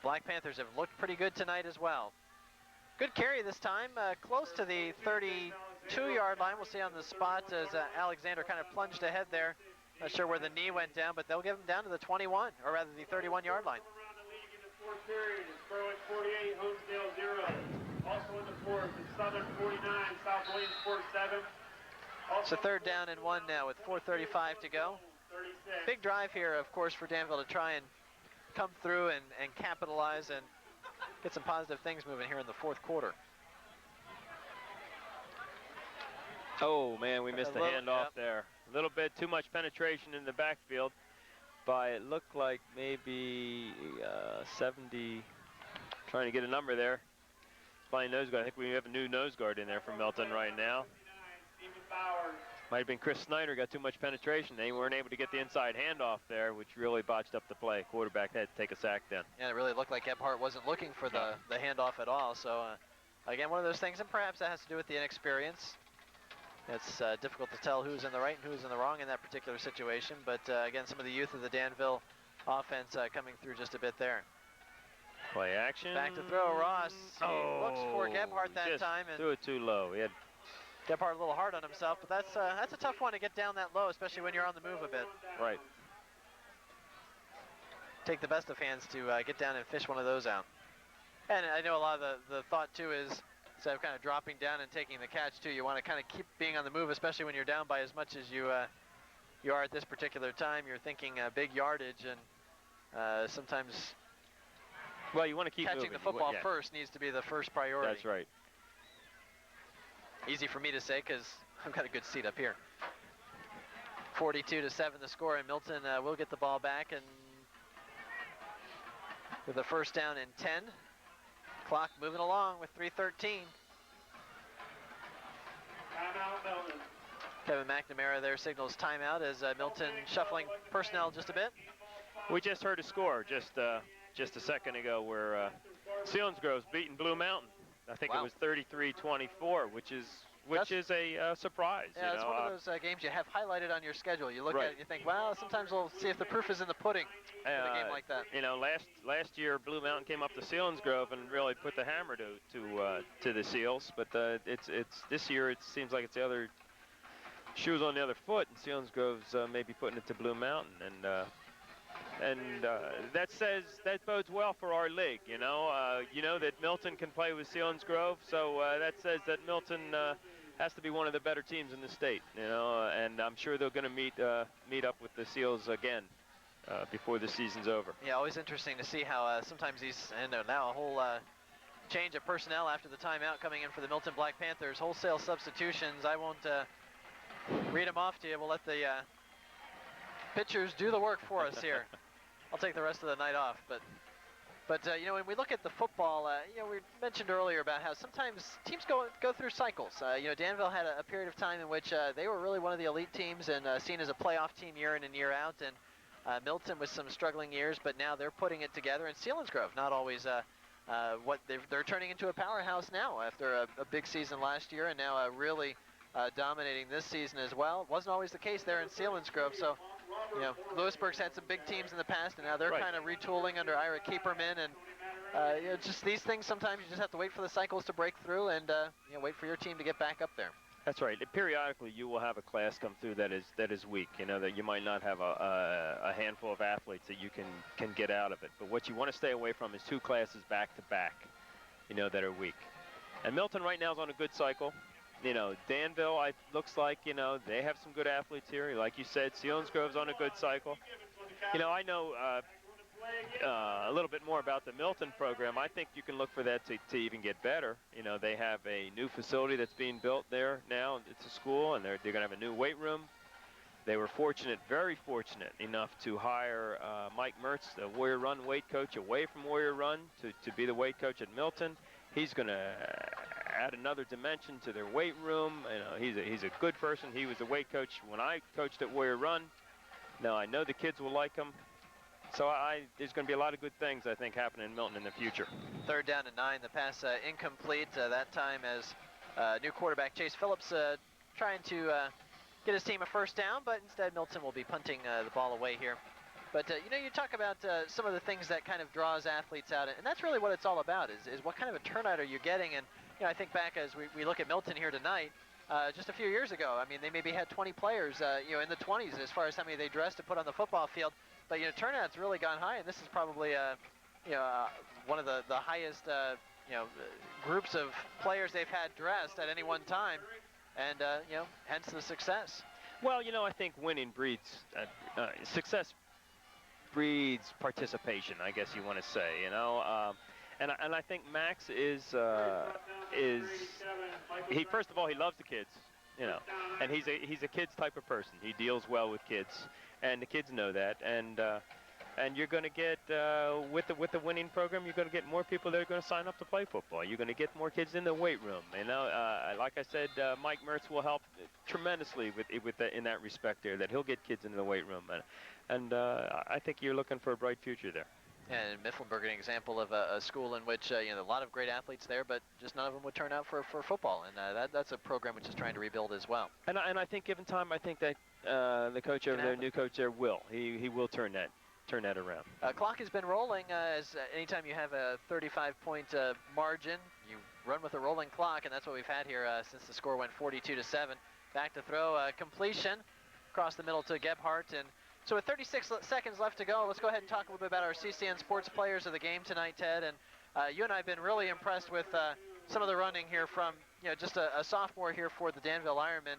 Black Panthers have looked pretty good tonight as well. Good carry this time, close to the 32-yard line. We'll see on the spot as Alexander kind of plunged ahead there. Not sure where the knee went down, but they'll give him down to the 21, or rather the 31-yard line. Around the league in the 4th period is Berwick 48, Honesdale 0. Also in the 4th is Southern 49, South Williamsport 7. It's a 3rd down and 1 now with 4:35 to go. 36. Big drive here, of course, for Danville to try and come through and capitalize and get some positive things moving here in the 4th quarter. Oh, man, we missed the handoff there. A little bit too much penetration in the backfield by, it looked like maybe 70, trying to get a number there. Playing nose guard. I think we have a new nose guard in there for Milton right now. Might have been Chris Snyder, got too much penetration. They weren't able to get the inside handoff there, which really botched up the play. Quarterback had to take a sack then. Yeah, it really looked like Gebhardt wasn't looking for the handoff at all. So, again, one of those things, and perhaps that has to do with the inexperience. It's difficult to tell who's in the right and who's in the wrong in that particular situation. But, again, some of the youth of the Danville offense coming through just a bit there. Play action. Back to throw, Ross. He looks for Gebhardt that time. And threw it too low. He had Gebhardt a little hard on himself, but that's a tough one to get down that low, especially when you're on the move a bit. Right. Take the best of hands to get down and fish one of those out. And I know a lot of the thought, too, is instead of kind of dropping down and taking the catch, too, you want to kind of keep being on the move, especially when you're down by as much as you are at this particular time. You're thinking big yardage, and sometimes well, you want to keep catching moving. The football first needs to be the first priority. That's right. Easy for me to say because I've got a good seat up here. 42-7 the score, and Milton will get the ball back, and with a first down and 10. Clock moving along with 3:13. Timeout, Milton. Kevin McNamara there signals timeout as Milton shuffling personnel just a bit. We just heard a score just a second ago where Selinsgrove's beating Blue Mountain. I think it was 33-24, which is a surprise. Yeah, it's you know? one of those games you have highlighted on your schedule. You look at it and you think, well, sometimes we'll see if the proof is in the pudding in a game like that. You know, last year Blue Mountain came up to Selinsgrove and really put the hammer to the Seals, but it's this year it seems like it's the other shoes on the other foot, and Selinsgrove's maybe putting it to Blue Mountain, and that bodes well for our league. You know that Milton can play with Selinsgrove, so that says that Milton has to be one of the better teams in the state. You know, and I'm sure they're going to meet up with the Seals again before the season's over. Yeah, always interesting to see how sometimes these, and now a whole change of personnel after the timeout coming in for the Milton Black Panthers. Wholesale substitutions. I won't read them off to you. We'll let the pitchers do the work for us here. I'll take the rest of the night off, but you know, when we look at the football, you know, we mentioned earlier about how sometimes teams go through cycles. You know, Danville had a period of time in which they were really one of the elite teams and seen as a playoff team year in and year out, and Milton with some struggling years, but now they're putting it together, and Selinsgrove not always what they're turning into a powerhouse now after a big season last year, and now really dominating this season as well. Wasn't always the case there in Selinsgrove, so you know, Lewisburg's had some big teams in the past, and now they're kind of retooling under Ira Keeperman, and you know, just these things, sometimes you just have to wait for the cycles to break through and you know, wait for your team to get back up there. That's right. Periodically, you will have a class come through that is weak. You know, that you might not have a handful of athletes that you can get out of it. But what you want to stay away from is two classes back to back, you know, that are weak. And Milton right now is on a good cycle. You know, Danville, looks like, you know, they have some good athletes here. Like you said, Selinsgrove's on a good cycle. You know, I know a little bit more about the Milton program. I think you can look for that to even get better. You know, they have a new facility that's being built there now. It's a school, and they're going to have a new weight room. They were fortunate, very fortunate enough to hire Mike Mertz, the Warrior Run weight coach, away from Warrior Run to be the weight coach at Milton. He's going to add another dimension to their weight room. You know, he's a good person. He was the weight coach when I coached at Warrior Run. Now I know the kids will like him. So there's going to be a lot of good things, I think, happening in Milton in the future. 3rd down and 9. The pass incomplete that time as new quarterback Chase Phillips trying to get his team a first down, but instead Milton will be punting the ball away here. But, you know, you talk about some of the things that kind of draws athletes out, and that's really what it's all about, is what kind of a turnout are you getting. And, you know, I think back as we look at Milton here tonight, just a few years ago, I mean, they maybe had 20 players, you know, in the 20s as far as how many they dressed to put on the football field. But, you know, turnout's really gone high, and this is probably, you know, one of the highest, you know, groups of players they've had dressed at any one time, and, you know, hence the success. Well, you know, I think winning breeds, success breeds participation, I guess you want to say, you know. And I think Max is he, first of all, he loves the kids, you know, and he's a kids type of person. He deals well with kids, and the kids know that. And you're going to get with the winning program, you're going to get more people that are going to sign up to play football. You're going to get more kids in the weight room. You know, like I said, Mike Mertz will help tremendously in that respect there. That he'll get kids into the weight room, and I think you're looking for a bright future there. And Mifflinburg, an example of a school in which you know, a lot of great athletes there, but just none of them would turn out for football, and that's a program which is trying to rebuild as well. And I think given time, I think that the coach over there, new coach there, he will turn that around. Clock has been rolling. As anytime you have a 35-point margin, you run with a rolling clock, and that's what we've had here since the score went 42-7. Back to throw, completion across the middle to Gebhardt, and so with 36 seconds left to go, let's go ahead and talk a little bit about our CCN Sports Players of the game tonight, Ted. And you and I have been really impressed with some of the running here from, you know, just a sophomore here for the Danville Ironmen.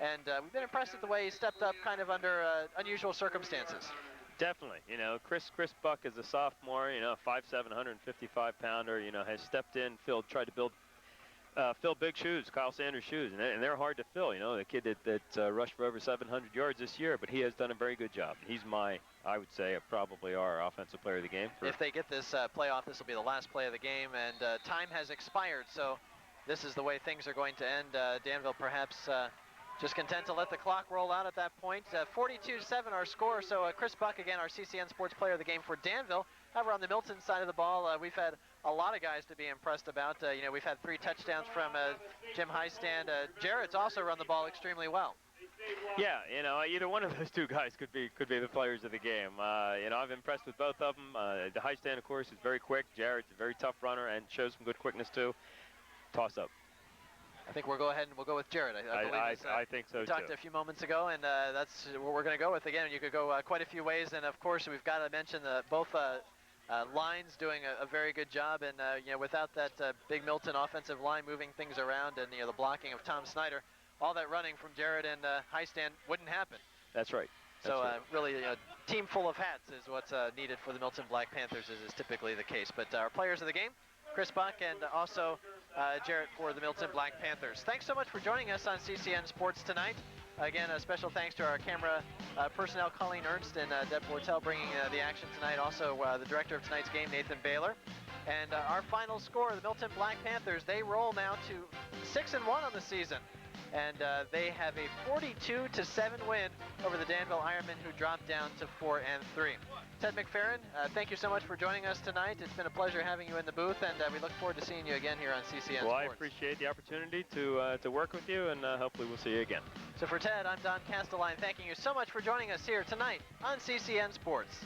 And we've been impressed with the way he stepped up kind of under unusual circumstances. Definitely. You know, Chris Buck is a sophomore, you know, 5'7", 155-pounder, you know, has stepped in, tried to build fill big shoes, Kyle Sanders' shoes, and they're hard to fill. You know, the kid that rushed for over 700 yards this year, but he has done a very good job. He's I would say, probably our offensive player of the game. If they get this playoff, this will be the last play of the game, and time has expired, so this is the way things are going to end. Danville perhaps just content to let the clock roll out at that point. 42-7 our score, so Chris Buck, again, our CCN Sports Player of the Game for Danville. However, on the Milton side of the ball, we've had a lot of guys to be impressed about. You know, we've had 3 touchdowns from Jim Highstand. Jarrett's also run the ball extremely well. Yeah, you know, either one of those 2 guys could be the players of the game. You know, I've impressed with both of them. The Highstand, of course, is very quick. Jarrett's a very tough runner and shows some good quickness too. Toss up. I think we'll go ahead and we'll go with Jarrett. I think so, we talked a few moments ago, and that's what we're going to go with. Again, you could go quite a few ways, and of course, we've got to mention both lines doing a very good job, and you know, without that big Milton offensive line moving things around, and you know, the blocking of Tom Snyder, all that running from Jarrett and Highstand wouldn't happen. That's right. So really, a team full of hats is what's needed for the Milton Black Panthers, as is typically the case. But our players of the game, Chris Buck and also Jarrett for the Milton Black Panthers. Thanks so much for joining us on CCN Sports tonight. Again, a special thanks to our camera personnel, Colleen Ernst and Deb Bortel, bringing the action tonight. Also, the director of tonight's game, Nathan Baylor. And our final score, the Milton Black Panthers, they roll now to 6-1 on the season. And they have a 42-7 win over the Danville Ironmen, who dropped down to 4-3. Ted McFerrin, thank you so much for joining us tonight. It's been a pleasure having you in the booth, and we look forward to seeing you again here on CCN Sports. Well, I appreciate the opportunity to work with you, and hopefully we'll see you again. So for Ted, I'm Don Castelline, thanking you so much for joining us here tonight on CCN Sports.